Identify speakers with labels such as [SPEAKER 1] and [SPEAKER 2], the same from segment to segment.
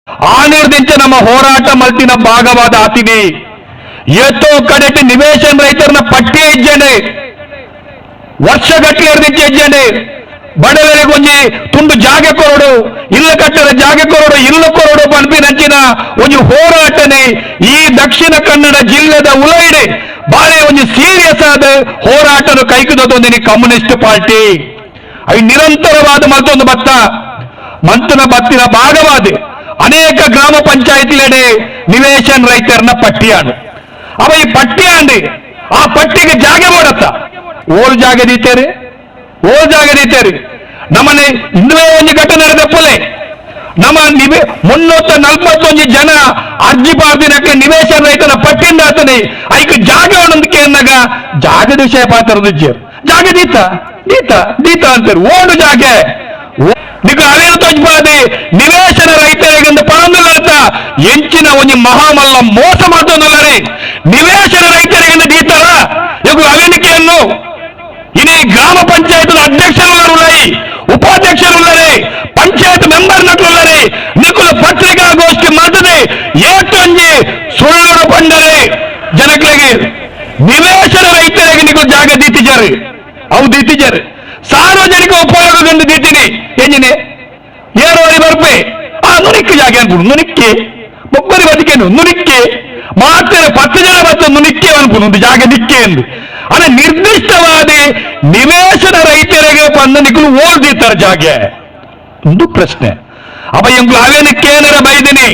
[SPEAKER 1] ಆ ನಿರ್ದಿಂಚ ನಮ್ಮ ಹೋರಾಟ ಮಲ್ತಿನ ಭಾಗವಾದ ಆತಿನಿ ಎತ್ತೋ ಕಡೆಟ್ ನಿವೇಶನ ರೈತರನ್ನ ಪಟ್ಟಿ ಇಜ್ಜನೆ ವರ್ಷಗಟ್ಟಲೆ ಇರ್ದಿಜ್ಜನೆ ಬಡವರಿಗೆ ಒಂಜಿ ತುಂಡು ಜಾಗೆ ಕೊರಡು ಇಲ್ಲ ಕಟ್ಟದ ಜಾಗೆ ಕೊರಡು ಇಲ್ಲ ಕೊರಡು ಪಂಪಿನಂಚಿನ ಒಂದು ಹೋರಾಟನೆ ಈ ದಕ್ಷಿಣ ಕನ್ನಡ ಜಿಲ್ಲೆದ ಉಲೈಡೆ ಬಾಳೆ ಒಂದು ಸೀರಿಯಸ್ ಆದ ಹೋರಾಟದ ಕೈಕುದೊಂದಿನಿ ಕಮ್ಯುನಿಸ್ಟ್ ಪಾರ್ಟಿ ಅవి ನಿರಂತರವಾದ ಮತ್ತೊಂದು ಬತ್ತ ಮಂತನ ಬತ್ತಿನ ಭಾಗವಾದ ಅನೇಕ ಗ್ರಾಮ ಪಂಚಾಯತಿಲೆಡೆ ನಿವೇಶನ ರೈತರನ್ನ ಪಟ್ಟಿಯಾಡು ಅವ ಈ ಪಟ್ಟಿಯಾಂಡಿ ಆ ಪಟ್ಟಿಗೆ ಜಾಗೆ ಮಾಡತ್ತ ಓಲ್ ಜಾಗೆ ದೀತೇರಿ ನಮ್ಮನೆ ಇನ್ನೂ ಒಂದು ಘಟನೆ ನಡೆದಪ್ಪಲೆ ನಮ್ಮ 341 ಜನ ಅರ್ಜಿ ಪಾರ್ದಿನಕ್ಕೆ ನಿವೇಶನ ರೈತನ ಪಟ್ಟಿಂದ ಆತನೆ ಐಕ ಜಾಗ ಒಂದಕ್ಕೆ ಅಂದಾಗ ಜಾಗದ ವಿಷಯ ಪಾತ್ರದ ಜಾಗ ದೀತ ಅಂತಾರೆ ಓಡು ಜಾಗೆ ನಿಗ ಅವೇನು ತೊಜ್ಬಾದೆ ನಿವೇಶನ ರೈತರಿಗೆ ಪರಂದಲತ್ತ ಎಂಚಿನ ಒಂದು ಮಹಾಮಲ್ಲ ಮೋಸ ಮಾಡ್ತಂದ್ರೆ ನಿವೇಶನ ರೈತರಿಗೆ ದೀತಾರ ಈಗ ಅವೇನಿಕೆಯನ್ನು ಇನಿ ಗ್ರಾಮ ಪಂಚಾಯತ್ ಅಧ್ಯಕ್ಷರುಳ್ಳರೇ ಉಪಾಧ್ಯಕ್ಷರುಳ್ಳರೇ ಪಂಚಾಯತ್ ಮೆಂಬರ್ ನಟುಳ್ಳರೇ ನಿಕುಲು ಪತ್ರಿಕಾಗೋಷ್ಠಿ ಮಾಡ್ತದೆ ಏಟೊಂಜಿ ಸುಳ್ಳು ಬಂಡರೆ ಜನಗಳಿಗೆ ನಿವೇಶನ ರೈತರಿಗೆ ನಿಕುಲು ಜಾಗ ದೀತಿದ್ದಾರೆ ಅವು ದೀತಿದ್ದಾರೆ ಸಾರ್ವಜನಿಕ ಉಪಯೋಗಗೊಂಡು ದೀತಿನಿ ಎಂಜಿನೆ ಏರೋರಿ ಬರ್ಪೆ ಆ ನುನಿಕ್ಕೆ ಜಾಗ ಅನ್ಬಿಡು ನುನಿಕ್ಕೆ ಒಬ್ಬರಿ ಬದುಕೇನು ನುನಿಕ್ಕೆ ಮಾತ್ರ 10 ಜನ ಬತ್ತು ನುನಿಕ್ಕೆ ಅನ್ಬಿಡು ಒಂದು ಜಾಗ ನಿಕ್ಕೆ ಎಂದು ಅದೇ ನಿರ್ದಿಷ್ಟವಾದ ನಿವೇಶನ ರೈತರಿಗೆ ಬಂದ ನಿಕಲು ಓದಿರ್ತಾರೆ ಜಾಗೆ ಒಂದು ಪ್ರಶ್ನೆ ಅವ ಎಂಗ್ಲು ಅವೇನಕ್ಕೆ ಏನಾರ ಬೈದಿನಿ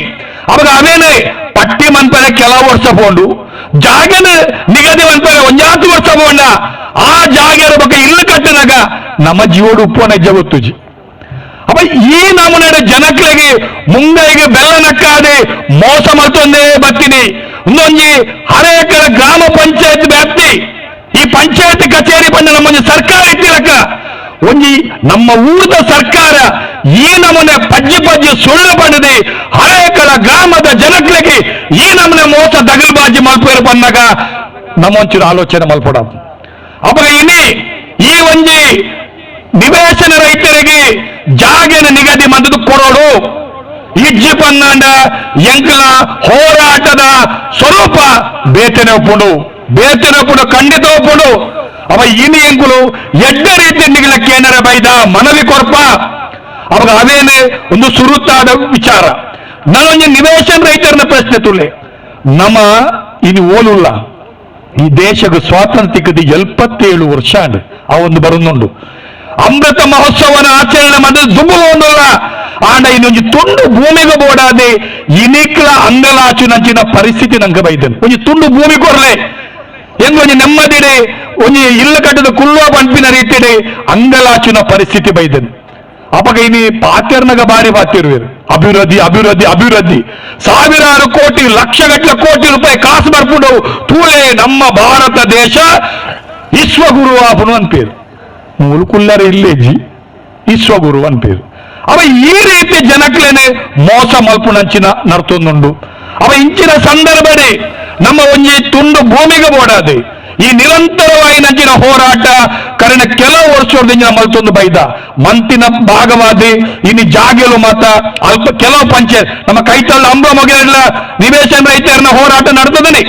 [SPEAKER 1] ಅವಾಗ ಅವೇನೇ ಪಟ್ಟಿ ಮನ್ಪರೆ ಕೆಲವು ವರ್ಷ ಕೊಂಡು ಜಾಗನ ನಿಗದಿ ಮನ್ಪರೆ 1 ವರ್ಷ ಕೊಂಡ ಆ ಜಾಗರ ಬಗ್ಗೆ ಇಲ್ಲಿ ಕಟ್ಟಿನಾಗ ನಮ್ಮ ಜೀವಡು ಉಪ್ಪು ಜಗತ್ತುಜಿ ಅಪ್ಪ ಈ ನಮ್ಮನೆ ಜನಗಳಿಗೆ ಮುಂಗೈಗೆ ಬೆಲ್ಲ ನಕ್ಕಾದೆ ಮೋಸ ಮತ್ತೊಂದೇ ಬರ್ತೀನಿ ಇನ್ನೊಂದು ಹರೇಕರ ಗ್ರಾಮ ಪಂಚಾಯತ್ ವ್ಯಾಪ್ತಿ ಈ ಪಂಚಾಯತ್ ಕಚೇರಿ ಬಂದ ನಮ್ಮ ಸರ್ಕಾರ ಇಟ್ಟಿರಕ ಒಂಜಿ ನಮ್ಮ ಊರದ ಸರ್ಕಾರ ಈ ನಮೂನೆ ಪಜ್ಜಿ ಸುಳ್ಳು ಬಂದಿದೆ ಹರೇಕರ ಗ್ರಾಮದ ಜನಗಳಿಗೆ ಈ ನಮೂನೆ ಮೋಸ ದಗಲ್ಬಾಜಿ ಮಲ್ಪೇರು ಬಂದಾಗ ನಮ್ಮೊಂಚೂರು ಆಲೋಚನೆ ಮಲ್ಪಡ ಅವಾಗ ಇನಿ ಈ ಒಂಜಿ ನಿವೇಶನ ರೈತರಿಗೆ ಜಾಗನ ನಿಗದಿ ಮಂದದು ಕೊರೋಡು ಇಜ್ಜಿ ಪನ್ನಂಡ ಎಂಕಲ ಹೋರಾಟದ ಸ್ವರೂಪ ಬೇತನೆ ಒಪ್ಪುಡು ಖಂಡಿತ ಒಪ್ಪುಡು ಅವ ಇನಿ ಎಂಕುಲು ಎಡ್ಡ ರೀತಿ ನಿಗಲಕ್ಕೆ ಏನಾರ ಬೈದ ಮನವಿ ಕೊರಪ ಅವಾಗ ಅವೇನೆ ಒಂದು ಸುರುತ್ತಾದ ವಿಚಾರ ನಾನೊಂದು ನಿವೇಶನ ರೈತರನ್ನ ಪ್ರಶ್ನೆ ತುಲೆ ನಮ್ಮ ಇನ್ನು ಓಲುಲ್ಲ ಈ ದೇಶದ ಸ್ವಾತಂತ್ರ್ಯದ 77 ವರ್ಷ ಆ ಒಂದು ಬರುന്നുണ്ട് ಅಮೃತ ಮಹೋತ್ಸವನ ಆಚರಣೆ ಮಾಡಿದ್ರೆ ದುಬ್ಬು ಒಂದಲ್ಲ ಆಂಡ ಇನ್ನೊಂದು ತುಂಡು ಭೂಮಿಗೆ ಬೋಡಾದೆ ಇನಿಕ್ಲ ಅಂಗಲಾಚು ನಂಚಿನ ಪರಿಸ್ಥಿತಿ ನಂಗೆ ಬೈದನು ಒಂದು ತುಂಡು ಭೂಮಿ ಕೊರ್ಲೆ ಹೆಂಗೊಂದು ನೆಮ್ಮದಿಡೆ ಒಂದು ಇಲ್ಲ ಕಟ್ಟದ ಕುಲ್ಲುವ ಪಂಪಿನ ರೀತಿಡೆ ಅಂಗಲಾಚಿನ ಪರಿಸ್ಥಿತಿ ಬೈದನು ಅವಾಗ ಇನಿ ಪಾತ್ಯರ್ನಾಗ ಬಾರಿ ಪಾತಿರುವರು ಅಭಿವೃದ್ಧಿ ಸಾವಿರಾರು ಕೋಟಿ ಲಕ್ಷಗಟ್ಟಲೆ ಕೋಟಿ ರೂಪಾಯಿ ಕಾಸು ಬರ್ಕೊಂಡು ತೂಳೆ ನಮ್ಮ ಭಾರತ ದೇಶ ವಿಶ್ವಗುರು ಆಪನು ಅನ್ಪೇರು ಮುಳುಕುಲ್ಲರ ಇಲ್ಲೇಜಿ ವಿಶ್ವಗುರು ಅನ್ಪೇರು ಅವ ಈ ರೀತಿ ಜನಕ್ಲೇನೆ ಮೋಸ ಮಲ್ಪುನಂಚಿನ ನರ್ತೊಂದುಂಡು ಅವ ಇಂಚಿನ ಸಂದರ್ಭಡೆ ನಮ್ಮ ಒಂಜಿ ತುಂಡು ಭೂಮಿಗೆ ಬೋಡಾದೆ ಈ ನಿರಂತರವಾಗಿ ನಂಚಿನ ಹೋರಾಟ ಕಾರಣ ಕೆಲವು ವರ್ಷದಿಂದ ಮಲ್ತೊಂದು ಬೈದ ಮಂತಿನ ಭಾಗವಾದಿ ಇನ್ನು ಜಾಗೆಲು ಮಾತ ಅಲ್ಪ ಕೆಲವು ಪಂಚಾಯತ್ ನಮ್ಮ ಕೈತಲ್ಲ ಅಂಬ ಮೊಗೆಲ್ಲ ನಿವೇಶನ ರೈತರನ್ನ ಹೋರಾಟ ನಡೆದದನೆ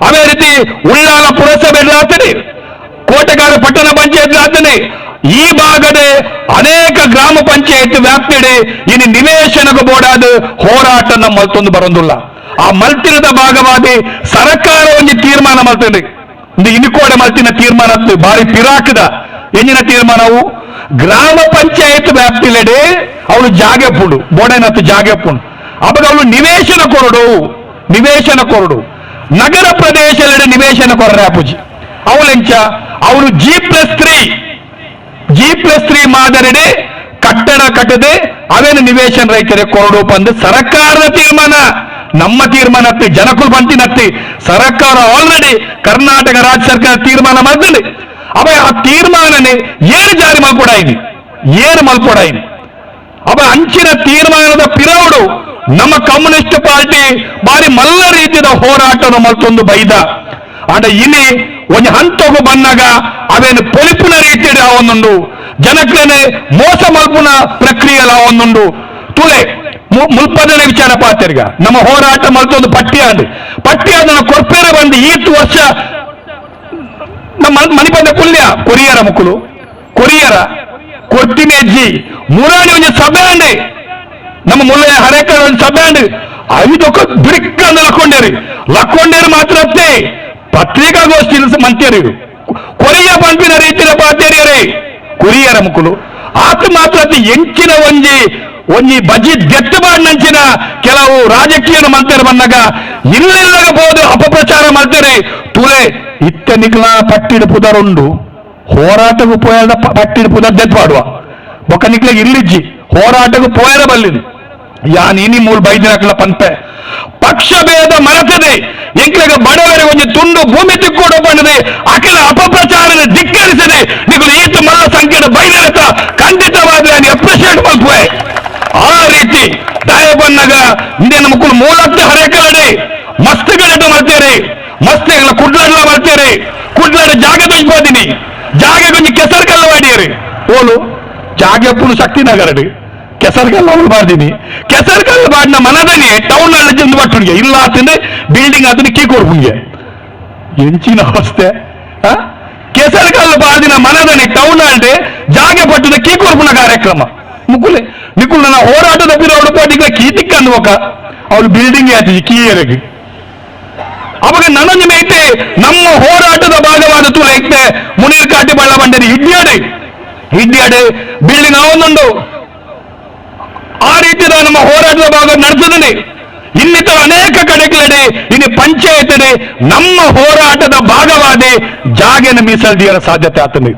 [SPEAKER 1] ಅದೇ ರೀತಿ ಉಳ್ಳಾಲ ಪುರಸಭೆ ಆಗ್ತದೆ ಕೋಟೆಗಾರ ಪಟ್ಟಣ ಪಂಚಾಯತ್ ಆಗ್ತದೆ ಈ ಭಾಗದ ಅನೇಕ ಗ್ರಾಮ ಪಂಚಾಯತ್ ವ್ಯಾಪ್ತಿಡೆ ಇನ್ನು ನಿವೇಶನಗ ಬೋಡಾದ ಹೋರಾಟ ನಮ್ಮ ಮಲ್ತೊಂದು ಬರೋದಿಲ್ಲ ಆ ಮಲ್ತಿರದ ಭಾಗವಾದಿ ಸರ್ಕಾರ ಒಂದು ತೀರ್ಮಾನ ಮಲ್ತದೆ ಇನಿಕೋಡೆ ಮಲ್ತಿನ ತೀರ್ಮಾನ ಬಾರಿ ಪಿರಾಕದ ಎಂಜಿನ ತೀರ್ಮಾನವು ಗ್ರಾಮ ಪಂಚಾಯತ್ ವ್ಯಾಪ್ತಿಲೆಡೆ ಅವಳು ಜಾಗೆ ಪುಡು ಬೋಡೆನತ್ತು ಜಾಗೆ ಪುಂಡು ಅವಾಗ ಅವಳು ನಿವೇಶನ ಕೊರಡು ನಗರ ಪ್ರದೇಶದೆಡೆ ನಿವೇಶನ ಕೊರ್ರೆ ಅಪುಜಿ ಅವಳೆಂಚ ಅವಳು G+3 ಮಾದರಿಡೆ ಕಟ್ಟಡ ಕಟ್ಟದೆ ಅವೇನು ನಿವೇಶನ ರೈತರೆ ಕೊರಡು ಬಂದು ಸರ್ಕಾರದ ತೀರ್ಮಾನ ನಮ್ಮ ತೀರ್ಮಾನ ಜನಕುಲ್ ಬಂತಿನತ್ತಿ ಸರ್ಕಾರ ಆಲ್ರೆಡಿ ಕರ್ನಾಟಕ ರಾಜ್ಯ ಸರ್ಕಾರ ತೀರ್ಮಾನ ಮಾಡಿದೆ ಅವ ಆ ತೀರ್ಮಾನನೇ ಏನು ಜಾರಿ ಮಲ್ಪೊಡಾಯಿನಿ ಅವ ಅಂಚಿನ ತೀರ್ಮಾನದ ಪಿರವಡು ನಮ್ಮ ಕಮ್ಯುನಿಸ್ಟ್ ಪಾರ್ಟಿ ಬಾರಿ ಮಲ್ಲ ರೀತಿಯ ಹೋರಾಟನ ಮಲ್ತೊಂದು ಬೈದ ಆಡ ಇಲ್ಲಿ ಒಂದು ಹಂತಗೂ ಬಂದಾಗ ಅವೇನು ಪೊಲಿಪುನ ರೀತಿಯ ಅವನುಂಡು ಜನಕ್ಲೇನೆ ಮೋಸ ಮಲ್ಪುನ ಪ್ರಕ್ರಿಯೆಲ ಅವನುಂಡು ತುಳೆ ಮುಲ್ಪದನೆ ವಿಚಾರ ಪಾತಿರ್ಗ ನಮ್ಮ ಹೋರಾಟ ಮಲ್ತೊಂದು ಪಟ್ಟಿಯಾದ ಕೊರ್ಪೇರ ಬಂದು ಈತು ವರ್ಷ ನಮ್ಮ ಮನಿ ಬಂದ ಕುಲ್ಯ ಕೊರಿಯರ ಮುಕ್ಕುಲು ಕೊರಿಯರ ಕೊರ್ತಿನ ಅಜ್ಜಿ ಮೂರಾಣಿ ಒಂದು ಸಭೆ ಅಂಡೆ ನಮ್ಮ ಮುಲ್ಲ ಹರೇಕರ ಒಂದು ಸಭೆ ಅಂಡು ಐದೊಕ್ಕ ಬಿಡಿಕ್ಕಂದ ಲಕ್ಕೊಂಡೇರು ಮಾತ್ರ ಪತ್ರಿಕಾಗೋಷ್ಠಿ ಮಂತ್ರಿ ಕೊರಿಯ ಪಂಪಿನ ರೀತಿಯ ಪಾತೇರಿಯರೇ ಕೊರಿಯರ ಮುಕ್ಕುಲು ಆತ ಮಾತ್ರ ಎಂಚಿನ ಒಂಜಿ ಬಜಿ ನಂಚಿನ ಕೆಲವು ರಾಜಕೀಯ ಮಂತ್ರಿ ಬಂದಾಗ ಇಲ್ಲಿಲ್ಲಗ ಬೋದು ಅಪಪ್ರಚಾರ ಮಾಡ್ತಾರೆ ತುಲೆ ಇತ್ತ ನಿಕ್ಲ ಪಟ್ಟಿಡ ಪುದರುಂಡು ಹೋರಾಟಗೂ ಪೋಯದ ಪಟ್ಟಿಡ ಪುದರ್ ದೆತ್ಪಾಡುವ ಬೊಕ್ಕ ನಿಕ್ಲ ಇಲ್ಲಿಜ್ಜಿ ಹೋರಾಟಗೂ ಪೋಯದ ಬಲ್ಲಿದು ಯಾನಿ ಮೂರು ಬೈದಿನಕ್ಲ ಪಂಪೆ ಪಕ್ಷ ಭೇದ ಮರೆತದೆ ಎಂಕ್ಲೆಗ ಬಡವರಿಗೆ ಒಂದು ತುಂಡು ಭೂಮಿ ತಿಕ್ಕೋಡು ಬಂದಿದೆ ಅಖಿಲ ಅಪಪ್ರಚಾರದ ಧಿಕ್ಕರಿಸದೆ ನಿಗಳು ಈತ ಮಲ್ಲ ಸಂಖ್ಯೆಯ ಬೈದರತ ಖಂಡಿತವಾದ್ರೆ ಅಪ್ರಿಷಿಯೇಟ್ ಮಲ್ಪುವೆ ಆ ರೀತಿ ದಯ ಬಂದಾಗ ಇಂಡಿಯನ್ ಮಕ್ಕಳು ಮೂಲಕ್ಕೆ ಹರೇಕಾಡೆ ಮಸ್ತ್ ಗಲಾಟೆ ಮಾಡ್ತೇವೆ ಮಸ್ತ್ ಕುಡ್ಲಾಡ್ಲ ಮಾಡ್ತೇವೆ ಕುಡ್ಲಾಡ ಜಾಗ ದೊಡ್ಬೋದಿನಿ ಜಾಗ ಕೊಂಚ ಕೆಸರು ಕಲ್ಲು ಮಾಡಿಯರಿ ಓಲು ಜಾಗ ಪುನು ಶಕ್ತಿನಗರಡು ಕೆಸರು ಕಲ್ಲು ಅವಳು ಮಾಡ್ದೀನಿ ಕೆಸರು ಕಲ್ಲು ಮಾಡಿನ ಮನದನಿ ಟೌನ್ ನಲ್ಲಿ ಜಂದು ಬಟ್ಟುನಿಗೆ ಇಲ್ಲ ಆತಂದ್ರೆ ಬಿಲ್ಡಿಂಗ್ ಆತನ ಕೀ ಕೊಡ್ಬುನಿಗೆ ಎಂಚಿನ ಅವಸ್ಥೆ ಕೆಸರು ಕಲ್ಲು ಬಾದಿನ ಮನದನಿ ಟೌನ್ ಅಲ್ಲಿ ಜಾಗ ಪಟ್ಟದ ಕೀ ಕೊಡ್ಬುನ ಕಾರ್ಯಕ್ರಮ ಮುಕ್ಕುಲೆ ನಿಕ್ಕುಲ್ ನನ್ನ ಹೋರಾಟದ ಬಿರೋಡು ಪಾಟಿಗೆ ಕೀತಿಕ್ಕ ಅನ್ನುವಕ ಅವಳು ಬಿಲ್ಡಿಂಗ್ ಆತಿಜಿ ಕೀಯರಿಗೆ ಅವಾಗ ನನಗೆ ಐತೆ ನಮ್ಮ ಹೋರಾಟದ ಭಾಗವಾದ ತುಲ ಐತೆ ಮುನೀರ್ ಕಾಟಿ ಬಳ್ಳ ಬಂಡರಿ ಹಿಡ್ಯಾಡೆ ಬಿಲ್ಡಿಂಗ್ ಅವನೊಂದು ಆ ರೀತಿಯ ನಮ್ಮ ಹೋರಾಟದ ಭಾಗ ನಡೆಸದೇ ಇನ್ನಿತರ ಅನೇಕ ಕಡೆಗಳಡೆ ಇನ್ನು ಪಂಚಾಯತ್ ನಮ್ಮ ಹೋರಾಟದ ಭಾಗವಾದ ಜಾಗನ ಮೀಸಲ್ದಿಯರ ಸಾಧ್ಯತೆ ಆಗ್ತದೆ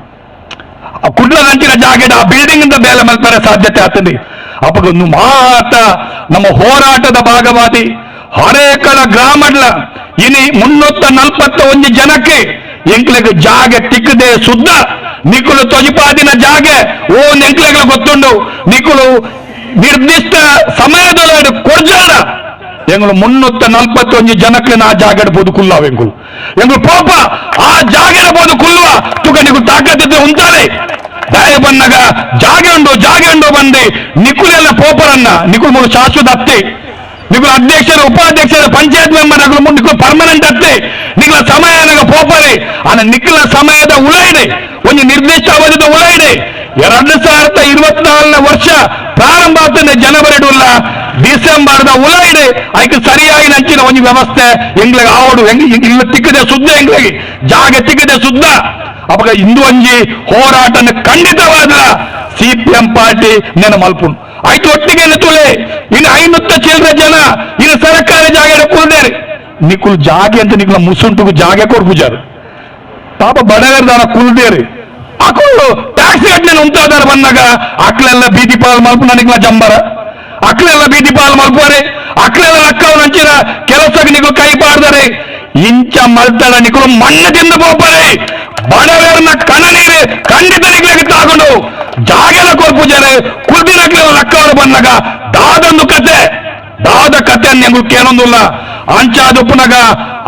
[SPEAKER 1] ಕುಡ್ಲದಂಚಿನ ಜಾಗದ ಆ ಬಿಲ್ಡಿಂಗ್ ಬೇಲೆ ಮಲ್ಪರ ಸಾಧ್ಯತೆ ಆಗ್ತದೆ ಅಪ್ಪಗೊಂದು ಮಾತ ನಮ್ಮ ಹೋರಾಟದ ಭಾಗವಾದಿ ಹರೇಕಳ ಗ್ರಾಮಡ್ಲ ಇನಿ 341 ಜನಕ್ಕೆ ಎಂಕ್ಲೆಗೆ ಜಾಗ ತಿಕ್ಕದೆ ಸುದ್ದ ನಿಕ್ಕುಲು ತೊಜಿಪಾದಿನ ಜಾಗ ಎಂಕ್ಲೆಗಳ ಗೊತ್ತುಂಡು ನಿಕ್ಕುಲು ನಿರ್ದಿಷ್ಟ ಸಮಯದೊಳಗೆ ಕೊರ್ಜಾಡ ಎಂಗಳು 341 ಜನಕ್ಕೆ ನಾ ಜಾಗಡ ಬದುಕುಲ್ಲಾವ ಎಂಗಳು ಪಾಪ ಆ ಜಾಗದ ಬದುಕುಲ್ವ ತುಗ ನಿಗು ತಾಕತ್ತಿದ್ರೆ ಉಂಟಾರೆ ದಯ ಬಂದಾಗ ಜಾಗ ಉಂಡು ಬಂದೆ ನಿಕ್ಕುಲೆಲ್ಲ ಪೋಪರನ್ನ ನಿಕ್ಕುಲು ಮೂರು ಶಾಶ್ವತ ಅತ್ತೆ ನಿಗುಲ ಅಧ್ಯಕ್ಷರು ಉಪಾಧ್ಯಕ್ಷರು ಪಂಚಾಯತ್ ಮೆಂಬರ್ ನಿಕ್ಕುಲು ಪರ್ಮನೆಂಟ್ ಅತ್ತೆ ನಿಗುಲ ಸಮಯ ಪೋಪರೆ ಆನ ನಿಕ್ಕುಲ ಸಮಯದ ಉಳೈಡೆ ಒಂದು ನಿರ್ದಿಷ್ಟ ಅವಧಿದ ಉಳೈಡೆ 2024 ವರ್ಷ ಪ್ರಾರಂಭ ಆಗ್ತದೆ ಜನವರಿ ಡಿಸೆಂಬರ್ದ ಉಳೈಡೆ ಅದಕ್ಕೆ ಸರಿಯಾಗಿ ನಂಚಿನ ಒಂದು ವ್ಯವಸ್ಥೆ ಎಂಗ್ಲಿಗೆ ಆವಡು ಇಲ್ಲ ತಿಕ್ಕದೆ ಸುದ್ದ ಎಂಗ್ಲಿಗೆ ಜಾಗ ತಿಕ್ಕದೆ ಸುದ್ದ ಅವಾಗ ಇಂದು ಒಂಜಿ ಹೋರಾಟನ ಖಂಡಿತವಾದ ಸಿಪಿಎಂ ಪಾರ್ಟಿ ನೆನ ಮಲ್ಪುಂಡು ಆಯ್ತು ಒಟ್ಟಿಗೆ ತುಲೆ ಇನ್ನು 500 ಚಿಲ್ಲರೆ ಜನ ಇನ್ನು ಸರ್ಕಾರಿ ಜಾಗ ಕುಲ್ದೇರಿ ನಿಕ್ಕುಲ್ ಜಾಗೆ ಅಂತ ನಿಕ್ಕಲ ಮುಸುಂಟುಗು ಜಾಗ ಕೊಡ್ಪುಜಾರು ಪಾಪ ಬಡಗರದಾರ ಕುಲ್ದೇರಿ ಅಕುಲು ಟ್ಯಾಕ್ಸಿ ಕಟ್ಟಲೆ ಉಂಟಾದಾರ ಬಂದಾಗ ಅಕ್ಲೆಲ್ಲ ಬೀದಿ ಪಾಲ್ ಮಲ್ಪು ನನಗೆ ಜಂಬರ ಅಕ್ಲೆಲ್ಲ ಬೀದಿ ಪಾಲ್ ಮಲ್ಪುವರೆ ಅಕ್ಲೆಲ್ಲ ಲಕ್ಕವ್ ನಂಚಿನ ಕೆಲಸಕ್ಕೆ ನಿಗಳು ಕೈ ಪಾಡ್ದಾರೆ ಇಂಚ ಮಲ್ತಳ ನಿಗಳು ಮಣ್ಣದಿಂದ ಬೋಪರೆ ಬಡವರನ್ನ ಕಣ ನೀರು ಖಂಡಿತ ನಿಗ್ಲಿಗೆ ತಗೊಂಡು ಜಾಗೆಲ್ಲ ಕೊರ್ಪುಜಾರೆ ಕುಲ್ದಿನಕ್ಲೆಲ್ಲ ಲಕ್ಕವರು ಬಂದಾಗ ದಾದ ಕತೆ ನಿಂಗು ಕೇಳೊಂದಿಲ್ಲ ಅಂಚಾದುಪ್ಪನಾಗ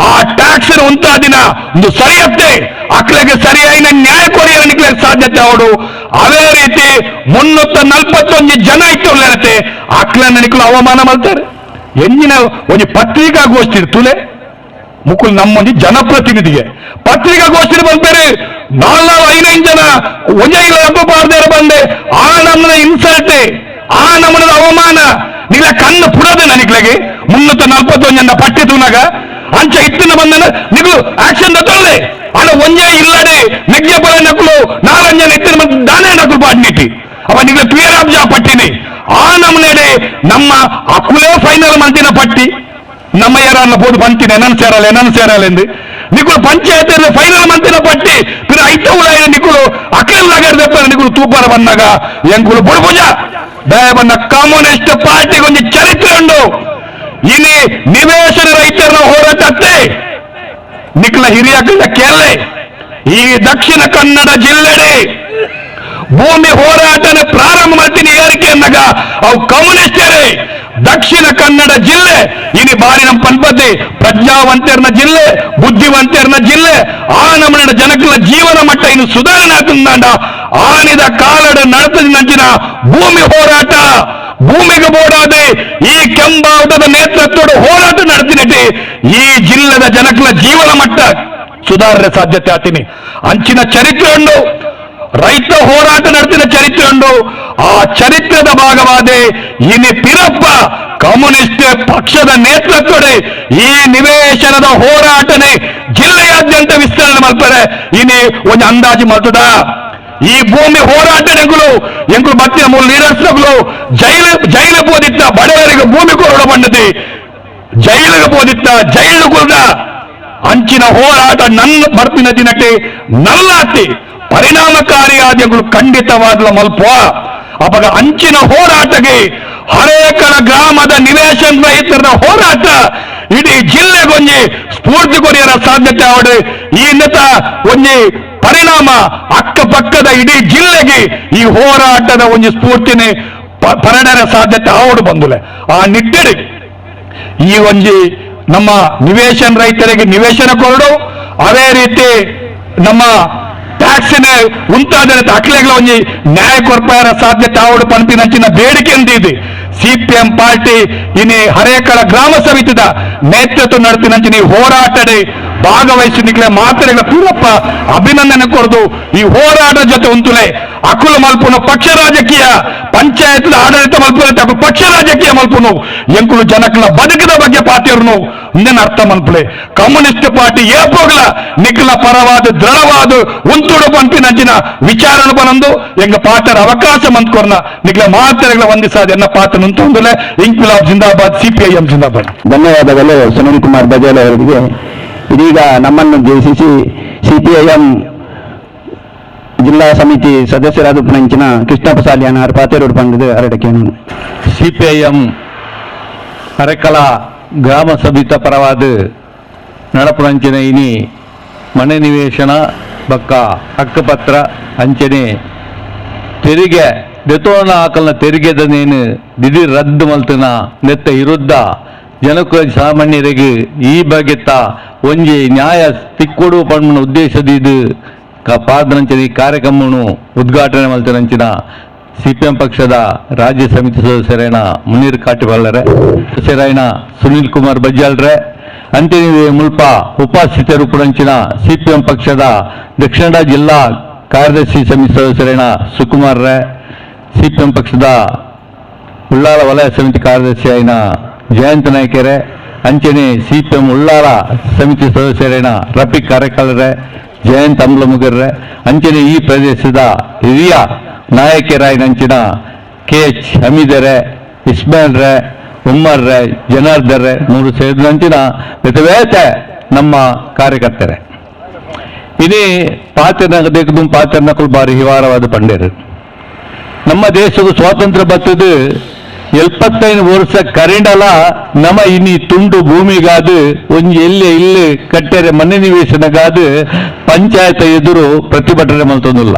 [SPEAKER 1] ಆ ಟ್ಯಾಕ್ಸ್ ಉಂಟಾದಿನ ಒಂದು ಸರಿಯತ್ತೆ ಅಕ್ಲೆಗೆ ಸರಿಯಾಗಿ ನ್ಯಾಯ ಕೊರಿಯರ ನಿಕ್ಲಿಕ್ಕೆ ಸಾಧ್ಯತೆ ಅವಡು ಅದೇ ರೀತಿ 341 ಜನ ಇಟ್ಟು ಅಕ್ಲನ್ನ ನಿಕ್ಲು ಅವಮಾನ ಮಾಡ್ತಾರೆ ಎಂಜಿನ ಒಂದು ಪತ್ರಿಕಾಗೋಷ್ಠಿ ತುಲೆ ಮುಕ್ಕುಲ್ ನಮ್ಮೊಂದು ಜನಪ್ರತಿನಿಧಿಗೆ ಪತ್ರಿಕಾಗೋಷ್ಠಿ ಬಂದರೆ 4-5 ಜನ ಒಂಜೈಲ ಬಾರ್ದಾರ ಬಂದೆ ಆ ನಮ್ಮನ ಇನ್ಸಲ್ಟೆ ಆ ನಮ್ಮನ ಅವಮಾನ ನಿಗ್ಲ ಕಣ್ಣು ಪುಡದೆ ನಿಗ್ಲಗೆ 341 ಜನ ಪಟ್ಟಿ ತೂನಾಗ ಅಂಚ ಇತ್ತಿನ ಬಂದನ ನಿಗ್ಲು ಆಕ್ಷನ್ ತೊಳ್ಳೆ ಅಲ್ಲ ಒಂಜೆ ಇಲ್ಲಡೆ ನೆಗ್ಜಪಲ ನಕಲು 4 ಜನ ಇತ್ತಿನ ಬಂದು ದಾನೆ ನಕಲು ಪಾಡ್ನಿಟ್ಟಿ ಅವ ನಿಗ್ಲ ಕ್ಲಿಯರ್ ಆಬ್ಜಾ ಪಟ್ಟಿನಿ ಆ ನಮ್ಮನೆಡೆ ನಮ್ಮ ಅಕುಲೇ ಫೈನಲ್ ಮಂತಿನ ಪಟ್ಟಿ ನಮ್ಮ ಯಾರನ್ನ ಬೋದು ಪಂಚಿನ ಎನನ್ ಸೇರಲ್ಲ ಎಂದು ನಿಕುಲು ಪಂಚಾಯತ್ ಫೈನಲ್ ಮಂತಿನ ಪಟ್ಟಿ ಪಿರ ಐತವುಲ ನಿಕುಲು ಅಖಿಲ್ ನಗರದ ನಿಕುಲು ತೂಪಾರ ಬಂದಾಗ ಎಂಕುಲು ಬುಡ್ಬುಜ ದಯ ಬಂದ ಕಮ್ಯುನಿಸ್ಟ್ ಪಾರ್ಟಿಗೆ ಒಂದು ಚರಿತ್ರೆ ಉಂಡು ಇಲ್ಲಿ ನಿವೇಶನ ರೈತರ ಹೋರಾಟತ್ತೆ ನಿಖಲ ಹಿರಿಯಗಳ ಕೇರಳೆ ಈ ದಕ್ಷಿಣ ಕನ್ನಡ ಜಿಲ್ಲೆಡೆ ಭೂಮಿ ಹೋರಾಟನ ಪ್ರಾರಂಭ ಮಾಡ್ತೀನಿ ಏರಿಕೆ ಅಂದಾಗ ಅವು ಕಮ್ಯುನಿಸ್ಟರೇ ದಕ್ಷಿಣ ಕನ್ನಡ ಜಿಲ್ಲೆ ಇನಿ ಬಾರಿ ನಮ್ಮ ಪಂಪತಿ ಪ್ರಜ್ಞಾವಂತರ್ನ ಜಿಲ್ಲೆ ಬುದ್ಧಿವಂತರ್ನ ಜಿಲ್ಲೆ ಆ ನಮ್ಮನ ಜನಗಳ ಜೀವನ ಮಟ್ಟ ಇನ್ನು ಸುಧಾರಣೆ ಆಗ್ತಂದಾಂಡ ಆನಿದ ಕಾಲಡ ನಡತದ ನಂಚಿನ ಭೂಮಿ ಹೋರಾಟ ಭೂಮಿಗೆ ಬೋಡಾದೆ ಈ ಕೆಂಬಾವಟದ ನೇತೃತ್ವದ ಹೋರಾಟ ನಡೆದಿನಟಿ ಈ ಜಿಲ್ಲೆದ ಜನಕಲ ಜೀವನ ಮಟ್ಟ ಸುಧಾರಣೆ ಸಾಧ್ಯತೆ ಆತೀನಿ ಅಂಚಿನ ಚರಿತ್ರೆ ಉಂಡು ರೈತ ಹೋರಾಟ ನಡೆಸಿದ ಚರಿತ್ರೆ ಉಂಡು ಆ ಚರಿತ್ರದ ಭಾಗವಾದೆ ಇನಿ ಪಿರಪ್ಪ ಕಮ್ಯುನಿಸ್ಟ್ ಪಕ್ಷದ ನೇತೃತ್ವದ ಈ ನಿವೇಶನದ ಹೋರಾಟನೆ ಜಿಲ್ಲೆಯಾದ್ಯಂತ ವಿಸ್ತರಣೆ ಮಾಡ್ತಾರೆ ಇನಿ ಒಂದು ಅಂದಾಜು ಮಾಡ್ತದ ಈ ಭೂಮಿ ಹೋರಾಟಗಳು ಎಂಕುಲು ಬತ್ತಿನ ಮೂಲ ಲೀಡರ್ಸ್ಗಳು ಜೈಲು ಬೋದಿತ್ತ ಬಡವರಿಗೆ ಭೂಮಿ ಕೊರಡ ಬಂದದೆ ಜೈಲಿಗೆ ಬೋದಿತ್ತ ಜೈಲು ಕೊರಡ ಅಂಚಿನ ಹೋರಾಟ ನನ್ನ ಬರ್ತಿನ ದಿನಕ್ಕೆ ನಲ್ಲಾತಿ ಪರಿಣಾಮಕಾರಿಯಾದಿಗಳು ಖಂಡಿತವಾದ ಮಲ್ಪುವ ಅವಾಗ ಅಂಚಿನ ಹೋರಾಟಗೆ ಹರೇಕಳ ಗ್ರಾಮದ ನಿವೇಶನ ರೈತರ ಹೋರಾಟ ಇಡೀ ಜಿಲ್ಲೆಗೊಂಜಿ ಸ್ಫೂರ್ತಿ ಕೊರಿಯರ ಸಾಧ್ಯತೆ ಅವಡು ಈ ಇನ್ನತ ಒಂಜಿ ಪರಿಣಾಮ ಅಕ್ಕಪಕ್ಕದ ಇಡೀ ಜಿಲ್ಲೆಗೆ ಈ ಹೋರಾಟದ ಒಂದು ಸ್ಫೂರ್ತಿನೇ ಪರಡರ ಸಾಧ್ಯತೆ ಆವಡು ಬಂದುಲೆ ಆ ನಿಟ್ಟಿಡಿ ಈ ಒಂಜಿ ನಮ್ಮ ನಿವೇಶನ ರೈತರಿಗೆ ನಿವೇಶನ ಕೊರಡು ಅದೇ ರೀತಿ ನಮ್ಮ ಟ್ಯಾಕ್ಸಿನ ಉಂಟಾದ ಅಖಿಲೆಗಳ ಒಂಜಿ ನ್ಯಾಯ ಕೊರಪಾರ ಸಾಧ್ಯತೆ ಆವಡು ಪಂಪಿನಂಚಿನ ಬೇಡಿಕೆ ಎಂದಿದೆ ಸಿಪಿಎಂ ಪಾರ್ಟಿ ಇನಿ ಹರೇಕಳ ಗ್ರಾಮ ಸಮಿತಿದ ನೇತೃತ್ವ ನಡೆಸಿನಂಚಿನ ಈ ಹೋರಾಟಡೆ ಭಾಗವಹಿಸಿನಿಗೆ ಮಾತ್ರೆಗಳ ಪೂರಪ್ಪ ಅಭಿನಂದನೆ ಕೊರದು ಈ ಹೋರಾಟ ಜೊತೆ ಉಂತುಲೆ ಅಕುಲ ಮಲ್ಪುನು ಪಕ್ಷ ರಾಜಕೀಯ ಪಂಚಾಯತ್ ಆಡಳಿತ ಮಲ್ಪುಲೆ ಪಕ್ಷ ರಾಜಕೀಯ ಮಲ್ಪುನು ಎಂಕುಲು ಜನಕಲ ಬದುಕಿದ ಬಗ್ಗೆ ಪಾತಿಯರ್ನು ಇಂದಿನ ಅರ್ಥ ಮಲ್ಪುಲೆ ಕಮ್ಯುನಿಸ್ಟ್ ಪಾರ್ಟಿ ಏಪೋಗ್ಲ ನಿಖಲ ಪರವಾದ ದೃಢವಾದ ಉಂತುಡು ಪಂಪಿನಂಚಿನ ವಿಚಾರಣ ಬಂದು ಎಂಗ ಪಾತ್ರ ಅವಕಾಶ ಮಂತ್ಕೊರ್ನ ನಿಖಲ ಮಾತ್ರೆಗಳ ವಂದಿಸಾದ ಎನ್ನ ಪಾತ್ರ ನಿಂತೊಂದುಲೆ ಇಂಕ್ವಿಲಾಬ್ ಜಿಂದಾಬಾದ್ ಸಿಪಿಐಎಂ ಜಿಂದಾಬಾದ್.
[SPEAKER 2] ಧನ್ಯವಾದಗಳು ಸುನಿಲ್ ಕುಮಾರ್ ಬಜೇಲ್ ಅವರಿಗೆ. ಇದೀಗ ನಮ್ಮನ್ನು ಉದ್ದೇಶಿಸಿ ಸಿಪಿಐಎಂ ಜಿಲ್ಲಾ ಸಮಿತಿ ಸದಸ್ಯರಾದ ಪಂಚಿನ ಕೃಷ್ಣಪ್ಪ ಸಾಲಿಯಾನ ಪಾತೇರೋಡು ಬಂದಿದ್ದು ಅರಡಕ್ಕೆ
[SPEAKER 3] ಸಿಪಿಐಎಂ ಅರೆಕಲ ಗ್ರಾಮ ಸಭಿತ ಪರವಾದ ನಡಪುರಂಚಿನ ಇನಿ ಮನೆ ನಿವೇಶನ ಬಕ್ಕ ಹಕ್ಕುಪತ್ರ ಅಂಚನೆ ತೆರಿಗೆ ದೆತೋನ ಆಕಲ್ನ ತೆರಿಗೆದನೇನು ದಿಢೀರ್ ರದ್ದು ಮಲ್ತನ ನೆತ್ತ ವಿರುದ್ಧ ಜನಕ ಸಾಮಾನ್ಯರಿಗೆ ಈ ಬಗೆತ್ತ ಒಂಜಿ ನ್ಯಾಯ ತಿಕ್ಕೊಡು ಪಣ್ಮನ ಉದ್ದೇಶದಿದ್ದು ಪಾದನಂಚಿನ ಈ ಕಾರ್ಯಕ್ರಮವನ್ನು ಉದ್ಘಾಟನೆ ಮಲ್ತನಂಚಿನ ಸಿಪಿಎಂ ಪಕ್ಷದ ರಾಜ್ಯ ಸಮಿತಿ ಸದಸ್ಯರಾಯಣ ಮುನೀರ್ ಕಾಟಿಬಲ್ಲರೆ ಸದಸ್ಯರಾಯಣ ಸುನಿಲ್ ಕುಮಾರ್ ಬಜ್ಜಾಳ್ರೆ ಅಂತಿನ ಮುಲ್ಪ ಉಪಸ್ಥಿತರು ಪುರಂಚಿನ ಸಿಪಿಎಂ ಪಕ್ಷದ ದಕ್ಷಿಣ ಜಿಲ್ಲಾ ಕಾರ್ಯದರ್ಶಿ ಸಮಿತಿ ಸದಸ್ಯರಾಯಣ ಸುಕುಮಾರ್ ರೇ ಸಿಪಿಎಂ ಪಕ್ಷದ ಉಳ್ಳಾಲ ವಲಯ ಸಮಿತಿ ಕಾರ್ಯದರ್ಶಿ ಆಯ್ನ ಜಯಂತ ನಾಯ್ಕರೆ ಅಂಚನೆ ಸಿಪಿಎಂ ಉಳ್ಳಾಲ ಸಮಿತಿ ಸದಸ್ಯರಾಯಣ ರಫೀಕ್ ಕಾರೆಕಾಲರೆ ಜಯಂತ್ ಅಂಬ್ಲಮುಗರ್ರೆ ಅಂಚನೆ ಈ ಪ್ರದೇಶದ ಹಿರಿಯ ನಾಯಕರಾಯನಂಚಿನ KH ಹಮೀದರೆ ಇಸ್ಮಾಯಿಲ್ ರೇ ಉಮ್ಮರ್ ರೇ ಜನಾರ್ದರ್ ರೇ ಮೂರು ಸೇರಿದಂಚಿನ ಬೇತೆ ನಮ್ಮ ಕಾರ್ಯಕರ್ತರೆ ಇನಿ ಪಾತ್ರನ ಪಾತ್ರನಕಲು ಬಾರಿ ಹಿವಾರವಾದ ಪಂಡೇರು ನಮ್ಮ ದೇಶದ ಸ್ವಾತಂತ್ರ್ಯ ಬತ್ತದು 75 ವರ್ಷ ಕರಿಂಡಲ ನಮ್ಮ ಇನಿ ತುಂಡು ಭೂಮಿಗಾದು ಒಂಜಿ ಇಲ್ಲಿ ಕಟ್ಟರೆ ಮನೆ ನಿವೇಶನಗಾದು ಪಂಚಾಯತ್ ಎದುರು ಪ್ರತಿಭಟನೆ ಮಲ್ತೊಂದಿಲ್ಲ.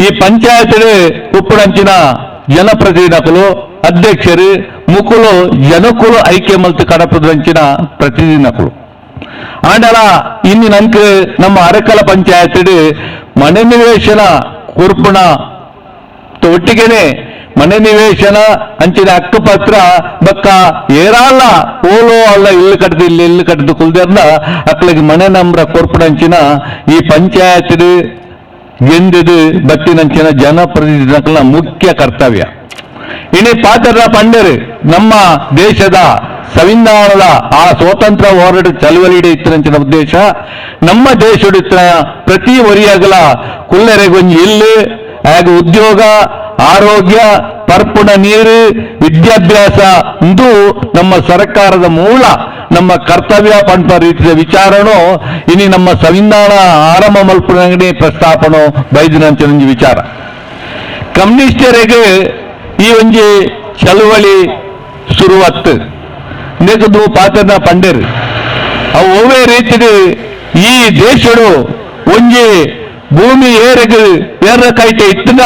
[SPEAKER 3] ಈ ಪಂಚಾಯತ್ ಉಪ್ಪುಡಂಚಿನ ಜನಪ್ರತಿನಿಧಿಗಳು ಅಧ್ಯಕ್ಷರು ಮುಕುಲು ಜನಕುಲು ಐಕ್ಯ ಮಲ್ತು ಕಡಪದಂಚಿನ ಪ್ರತಿನಿಧಿಗಳು ಆಂಡಲ ಇನ್ನು ನಂಗೆ ನಮ್ಮ ಅರಕಲ ಪಂಚಾಯತ್ ಮನೆ ನಿವೇಶನ ಕುರ್ಪುಣ ಒಟ್ಟಿಗೆನೆ ಮನೆ ನಿವೇಶನ ಅಂಚಿನ ಹಕ್ಕುಪತ್ರ ಬಕ್ಕ ಏರಾಳ ಓಲೋ ಅಲ್ಲ ಇಲ್ಲು ಕಟ್ಟದು ಕುಲ್ದರ್ನ ಅಕ್ಳಿಗೆ ಮನೆ ನಂಬ್ರ ಕೊರ್ಪುಡಂಚಿನ ಈ ಪಂಚಾಯತ್ ಗೆಂದಿದು ಬತ್ತಿನಂಚಿನ ಜನಪ್ರತಿನಿಧಿಗಳ ಮುಖ್ಯ ಕರ್ತವ್ಯ. ಇನಿ ಪಾತ್ರ ಪಂಡರು ನಮ್ಮ ದೇಶದ ಸಂವಿಧಾನದ ಆ ಸ್ವಾತಂತ್ರ್ಯ ಹೋರಾಟ ಚಳವಳಿ ಇತ್ತಿನಂಚಿನ ಉದ್ದೇಶ ನಮ್ಮ ದೇಶದ ಪ್ರತಿ ವರಿಯಾಗಲ ಕುಲ್ಲರೆಗೊಂಜಿ ಇಲ್ಲು ಹಾಗೂ ಉದ್ಯೋಗ ಆರೋಗ್ಯ ಪರ್ಪುಣ ನೀರು ವಿದ್ಯಾಭ್ಯಾಸ ಇದು ನಮ್ಮ ಸರ್ಕಾರದ ಮೂಲ ನಮ್ಮ ಕರ್ತವ್ಯ ಪಂಪ ರೀತಿಯ ವಿಚಾರನೋ ಇನಿ ನಮ್ಮ ಸಂವಿಧಾನ ಆರಂಭ ಮಲ್ಪನೆ ಪ್ರಸ್ತಾಪನೋ ಬೈದಿನಂಚ ವಿಚಾರ ಕಮ್ಯುನಿಸ್ಟರಿಗೆ ಈ ಒಂಜಿ ಚಳುವಳಿ ಶುರುವತ್ತು ನೆಗದು ಪಾತ್ರನ ಪಂಡರು ಅವು ಒವ್ವೇ ರೀತಿ ಈ ದೇಶಡು ಒಂಜಿ ಭೂಮಿ ಏರೆಗೆ ಏರ ಕೈಟೆ ಇತ್ತಿನ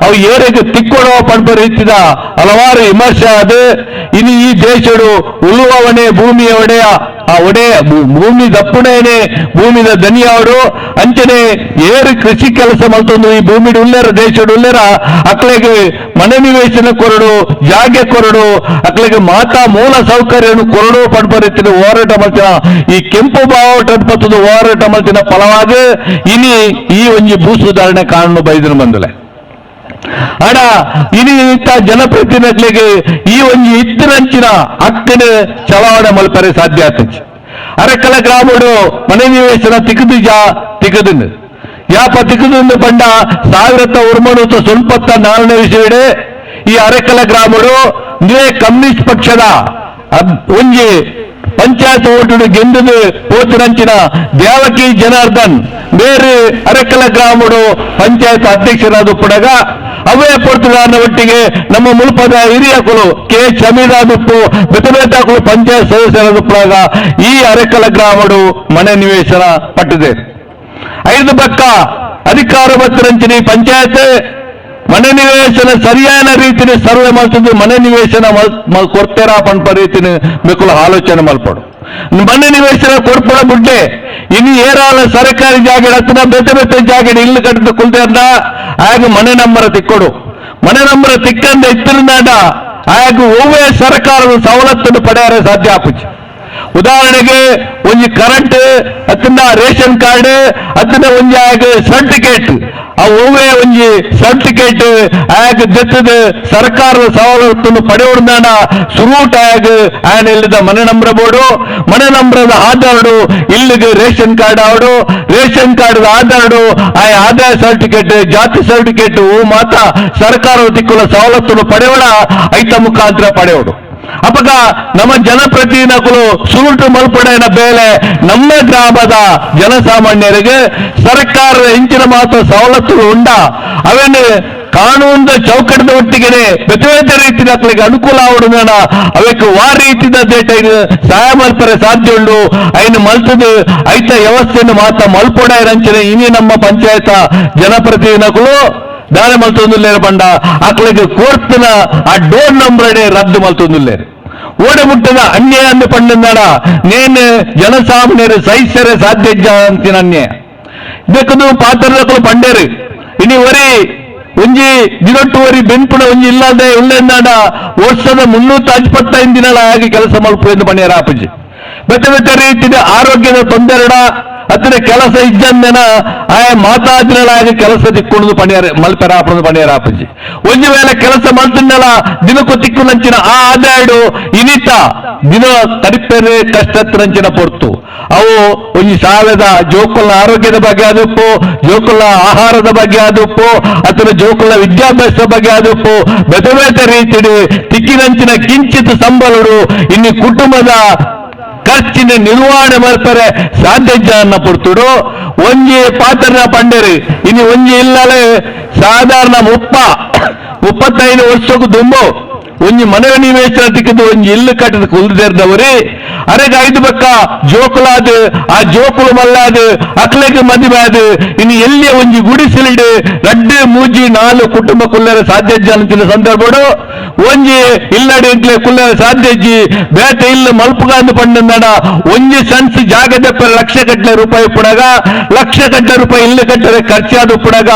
[SPEAKER 3] ಅವು ಏರೆಗೆ ತಿಕ್ಕೊಡುವ ಪಂಪ ರೀತಿದ ಹಲವಾರು ವಿಮರ್ಶೆ ಅದು ಇನ್ನು ಈ ದೇಶಡು ಉಳುವವನೇ ಭೂಮಿಯ ಒಡೆಯ ಆ ಒಡೆಯ ಭೂಮಿ ದಪ್ಪುಡೇನೆ ಭೂಮಿದ ದನಿಯಾವಡು ಅಂಚನೆ ಏರು ಕೃಷಿ ಕೆಲಸ ಮಲ್ತೊಂದು ಈ ಭೂಮಿ ಉಳ್ಳೇರ ದೇಶದ ಉಳ್ಳೇರ ಅಕ್ಲೆಗೆ ಮನೆ ನಿವೇಶನ ಕೊರಡು ಜಾಗೆ ಕೊರಡು ಅಕ್ಲೆಗೆ ಮಾತಾ ಮೂಲ ಸೌಕರ್ಯನು ಕೊರಡು ಪಡ್ಬರಿತ್ತಿನ ಹೋರಾಟ ಮಲ್ತಿನ ಈ ಕೆಂಪು ಬಾವುಟ ಪತ್ತದ ಹೋರಾಟ ಮಲ್ತಿನ ಫಲವಾದ ಇನಿ ಈ ಒಂಜಿ ಭೂ ಸುಧಾರಣೆ ಕಾನೂನು ಬೈದಿನ ಬಂದಲೆ ಆಡ ಇನಿ ಇಂಥ ಜನಪ್ರತಿನಿಧಿಗಳಿಗೆ ಈ ಒಂದು ಇತ್ತಿನಂಚಿನ ಹಕ್ಕಿನ ಚಲಾವಣೆ ಮಲ್ಪರೆ ಸಾಧ್ಯ ಆಗ್ತದೆ. ಅರೆಕಲ ಗ್ರಾಮಡು ಮನೆ ನಿವೇಶನ ತಿಕ್ಕದಿನ್ನು ಯಾಪ ತಿಕ್ಕದಿಂದ ಬಂಡ ಸಾವಿರತ್ತ ಉರ್ಮಣುತ್ತ ಸ್ವಲ್ಪತ್ತ 4ನೇ ವಿಷಯ ಈ ಅರೆಕಲ ಗ್ರಾಮಡು ನೀವೇ ಕಮ್ಯುನಿಸ್ಟ್ ಪಕ್ಷದ ಒಂಜಿ ಪಂಚಾಯತ್ ಓಟು ಗೆಂದದು ಪೋತಿನಂಚಿನ ದೇವಕಿ ಜನಾರ್ದನ್ ಬೇರೆ ಅರೆಕಲ ಗ್ರಾಮಡು ಪಂಚಾಯತ್ ಅಧ್ಯಕ್ಷರಾದ ಪುಡಗ ಅವೇ ಪೊರ್ತುಗಾರನ ಒಟ್ಟಿಗೆ ನಮ್ಮ ಮುಲ್ಪದ ಹಿರಿಯಕುಲು ಕೆ ಶಮೀದಾದುಪ್ಪು ಬೆತಬೇತಾಕುಲು ಪಂಚಾಯತ್ ಸದಸ್ಯರಾದ ಪುಡಗ ಈ ಅರೆಕಲ ಗ್ರಾಮಡು ಮನೆ ನಿವೇಶನ ಪಟ್ಟಿದೆ. 5 ಪಕ್ಕ ಅಧಿಕಾರ ಬತ್ತರಂಚಿನ ಪಂಚಾಯತ್ ಮನೆ ನಿವೇಶನ ಸರಿಯಾದ ರೀತಿಯ ಸರ್ವೆ ಮಾಡ್ತಿದ್ದು ಮನೆ ನಿವೇಶನ ಕೊಡ್ತೇರಾ ಪಂಪ ರೀತಿನ ಮಿಕ್ಕಲು ಆಲೋಚನೆ ಮಲ್ಪಡು ಮನೆ ನಿವೇಶನ ಕೊಡ್ಪಡ ಬುಡ್ಡೆ ಇನ್ನು ಏರಾಳ ಸರ್ಕಾರಿ ಜಾಗ ಹತ್ತಿರ ಬೆತ್ತ ಜಾಗ ಇಲ್ಲು ಕಟ್ಟಿದ ಕುಲ್ದೇರ್ನ ಆಗ ಮನೆ ನಂಬರ್ ತಿಕ್ಕೊಡು ಮನೆ ನಂಬರ್ ತಿಕ್ಕಂದ ಇತ್ತಿರುನಾಡ ಆಗ ಒವ್ವೇ ಸರ್ಕಾರದ ಸವಲತ್ತನ್ನು ಪಡೆಯರೆ ಸಾಧ್ಯ ಆಪುಚ್ಚು. ಉದಾಹರಣೆಗೆ ಒಂಜಿ ಕರೆಂಟ್ ಅತ್ತಿನ ರೇಷನ್ ಕಾರ್ಡ್ ಅತ್ತಿನ ಒಂಜಿ ಆಗ ಸರ್ಟಿಫಿಕೇಟ್ ಆ ಒವ್ವೇ ಒಂಜಿ ಸರ್ಟಿಫಿಕೇಟ್ ಆಗ ದೆತ್ತದ ಸರ್ಕಾರದ ಸವಲತ್ತನ್ನು ಪಡೆಯೋಣ ಸುರೂಟ್ ಆಗ ಆನ್ ಇಲ್ಲದ ಮನೆ ನಂಬರ್ ಬೋರ್ಡು ಮನೆ ನಂಬರದ ಆಧಾರ್ಡು ಇಲ್ಲಿಗೆ ರೇಷನ್ ಕಾರ್ಡ್ ಆವಡು ರೇಷನ್ ಕಾರ್ಡ್ ಆಧಾರ್ಡು ಆ ಆದಾಯ ಸರ್ಟಿಫಿಕೇಟ್ ಜಾತಿ ಸರ್ಟಿಫಿಕೇಟ್ ಮಾತ ಸರ್ಕಾರದ ತಿಕ್ಕುಲ ಸವಲತ್ತನ್ನು ಪಡೆಯೋಣ ಐತ ಮುಖಾಂತರ ಪಡೆಯೋಡು. ಅಪಗ ನಮ್ಮ ಜನಪ್ರತಿನಿಧಿಗಳು ಸುರುಟು ಮಲ್ಪಡೆಯ ಬೇಲೆ ನಮ್ಮ ಗ್ರಾಮದ ಜನಸಾಮಾನ್ಯರಿಗೆ ಸರ್ಕಾರದ ಹೆಂಚಿನ ಮಾತ್ರ ಸವಲತ್ತುಗಳು ಉಂಡ ಅವೇನು ಕಾನೂನಿನ ಚೌಕಟ್ಟದ ಒಟ್ಟಿಗೆ ಬೇರೆ ರೀತಿಯ ಮಕ್ಕಳಿಗೆ ಅನುಕೂಲ ಆವಡೋಣ ಅವಕ್ಕೆ ವಾ ರೀತಿಯ ದೇಟ ಸಹಾಯ ಮಲ್ಪರೆ ಸಾಧ್ಯ ಉಂಡು ಐನು ಮಲ್ತದು ಐತ ವ್ಯವಸ್ಥೆಯನ್ನು ಮಾತ್ರ ಮಲ್ಪೊಡ ರಂಚನೆ ಇನಿ ನಮ್ಮ ಪಂಚಾಯತ ಜನಪ್ರತಿನಿಧಿಗಳು ದಾಳಿ ಮಲ್ತೊಂದುಲ್ಲೇರು ಬಂಡ ಅಕ್ಳಿಗೆ ಕೋರ್ಟ್ನ ಆ ಡೋರ್ ನಂಬರ್ ರದ್ದು ಮಲ್ತೊಂದುಲ್ಲೇರು ಓಡಮುಟ್ಟದ ಅನ್ಯಾಯ ಅಂದು ಪಂಡಂದಾಡ ನೇನು ಜನಸಾಮಾನ್ಯರು ಸಹಿಸರೆ ಸಾಧ್ಯ ಅಂತಿನ ಅನ್ಯಾಯ ಇದಕ್ಕದು ಪಾತ್ರಗಳು ಪಂಡೇರು ಇನಿ ವರಿ ಒಂಜಿ ದಿನೊಟ್ಟುವರಿ ಬೆನ್ಪುಣ ಒಂಜಿ ಇಲ್ಲದೆ ಉಳ್ಳೆಂದಾಡ ವರ್ಷದ 355 ದಿನಗಳ ಆಗಿ ಕೆಲಸ ಮಲ್ಪು ಎಂದು ಪಣ್ಯರ ಆಪಜಿ ಬೇರೆ ರೀತಿಯ ಆರೋಗ್ಯದ ತೊಂದರೆಡ ಅದ್ರ ಕೆಲಸ ಇಜ್ಜಂದನ ಆಯ ಮಾತಾದಿನಳಾಗಿ ಕೆಲಸ ತಿಕ್ಕೊಂಡು ಪಣಿಯರ ಮಲ್ಪೆರ ಆಪಣದು ಪಣಿಯರ ಆಪಜಿ ಒಂದು ವೇಳೆ ಕೆಲಸ ಮಲ್ತಿನ್ನಲ ದಿನಕ್ಕೂ ತಿಕ್ಕುನಂಚಿನ ಆ ಆದಾಯಡು ಇನಿತ ದಿನ ತಡಿಪೇರೆ ಕಷ್ಟತ್ತಿನಂಚಿನ ಪೊರ್ತು ಅವು ಒಂದು ಸಾಲದ ಜೋಕುಲ ಆರೋಗ್ಯದ ಬಗ್ಗೆ ಆದಪ್ಪು ಜೋಕುಲ ಆಹಾರದ ಬಗ್ಗೆ ಆದಪ್ಪು ಅಥವಾ ಜೋಕುಲ ವಿದ್ಯಾಭ್ಯಾಸದ ಬಗ್ಗೆ ಆದಪ್ಪು ಬೇತೆ ರೀತಿ ತಿಕ್ಕಿನಂಚಿನ ಕಿಂಚಿತ್ ಸಂಬಳರು ಇನ್ನು ಕುಟುಂಬದ ಖರ್ಚಿನ ನಿರ್ವಹಣೆ ಮಾಡ್ತಾರೆ ಸಾಧ್ಯ ಪಡ್ತುಡು ಒಂಜಿ ಪಾತ್ರನ ಪಂಡೇರಿ ಇನ್ನು ಒಂಜಿ ಇಲ್ಲಲೆ ಸಾಧಾರಣ 35 ವರ್ಷಕ್ಕೂ ದುಂಬು ಒಂಜಿ ಮನೆ ನಿವೇಶನ ತಿಕ್ಕಿದ್ದು ಒಂಜಿ ಇಲ್ಲು ಕಟ್ಟದ ಕುಲ್ದೇರ್ದವರಿ ಅರೆಗೆ 5 ಪಕ್ಕ ಜೋಕುಲಾದು ಆ ಜೋಕುಲು ಮಲ್ಲಾದು ಅಕ್ಲೆಗೆ ಮದುವೆ ಆದು ಇನ್ನು ಎಲ್ಲಿ ಒಂಜಿ ಗುಡಿಸಿಲಿಡು 2 3 4 ಕುಟುಂಬ ಕುಲ್ಲರ ಸಾಧ್ಯ ಅಂತಿನ ಸಂದರ್ಭಡು ಒಂಜಿ ಇಲ್ಲಡಿ ಇಂಟ್ಲೆ ಕುಲ್ಲರ ಸಾಧ್ಯಜ್ಜಿ ಬೇಟೆ ಇಲ್ಲ ಮಲ್ಪುಗಾಂದು ಪಂಡಂದಾಡ ಒಂಜಿ ಸನ್ಸ್ ಜಾಗದಪ್ಪರ ಲಕ್ಷಗಟ್ಟಲೆ ರೂಪಾಯಿ ಪುಡಗ ಲಕ್ಷಗಟ್ಟಲೆ ರೂಪಾಯಿ ಇಲ್ಲು ಕಟ್ಟರೆ ಖರ್ಚಾದ ಪುಡಗ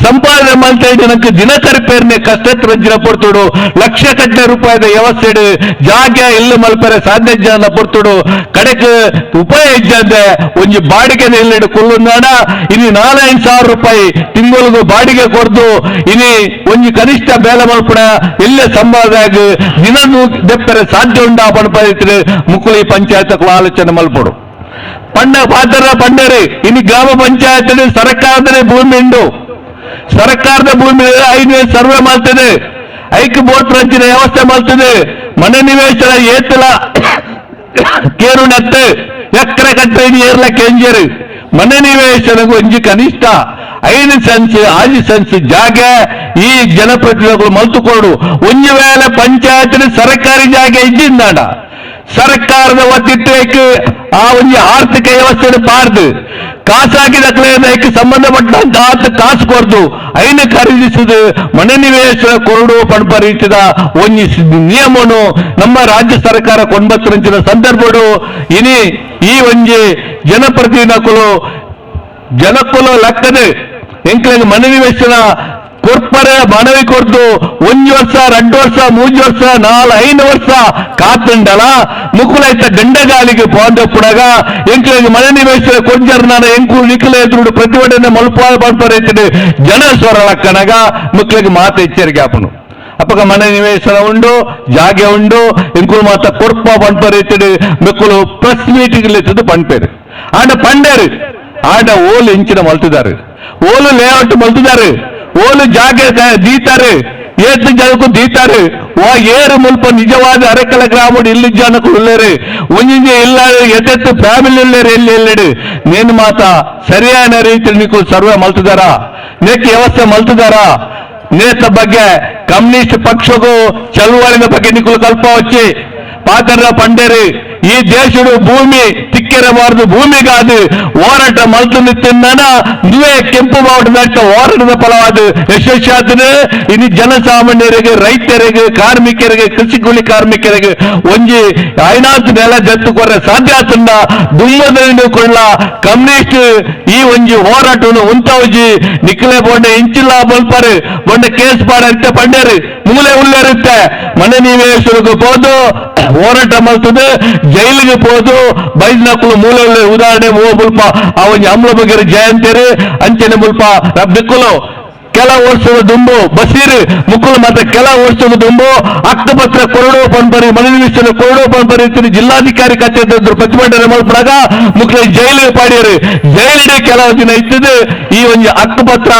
[SPEAKER 3] ಸಂಪಾದನೆ ಮಾಡ್ತಾ ಇದ್ದನಕ್ಕೆ ದಿನ ಕರಿಪೇರ್ನೆ ಕಷ್ಟತ್ರ ಪೊರ್ತುಡು ಲಕ್ಷಗಟ್ಟಲೆ ರೂಪಾಯಿದ ವ್ಯವಸ್ಥೆ ಜಾಗ ಇಲ್ಲು ಮಲ್ಪರೆ ಸಾಧ್ಯ ಪೊರ್ತುಡು ಕಡೆಕ್ ಉಪಾಯ ಇಜ್ಜಂದೆ ಒಂಜಿ ಬಾಡಿಗೆ ಇಲ್ಲಿಡು ಕುಲ್ಲುಂದಾಡ ಇನ್ನು 4,000 ರೂಪಾಯಿ ತಿಂಗಳಿಗೂ ಬಾಡಿಗೆ ಕೊಡ್ದು ಇನಿ ಒಂಜಿ ಕನಿಷ್ಠ ಬೇಲೆ ಮಲ್ಪುಡ ಇಲ್ಲೇ ಸಂಬಳದಾಗ ದಿನ ದೆಪ್ಪರೆ ಸಾಧ್ಯ ಉಂಡ ಪಣಪರಿತ್ರೆ ಮುಕ್ಕುಳಿ ಪಂಚಾಯತ್ ಆಲೋಚನೆ ಮಲ್ಪಡು ಪಂಡ ಪಾತ್ರ ಪಂಡರಿ ಇನ್ನು ಗ್ರಾಮ ಪಂಚಾಯತ್ ಸರ್ಕಾರದ ಭೂಮಿ ಉಂಡು ಸರ್ಕಾರದ ಭೂಮಿ 5 ಸರ್ವೆ ಮಾಡ್ತದೆ ಐಕ್ ಬೋಟ್ ರಂಚಿನ ವ್ಯವಸ್ಥೆ ಮಾಡ್ತದೆ ಮನೆ ನಿವೇಶನ ಏತಲ ಕೇರುಣತ್ತೆ ಎಕರೆ ಕಟ್ಟೆ ಏರ್ಲ ಕೆಂಜರು ಮನೆ ನಿವೇಶನಗೂ ಒಂಜಿ ಕನಿಷ್ಠ 5 ಸೆನ್ಸ್ 6 ಸೆನ್ಸ್ ಜಾಗ ಈ ಜನಪ್ರತಿನಿಧಿಗಳು ಮಲ್ತುಕೊಂಡು ಒಂದು ವೇಳೆ ಪಂಚಾಯತ್ ಸರ್ಕಾರಿ ಜಾಗ ಇದ್ದಿಂದಾಡ ಸರ್ಕಾರದ ಒತ್ತಿಟ್ಟು ಆ ಒಂದು ಆರ್ಥಿಕ ವ್ಯವಸ್ಥೆಯನ್ನು ಪಾರ್ದು ಕಾಸಾಗಿದಕ್ಕೆ ಸಂಬಂಧಪಟ್ಟಂತ ಆತ ಕಾಸು ಕೊರ್ದು ಐನ ಖರೀದಿಸುದು ಮನೆ ನಿವೇಶನ ಕೊರಡು ಪಣಪ ರೀತಿಯ ಒಂದು ನಿಯಮನು ನಮ್ಮ ರಾಜ್ಯ ಸರ್ಕಾರ ಕೊಂಬತ್ತರಂಚಿನ ಸಂದರ್ಭಡು ಇನಿ ಈ ಒಂಜಿ ಜನಪ್ರತಿನಿಧಿಗಳು ಜನಕ್ಕುಲು ಲೆಕ್ಕದ ಎಂಕ್ಲೆಗೆ ಮನೆ ನಿವೇಶನ ಕೊರ್ಪರೆ ಮನವಿ ಕೊರ್ದು 1 ವರ್ಷ 2 ವರ್ಷ 3 ವರ್ಷ 4-5 ವರ್ಷ ಕಾತುಂಡಲ ಮುಕ್ಕುಲೈತ ಗಂಡಗಾಲಿಗೆ ಪೋಂದಪ್ಪುಡಗ ಎಂಕ್ಲೆಗೆ ಮನೆ ನಿವೇಶನ ಕೊಂಜರ್ನಾನ ಎಂಕು ನಿಖಲೆ ಎದುರು ಪ್ರತಿಭಟನೆ ಮಲ್ಪಾಡ್ಪರೈತಿದೆ ಜನ ಸ್ವರ ಲಕ್ಕನಗ ಮುಕ್ಲೆಗೆ ಮಾತು ಎಚ್ಚರಿಕೆ ಆಪನು ಅಪ್ಪಗ ಮನೆ ನಿವೇಶನ ಉಂಡು ಜಾಗೆ ಉಂಡು ಎಂಕುಲು ಮಾತ ಕೊರ್ಪ ಪಂಪರೈತಿದೆ ಮೆಕ್ಕುಲು ಪ್ರೆಸ್ ಮೀಟಿಂಗ್ ಎತ್ತದು ಪಂಪೇರು ಆಂಡ ಪಂಡೇರು ಆಂಡ ಓಲು ಇಂಚಿನ ಮಲ್ತಿದ್ದಾರೆ ಓಲು ಲೇಔಟ್ ಮಲ್ತಿದ್ದಾರೆ ಓಲು ಜಾಗೆ ದೀತಾರೆ ಏತು ಜನಕ್ಕೂ ದೀತಾರೆ ಏರು ಮುಲ್ಪ ನಿಜವಾದ ಅರೆಕಲ ಗ್ರಾಮಡು ಇಲ್ಲಿ ಜನಕ್ಕೂ ಉಳ್ಳೇರು ಒಂಜಿಂಜೆ ಇಲ್ಲ ಎತ್ತೆತ್ತು ಫ್ಯಾಮಿಲಿ ಉಳ್ಳೇರು ಎಲ್ಲಿ ಎಲ್ಲೆಡು ನೇನು ಮಾತ ಸರಿಯಾದ ರೀತಿ ನಿಕ್ಕು ಸರ್ವೆ ಮಲ್ತಿದಾರ ನೇಕ್ ವ್ಯವಸ್ಥೆ ಮಲ್ತಿದಾರ ನೇತ ಬಗ್ಗೆ ಕಮ್ಯುನಿಸ್ಟ್ ಪಕ್ಷಗೂ ಚಳುವಳಿನ ಬಗ್ಗೆ ನಿಕ್ಕುಲು ಕಲ್ಪ వచ్చి ಪಾತ್ರ ಪಂಡೇರು ಈ ದೇಶಡು ಭೂಮಿ ತಿಕ್ಕಿರಬಾರದು ಭೂಮಿಗಾದು ಹೋರಾಟ ಮಲ್ತು ತಿನ್ನ ನೀವೇ ಕೆಂಪು ಬಾವುಟದ ಹೋರಾಟದ ಫಲವಾದ ಯಶಸ್ಸಾದ ಇನ್ನು ಜನಸಾಮಾನ್ಯರಿಗೆ ರೈತರಿಗೆ ಕಾರ್ಮಿಕರಿಗೆ ಕೃಷಿ ಕೂಲಿ ಕಾರ್ಮಿಕರಿಗೆ ಒಂಜಿ ಐನಾತ್ ನೆಲ ಜತ್ತು ಕೊರ್ರೆ ಸಾಧ್ಯ ಆತಂಡ ದುಮ್ಮದ ಕೊಳ್ಳ ಕಮ್ಯುನಿಸ್ಟ್ ಈ ಒಂಜಿ ಹೋರಾಟವನ್ನು ಉಂಟವಜಿ ನಿಖಲೆ ಬೊಂಡೆ ಇಂಚಿಲ್ಲ ಬಲ್ಪರು ಬೊಂಡೆ ಕೇಸ್ ಪಾಡಿರುತ್ತೆ ಪಂಡೇರು ಮೂಲೆ ಉಳ್ಳೇರುತ್ತೆ ಮನೆ ನಿವೇಶನಕ್ಕೂ ಹೋದು ಹೋರಾಟ ಮಾಡ್ತದೆ ಜೈಲಿಗೆ ಹೋದು ಬೈದ್ನಕ್ಕಳು ಮೂಲೆ ಉದಾಹರಣೆ ಮುಲ್ಪ ಆ ಒಂದು ಅಮ್ಲ ಬಗ್ಗೆ ಜಯಂತಿರು ಅಂಚನೆ ಮುಲ್ಪ ಬೆಕ್ಕಲು ಕೆಲ ವರ್ಷದ ದುಂಬು ಬಸೀರ್ ಮುಕ್ಕಳು ಮಾತ್ರ ಕೆಲ ವರ್ಷದ ದುಂಬು ಹಕ್ಕುಪತ್ರ ಕೊರಡು ಪಂಪರಿ ಮನೆ ನಿವೇಶನ ಕೊರಡು ಪಂಪರಿ ಜಿಲ್ಲಾಧಿಕಾರಿ ಕಚೇರಿ ಪ್ರತಿಭಟನೆ ಮಲ್ಪಡಾಗ ಮುಕ್ಕಳು ಜೈಲಿಗೆ ಪಾಡ್ಯರು ಜೈಲಿಗೆ ಕೆಲವು ದಿನ ಇತ್ತದೆ ಈ ಒಂದು ಹಕ್ಕುಪತ್ರ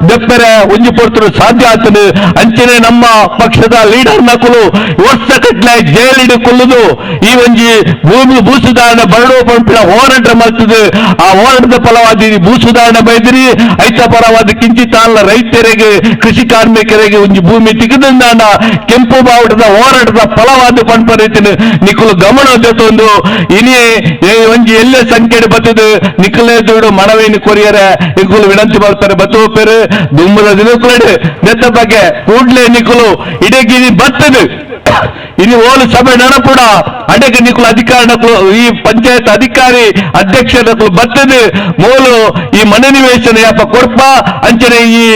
[SPEAKER 3] ಬೆಪ್ಪರೆ ಒಂಜಿ ಪೊರ್ತರು ಸಾಧ್ಯ ಆಗ್ತದೆ ಅಂಚನೆ ನಮ್ಮ ಪಕ್ಷದ ಲೀಡರ್ ನಕಲು ವರ್ಷ ಕಟ್ಲೆ ಜೈಲಿಗೆ ಕೊಲ್ಲುದು ಈ ಒಂಜಿ ಭೂಮಿ ಭೂಸುಧಾರಣೆ ಬರಡು ಪಂಪಿನ ಹೋರಾಟ ಮಾಡ್ತದೆ ಆ ಹೋರಾಟದ ಫಲವಾದಿ ಭೂಸುಧಾರಣೆ ಬೈದಿರಿ ಐತ ಪರವಾದ ಕಿಂಚಿತ್ ಅಲ್ಲ ರೈತರಿಗೆ ಕೃಷಿ ಕಾರ್ಮಿಕರಿಗೆ ಒಂದು ಭೂಮಿ ತೆಗೆದಂದಾನ ಕೆಂಪು ಬಾವುಟದ ಹೋರಾಟದ ಫಲವಾದ ಪಂಪರೀತಿನ ನಿಖಲು ಗಮನ ಜೊತೊಂದು ಇನಿ ಒಂಜಿ ಎಲ್ಲೇ ಸಂಖ್ಯೆ ಬರ್ತದೆ ನಿಖಲೆ ದುಡ್ಡು ಮನವಿನ ಕೊರಿಯರೆ ನಿಖಲು ವಿನಂತಿ ಮಾಡ್ತಾರೆ ಬತ್ತೋಪೇರು ದುಮ್ಮದ ದಿನಕುಲಡೆ ನೆತ್ತ ಬಗ್ಗೆ ಕೂಡ್ಲೆ ನಿಖಲು ಇಡಗಿರಿ ಬರ್ತದೆ ಇನ್ನು ಓಲು ಸಭೆ ನಡಪುಡ ಅಡಗ ನಿಖಲು ಅಧಿಕಾರ ಈ ಪಂಚಾಯತ್ ಅಧಿಕಾರಿ ಅಧ್ಯಕ್ಷ ಬರ್ತದೆ ಮೂಲು ಈ ಮನೆ ನಿವೇಶನ ಯಾಪ ಕೊರ್ಪ ಅಂಚನೆ ಈ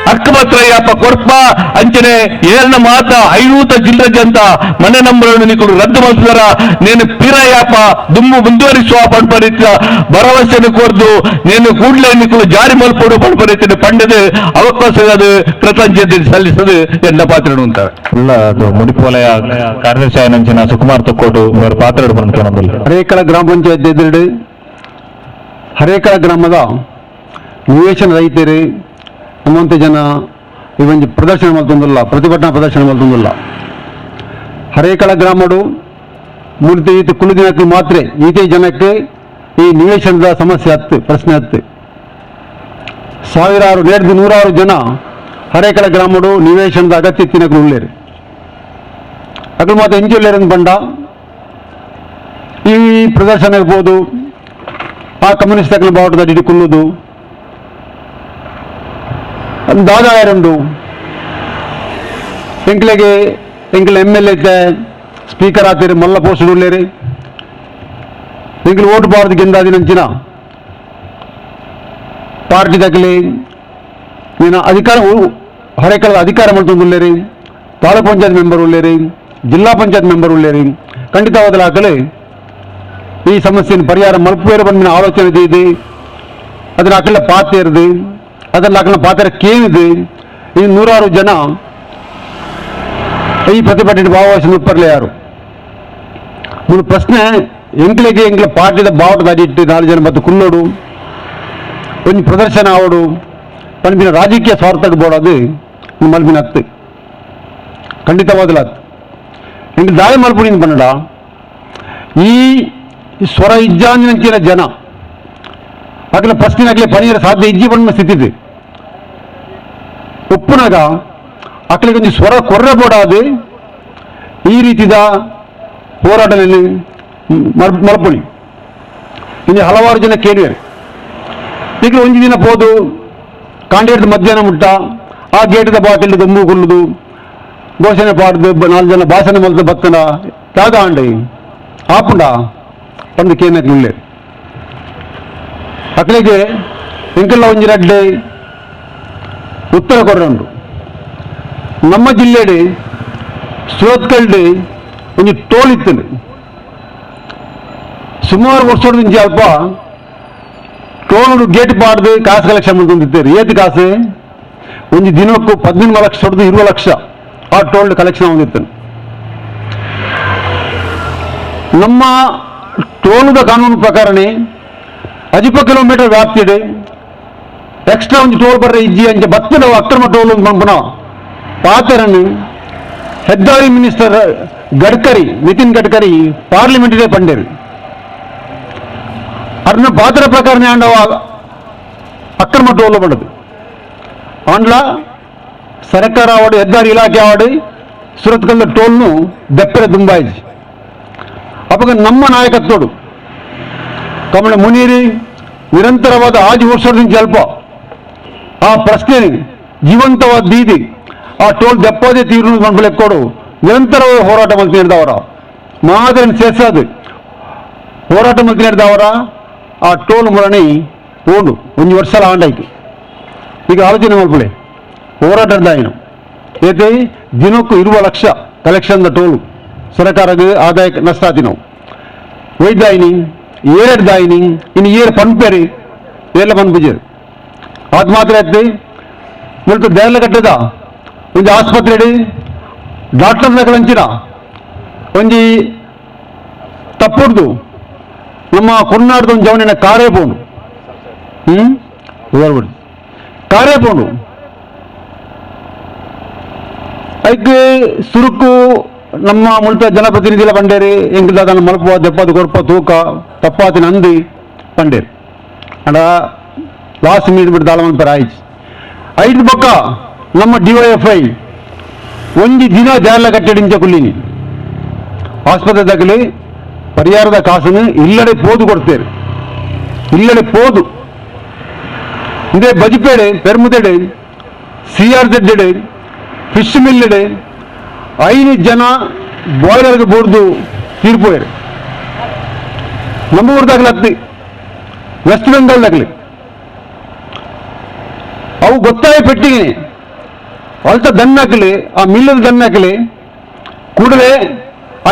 [SPEAKER 3] ಹಕ್ಕುಪತ್ರ ಯಾಪ ಕೊರ್ಪ ಅಂಚನೆ ಏರ್ನ ಮಾತ ಐನೂತ ಜಿಲ್ಲೆ ಜಂತ ಮನೆ ನಂಬರನ್ನು ನಿಖಲು ರದ್ದು ಮಾಡ್ತಾರ ನೇನು ಪಿರ ಯಾಪ ದುಮ್ಮು ಮುಂದುವರಿಸುವ ಪಂಪರೀತಿಯ ಭರವಸೆಯನ್ನು ಕೋರ್ದು ನೇನು ಕೂಡಲೇ ನಿಖಲು ಜಾರಿ ಮಲ್ಪಡು ಪಂಪರೀತಿನ ಪಂಡದು ಅವಕಾಶದ ಕೃತಜ್ಞತೆ ಸಲ್ಲಿಸದು ಎಲ್ಲ ಪಾತ್ರ ಅಂತ
[SPEAKER 4] ಎಲ್ಲ ಅದು ಮುಡಿಪೋಲಯ ಕಾರ್ಯದರ್ಶಿ ನಂಚಿನ ಸುಕುಮಾರ್ ತೊಕ್ಕೋಟು ಇವರ ಪಾತ್ರ ಬಂದು
[SPEAKER 2] ಹರೇಕಳ ಗ್ರಾಮ ಪಂಚಾಯತ್ ಎದುರು ಹರೇಕಳ ಗ್ರಾಮದ ನಿವೇಶನ ರೈತರು ನಮ್ಮಂತ ಜನ ಈ ಒಂದು ಪ್ರದರ್ಶನ ಮಲ್ತೊಂದಿಲ್ಲ ಪ್ರತಿಭಟನಾ ಪ್ರದರ್ಶನ ಮಲ್ತೊಂದಿಲ್ಲ ಹರೇಕಳ ಗ್ರಾಮಡು ಮೂರ್ತಿ ಈತ ಕುಳಿದಿನಕ್ಕೆ ಮಾತ್ರ ಈತೆ ಜನಕ್ಕೆ ಈ ನಿವೇಶನದ ಸಮಸ್ಯೆ ಪ್ರಶ್ನೆ ಹತ್ತು ಸಾವಿರಾರು ನೇರ್ದು ನೂರಾರು ಜನ ಹರೇಕಳ ಗ್ರಾಮಡು ನಿವೇಶನದ ಅಗತ್ಯ ತಿನ್ನಕ್ಕೆ ಉಳ್ಳೇರು ಅಕಲು ಮಾತ್ರ ಎಂಜುಳ್ಳೇರನ್ನು ಬಂಡ ಈ ಪ್ರದರ್ಶನ ಇರ್ಬೋದು ಆ ಕಮ್ಯುನಿಸ್ಟ್ ತಕ್ಕನ ಬಾವುಟದ ಹಿಡಿಕೊಳ್ಳುವುದು ದಾದಾಯರುಂಡು ಎಂಕ್ಲೆಗೆ ಎಂಕ್ಲ MLA ಸ್ಪೀಕರ್ ಆತೀರಿ ಮಲ್ಲ ಪೋಸ್ಟ್ ಉಳ್ಳೇರಿ ಎಂಕ್ಲು ಓಟು ಬಾರದು ಗೆಂದಾದಿ ನಂಚಿನ ಪಾರ್ಟಿ ತಕ್ಕಲಿ ನೀನು ಅಧಿಕಾರ ಹರೇಕಳದ ಅಧಿಕಾರ ಮಾಡ್ತೊಂದುಳ್ಳೇರಿ ತಾಲೂಕು ಪಂಚಾಯತ್ ಮೆಂಬರ್ ಉಳ್ಳೇರಿ ಜಿಲ್ಲಾ ಪಂಚಾಯತ್ ಮೆಂಬರ್ ಉಳ್ಳೇರಿ ಖಂಡಿತವಾದ ಹಾಕಲಿ ಈ ಸಮಸ್ಯೆಯನ್ನು ಪರಿಹಾರ ಮಲ್ಪೇರು ಬಂದಿನ ಆಲೋಚನೆ ಇದೆ ಅದನ್ನ ಹಾಕಲ್ಲ ಪಾತ್ರ ಇರದು ಅದರಲ್ಲಿ ಹಾಕಲ ಪಾತ್ರ ಕೇಳಿದೆ ಇನ್ನು ನೂರಾರು ಜನ ಈ ಪ್ರತಿಭಟನೆ ಭಾಗವಹಿಸಿ ಮುಪ್ಪರ್ಲೆ ಯಾರು ಮೂರು ಪ್ರಶ್ನೆ ಎಂಕ್ಲೆಗೆ ಎಂಕ್ಲ ಪಾರ್ಟಿದ ಬಾವುಟದ ಅಡಿಟ್ಟು 4 ಜನ ಮತ್ತು ಕುಲ್ಲೋಡು ಒಂದು ಪ್ರದರ್ಶನ ಆವಡು ಪಂಪಿನ ರಾಜಕೀಯ ಸ್ವಾರ್ಥಕ್ಕೆ ಬೋಡೋದು ಮಲ್ಪಿನ ಹತ್ತು ಖಂಡಿತವಾದಲ್ಲ ಎಂಕ್ ದಾಳಿ ಮಲ್ಪುಡಿನ ಪನ್ನಡ ಈ ಸ್ವರ ಇಜ್ಜಾಂಜಿನ ಜನ ಅಗಲ ಫಸ್ಟಿನಾಗಲೇ ಪನಿಯರ ಸಾಧ್ಯ ಇಜ್ಜಿ ಬಣ್ಣ ಸ್ಥಿತಿ ಇದೆ ಒಪ್ಪುನಾಗ ಅಕ್ಕಳಿಗೆ ಒಂದು ಸ್ವರ ಕೊರ್ರಬೋಡಾದು ಈ ರೀತಿದ ಹೋರಾಟದಲ್ಲಿ ಮಲ್ಪುಳಿ
[SPEAKER 5] ಇನ್ನು ಹಲವಾರು ಜನ ಕೇಳಿವೆ. ಈಗ ಒಂದು ದಿನ ಹೋದು ಕಾಂಡೇಟದ ಮಧ್ಯಾಹ್ನ ಮುಟ್ಟ ಆ ಗೇಟದ ಬಾಟಿಲ್ ದಮ್ಮು ಕೊಲ್ಲುದು ಘೋಷಣೆ ಪಾಡ್ದು 4 ಜನ ಭಾಷಣ ಮಲ್ದ ಬತ್ತನ ಯಾಗ ಆಂಡೆ ಆಪುಂಡ ಒಂದು ಕೇನಕ್ಕೆ ಉಳ್ಳೆ ಅಕ್ಕಳಿಗೆ ಎಂಕೆಲ್ಲ ಒಂಜಿ ರಡ್ಡೆ ಉತ್ತರ ಕೊರ್ರಂಡು ನಮ್ಮ ಜಿಲ್ಲೆಡೆ ಸುರತ್ಕಲ್ಡೆ ಒಂದು ಟೋಲ್ ಇತ್ತು ಸುಮಾರು ವರ್ಷದಿಂದ ಅಲ್ಪ ಟೋಲ್ ಗೇಟ್ ಪಾಡ್ದು ಕಾಸು ಕಲೆಕ್ಷನ್ ಮಾಡ್ಕೊಂಡಿರ್ತಾರೆ. ಏತ್ ಕಾಸು ಒಂದು ದಿನಕ್ಕೂ 14 ಲಕ್ಷ 20 ಲಕ್ಷ ಆ ಟೋಲ್ ಕಲೆಕ್ಷನ್ ಆಗಿತ್ತು. ನಮ್ಮ ಟೋಲ್ದ ಕಾನೂನು ಪ್ರಕಾರನೇ 15 ಕಿಲೋಮೀಟರ್ ವ್ಯಾಪ್ತಿಡೆ ಎಕ್ಸ್ಟ್ರಾ ಒಂದು ಟೋಲ್ ಬರ್ರೆ ಇಜ್ಜಿ ಅಂಚೆ ಬತ್ತದ ಅಕ್ರಮ ಟೋಲ್ ಪಂಪನ ಪಾತ್ರನ್ನು ಹೆದ್ದಾರಿ ಮಿನಿಸ್ಟರ್ ನಿತಿನ್ ಗಡ್ಕರಿ ಪಾರ್ಲಿಮೆಂಟಿಗೆ ಪಂಡೇರು. ಅದನ್ನ ಪಾತ್ರ ಪ್ರಕಾರನೇ ಆಂಡವ ಅಕ್ರಮ ಟೋಲ್ ಪಡೆದು ಆಂಡ್ಲ ಸರ್ಕಾರ ಆವಡು ಹೆದ್ದಾರಿ ಇಲಾಖೆ ಆವಡು ಸುರತ್ಕಲ್ ಟೋಲ್ನು ದೆಪ್ಪರೆ ದುಂಬಾಯಿಸಿ ಅವಾಗ ನಮ್ಮ ನಾಯಕತ್ವಡು ಕಮಲ ಮುನೀರಿ ನಿರಂತರವಾದ 5 ವರ್ಷದಿಂದ ಸ್ವಲ್ಪ ಆ ಪ್ರಶ್ನೆ ಜೀವಂತವಾದ ಬೀದಿ ಆ ಟೋಲ್ ದೆಪ್ಪದೇ ತೀರ್ನು ಮನ್ಬಳೆಕ್ಕೋಡು ನಿರಂತರವಾಗಿ ಹೋರಾಟ ಮಂತ್ರಿ ನಡೆದವರ ಮಾದರಿ ಸೇರ್ಸೋದು ಹೋರಾಟ ಮಂತ್ರಿ ನಡೆದವರ ಆ ಟೋಲ್ ಮುರಣಿ ಓಡು 1 ವರ್ಷ ಆಂಡಾಯ್ತು. ಈಗ ಆಲೋಚನೆ ಮಲ್ಪಳೆ ಹೋರಾಟದ ಏನು ಏಕೆ ದಿನಕ್ಕೂ 20 ಲಕ್ಷ ಕಲೆಕ್ಷನ್ ಟೋಲು ಸರ್ಕಾರಕ್ಕೆ ಆದಾಯ ನಷ್ಟ ಆತಿ ನಾವು ಒಯ್ದಾಯಿನಿ ಏರಡ್ದಾಯಿನಿ ಇನ್ನು ಏರ್ ಪನ್ಪೇರಿ ಎಲ್ಲ ಪನ್ಪುಜೇರು ಅದು ಮಾತ್ರ ಐತಿ ಮೊದಲು ದೇರ್ಲ ಕಟ್ಟದ ಒಂದು ಆಸ್ಪತ್ರೆ ಡಾಕ್ಟರ್ನಾಗ ಹಂಚಿನ ಒಂಜಿ ತಪ್ಪುಡ್ದು ನಮ್ಮ ಕೊರ್ನಾಡ್ದು ಒಂದು ಜವನಿನ ಕಾರೇ ಪೋಂಡು ಹೇಳ್ಬಿಡಿ ಕಾರೇ ಪೋಂಡು ಐಕೆ ಸುರುಕು ನಮ್ಮ ಮುಳ್ತ ಜನಪ್ರತಿನಿಧಿಗಳ ಪಂಡೇರಿ ಎಂಗಿಲ್ಲ ಅದನ್ನು ಮಲಪುವ ದೆಪ್ಪದು ಕೊರ್ಪ ತೂಕ ತಪ್ಪಾತಿನ ಅಂದಿ ಪಂಡೇರಿ ಅಂಡ ಲಾಸ್ಟ್ ಮೀಟ್ ಬಿಟ್ಟು ದಾಳಮಂಪರ ಆಯ್ತು 5 ಪಕ್ಕ ನಮ್ಮ DYFI ಒಂಜಿ ದಿನ ಜಾಲ ಕಟ್ಟಡಿಂಚ ಕುಲ್ಲಿನಿ ಆಸ್ಪತ್ರೆ ತಗಲಿ ಪರಿಹಾರದ ಕಾಸನ್ನು ಇಲ್ಲಡೆ ಪೋದು ಕೊಡ್ತೇವೆ ಇಲ್ಲಡೆ ಪೋದು ಇದೇ ಬಜಿಪೇಡೆ ಪೆರ್ಮುದೆಡೆ CRZ ಫಿಶ್ ಮಿಲ್ಲೆಡೆ 5 ಜನ ಬಾಯ್ಲರ್ಗೆ ಬೋರ್ದು ತೀರ್ಪೋಯರು ನಮ್ಮ ಊರ್ದಾಗಲಿ ಹತ್ತಿ ವೆಸ್ಟ್ ಬೆಂಗಾಲ್ದಾಗಲಿ ಅವು ಗೊತ್ತಾಗಿ ಪೆಟ್ಟಿಗೆ ಅಲ್ತ ದನ್ನಾಕಲಿ ಆ ಮಿಲ್ಲದ ದನ್ನಾಕಲಿ ಕೂಡಲೇ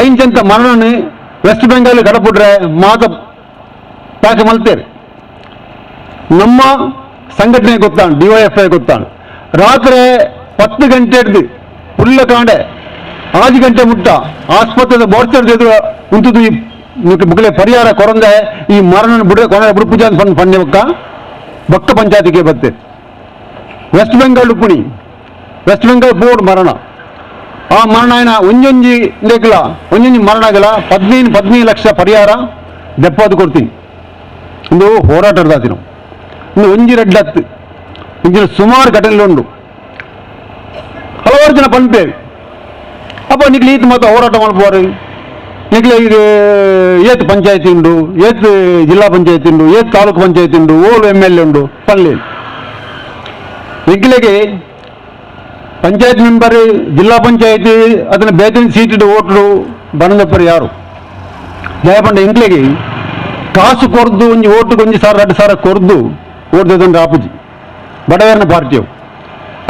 [SPEAKER 5] 5 ಜನ ಮರಣನೆ ವೆಸ್ಟ್ ಬೆಂಗಾಲ್ ಕಡಪುಡ್ರೆ ಮಾತ ಪ್ಯಾಕ್ ಮಲ್ತೇವೆ. ನಮ್ಮ ಸಂಘಟನೆ ಗೊತ್ತಾಣು DYFI ಗೊತ್ತಾಣು ರಾತ್ರಿ 10 ಗಂಟೆ ಹಿಡ್ದು ಫುಲ್ಲ ಕಾಂಡೆ 5 ಗಂಟೆ ಮುಟ್ಟ ಆಸ್ಪತ್ರೆ ಬೋರ್ಚರ್ ಉಂಟು ಬುಕ್ಲೆ ಪರಿಹಾರ ಕೊರಂದೆ ಈ ಮರಣ ಬಿಡ್ರೆ ಕೊನೆ ಬಿಡು ಪೂಜಾ ಪಂಡೆ ಬಕ್ಕ ಪಂಚಾಯತಿಗೆ ಬತ್ತೆ ವೆಸ್ಟ್ ಬೆಂಗಾಲ್ ಉಪ್ಪುಣಿ ವೆಸ್ಟ್ ಬೆಂಗಾಲ್ ಬೋರ್ಡ್ ಮರಣ ಆ ಮರಣ ಏನ ಒಂಜೊಂಜಿ ಮರಣ ಆಗಲ್ಲ 15 ಲಕ್ಷ ಪರಿಹಾರ ದೆಪ್ಪದು ಕೊಡ್ತೀನಿ. ಇಂದು ಹೋರಾಟದಾತಿ ನಾವು ಇನ್ನು ಒಂಜಿ ರೆಡ್ ಹತ್ತು ಇಂಜಿನ ಸುಮಾರು ಘಟನೆಗಳು ಉಂಟು ಹಲವಾರು ಜನ ಪಂಪೇರು ಅಪ್ಪ ನಿಗ್ಲಿ ಈತ ಮಾತ್ರ ಹೋರಾಟ ಮಾಡ್ಬೋರು ನಿಗ್ಲೆ ಈಗ ಏತ್ ಪಂಚಾಯತಿ ಉಂಡು ಏತ್ ಜಿಲ್ಲಾ ಪಂಚಾಯತಿ ಉಂಡು ಏತ್ ತಾಲೂಕು ಪಂಚಾಯತಿ ಉಂಡು ಓಲು MLA ಉಂಡು ಪಲ್ಲೆ ನಿಗ್ಲೆಗೆ ಪಂಚಾಯತ್ ಮೆಂಬರ್ ಜಿಲ್ಲಾ ಪಂಚಾಯತಿ ಅದನ್ನ ಬೇದಿನ ಸೀಟಿಡು ಓಟ್ಲು ಬಣದಪ್ಪರು ಯಾರು ದಯಪಂಡ ಇಂಗ್ಲೆಗೆ ಕಾಸು ಕೊರ್ದು ಒಂಜಿ ಓಟುಗೆ 1,000 2,000 ಕೊರ್ದು ಓಡ್ದೊಂದು ಆಪುಜಿ ಬಡವರನ ಪಾರ್ಟಿಯವು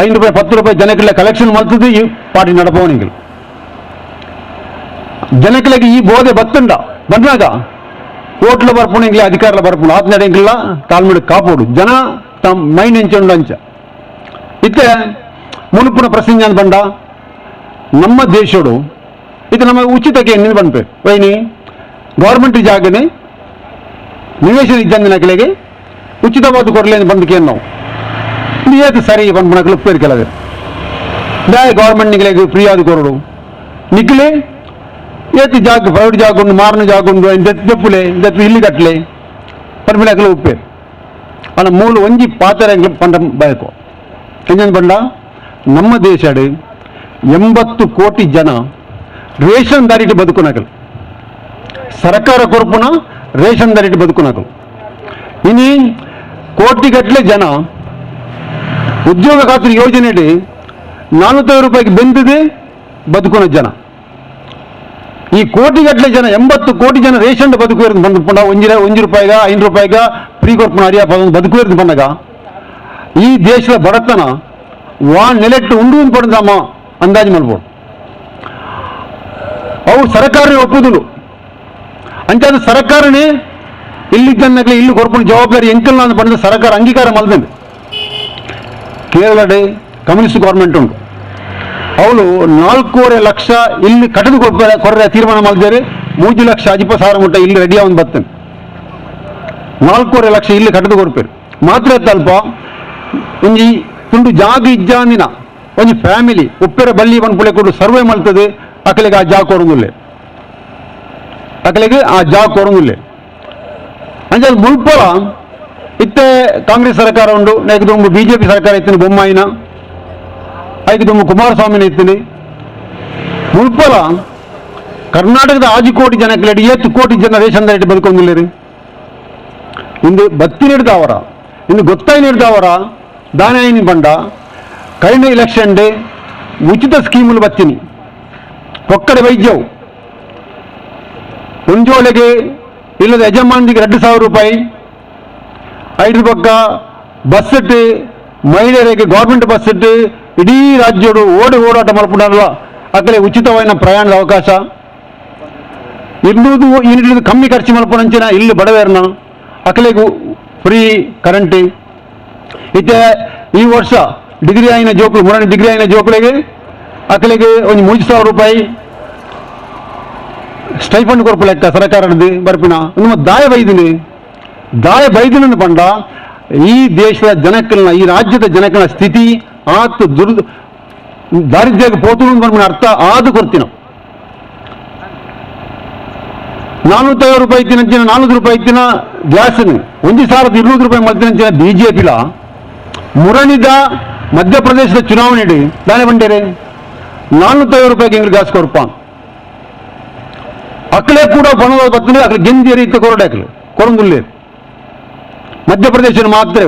[SPEAKER 5] 5 ರೂಪಾಯಿ 10 ರೂಪಾಯಿ ಜನಕ್ಕೆಲ್ಲ ಕಲೆಕ್ಷನ್ ಮಲ್ತದ್ದು ಈ ಪಾರ್ಟಿ ನಡಪವನಿಗೆ ಜನಕ್ಕೆಲ್ಲ ಈ ಬೋಧೆ ಬತ್ತುಂಡ ಬಂದಾಗ ಓಟ್ಲ ಬರ್ಪುಣಿಂಗ್ಲಿ ಅಧಿಕಾರಲ ಬರ್ಪುಣ ಆತ್ ನಡೆಯಂಗಿಲ್ಲ ತಾಳ್ಮೆಡು ಕಾಪೋಡು ಜನ ತಮ್ಮ ಮೈಂಡ್ ಹೆಂಚುಂಡು ಅಂಚ ಇತ್ತೆ ಮುನುಪುನ ಪ್ರಸಂಗ ಬಂಡ ನಮ್ಮ ದೇಶಡು ಇದು ನಮ್ಮ ಉಚಿತಕ್ಕೆ ಎನ್ನಿಂದ ಬಂದ್ಪೆ ವೈನಿ ಗೌರ್ಮೆಂಟ್ ಜಾಗನೆ ನಿವೇಶನ ಇದ್ದಂದಿನ ಕೆಳಗೆ ಉಚಿತವಾದ ಕೊಡಲಿ ಅಂತ ಬಂದಕ್ಕೆ ನಾವು ಏತು ಸರಿ ಬಂದ್ಬಿಡಕ್ಕೆ ಉಪ್ಪೇರು ಕೆಲವು ಗೌರ್ಮೆಂಟ್ ನಿಗಲಿಗೆ ಫ್ರೀ ಆದ ಕೊರಡು ನಿಗ್ಲೆ ಏತು ಜಾಗ ಪ್ರೈವೇಟ್ ಜಾಗ ಉಂಡು ಮಾರನ ಜಾಗ ಉಂಡು ದೆಪ್ಪುಲೆ ದೆಪ್ಪು ಇಲ್ಲಿ ಕಟ್ಲೆ ಪನ್ಬಿಡಕ್ಕೆ ಉಪ್ಪೇರು ಅನ್ನ ಮೂಲ ಒಂಜಿ ಪಾತ್ರ ಪಂಡ ಬಯಕು ಎಂಜನ್ ಬಂಡ ನಮ್ಮ ದೇಶಡ್ 80 ಕೋಟಿ ಜನ ರೇಷನ್ ದಾರಿಟ್ಟು ಬದುಕುನಾಗಲು ಸರ್ಕಾರ ಕೊರಪುನ ರೇಷನ್ ರೇಟ್ ಬದುಕುನಕು ಇನಿ ಕೋಟಿಗಟ್ಟಲೆ ಜನ ಉದ್ಯೋಗ ಖಾತ್ರಿ ಯೋಜನೆಯಡಿ 400 ರೂಪಾಯಿಗೆ ಬೆಂದಿದೆ ಬದುಕುನ ಜನ ಈ ಕೋಟಿಗಟ್ಟಲೆ ಜನ 80 ಕೋಟಿ ಜನ ರೇಷನ್ ಬದುಕುವೇರು ಬಂದು ಒಂಜಿ ರೂಪಾಯಿಗ 5 ರೂಪಾಯಿಗ ಫ್ರೀ ಕೊಡ್ಪುಣ ಅರಿಯ ಬದುಕುವೇರು ಬಂದಾಗ ಈ ದೇಶದ ಬಡತನ ನೆಲೆಟ್ಟು ಉಂಡು ಪಡೆದಮ್ಮ ಅಂದಾಜು ಮಾಡ್ಬೋದು ಅವು ಸರ್ಕಾರ ಒಪ್ಪುದಿಲ್ಲ ಅಂಚಾದ ಸರ್ಕಾರನೇ ಇಲ್ಲಿದ್ದನ್ನಾಗಲಿ ಇಲ್ಲಿ ಕೊಡ್ಕೊಂಡು ಜವಾಬ್ದಾರಿ ಎಂಕಲ್ ನಾನು ಪಡೆದ ಸರ್ಕಾರ ಅಂಗೀಕಾರ ಮಲ್ದಂಡು ಕೇರಳಡೆ ಕಮ್ಯುನಿಸ್ಟ್ ಗೌರ್ಮೆಂಟ್ ಉಂಟು ಅವಳು 4.5 ಲಕ್ಷ ಇಲ್ಲಿ ಕಟ್ಟದು ಕೊರ್ರೆ ತೀರ್ಮಾನ ಮಾಡಿದ್ದಾರೆ 3 ಲಕ್ಷ 20,000 ಮುಟ್ಟ ಇಲ್ಲಿ ರೆಡಿ ಆಗಿ ಬರ್ತೇನೆ 4.5 ಲಕ್ಷ ಇಲ್ಲಿ ಕಟ್ಟದು ಕೊಡ್ಪೇರು ಮಾತ್ರ ತಲ್ಪ ಒಂಜಿ ತುಂಡು ಜಾಗ ಇಜ್ಜಾಂದಿನ ಒಂಜಿ ಫ್ಯಾಮಿಲಿ ಉಪ್ಪೆರ ಬಲ್ಲಿ ಬಂದ್ಪುಳೆ ಕೊಡು ಸರ್ವೆ ಮಾಡ್ತದೆ ಅಕಲಿಗೆ ಆ ಜಾಗ ಕೊಡೋದಿಲ್ಲ ಅಕಲಿಗೆ ಆ ಜಾಗ ಕೊಡೋದಿಲ್ಲ ಅಂಚೆ ಮುಲ್ಪಲ ಇತ್ತೆ ಕಾಂಗ್ರೆಸ್ ಸರ್ಕಾರ ಉಂಡು ನೈಕುದುಂಬು ಬಿಜೆಪಿ ಸರ್ಕಾರ ಇತ್ತಿನ ಬೊಮ್ಮಾಯಿನ ಐಕುದುಂಬು ಕುಮಾರಸ್ವಾಮಿನ ಇತ್ತಿನಿ ಮುಲ್ಪಲ ಕರ್ನಾಟಕದ 6 ಕೋಟಿ ಜನಕ್ಕೆ 7 ಕೋಟಿ ಜನ ರೇಷನ್ ರೇಟ್ ಬದುಕೊಂಡಿಲ್ಲ ರೀ ಇಂದು ಬತ್ತಿ ನೀಡಿದವರ ಇನ್ನು ಗೊತ್ತಾಯಿ ನೀಡಿದವರ ದಾನಾಯಿನಿ ಬಂಡ ಕಡಿಮೆ ಎಲೆಕ್ಷನ್ ಡೇ ಉಚಿತ ಸ್ಕೀಮುಲು ಬತ್ತಿನಿ ಒಕ್ಕಡೆ ವೈದ್ಯವು ಒಂಜೋಳೆಗೆ ಇಲ್ಲದ ಯಜಮಾನಿಗೆ 2,000 ರೂಪಾಯಿ 5 ಪಕ್ಕ ಬಸ್ ಇಟ್ಟು ಮಹಿಳೆಯರಿಗೆ ಗೌರ್ಮೆಂಟ್ ಬಸ್ ಇಟ್ಟು ಇಡೀ ರಾಜ್ಯಡು ಓಡಾಟ ಮಾಡ್ಕೊಂಡಲ್ಲ ಅಕಲೆ ಉಚಿತವಾದ ಪ್ರಯಾಣದ ಅವಕಾಶ ಇರ್ಲೂದು ಇನ್ನು ಕಮ್ಮಿ ಖರ್ಚು ಮಾಡ್ಕೊಂಡಂಚಿನ ಇಲ್ಲಿ ಬಡವೇರ್ನ ಅಕಲೆಗೂ ಫ್ರೀ ಕರೆಂಟ್ ಇತ್ತೆ ಈ ವರ್ಷ ಡಿಗ್ರಿ ಆಯ್ನ ಜೋಕ್ಳು 3ನೇ ಡಿಗ್ರಿ ಆಯ್ನ ಜೋಕ್ಳಿಗೆ ಅಕಲೆಗೆ ಒಂದು 3,000 ರೂಪಾಯಿ ಸ್ಟೈಫಂಡ್ ಕೊರಪು ಲೆಕ್ಕ ಸರ್ಕಾರದ್ದು ಬರ್ಪಿನ ನಮ್ಮ ದಾಯ ಬೈದಿನ ಪಂಡ ಈ ದೇಶದ ಜನಕ್ಕಲ್ನ ಈ ರಾಜ್ಯದ ಜನಕ್ಕನ ಸ್ಥಿತಿ ಆತು ದಾರಿದ್ರ್ಯಕ್ಕೆ ಪೋತು ಬಂದ್ಬಿನ ಅರ್ಥ ಆದು ಕೊಡ್ತೀವಿ 450 ರೂಪಾಯಿ ಇತ್ತಿನ 400 ರೂಪಾಯಿ ಇತ್ತಿನ ಗ್ಯಾಸ್ 1,200 ರೂಪಾಯಿ ಮಲ್ತಿನ ಬಿಜೆಪಿಲ ಮುರಣಿದ ಮಧ್ಯಪ್ರದೇಶದ ಚುನಾವಣೆ ದಾನೆ ಬಂಡೇರೆ 450 ರೂಪಾಯಿಗೆ ಹೆಂಗ್ ಗ್ಯಾಸ್ ಕೊರಪ ಅಕ್ಕಲೆ ಕೂಡ ಬಣದ ಬರ್ತದೆ ಅక్కడ ಗೆಂದಿ ರೀತಿ ಕೊರಡಾಕಲು ಕೊರಂದುಲ್ಲೇ ಮಧ್ಯಪ್ರದೇಶ ಮಾತ್ರ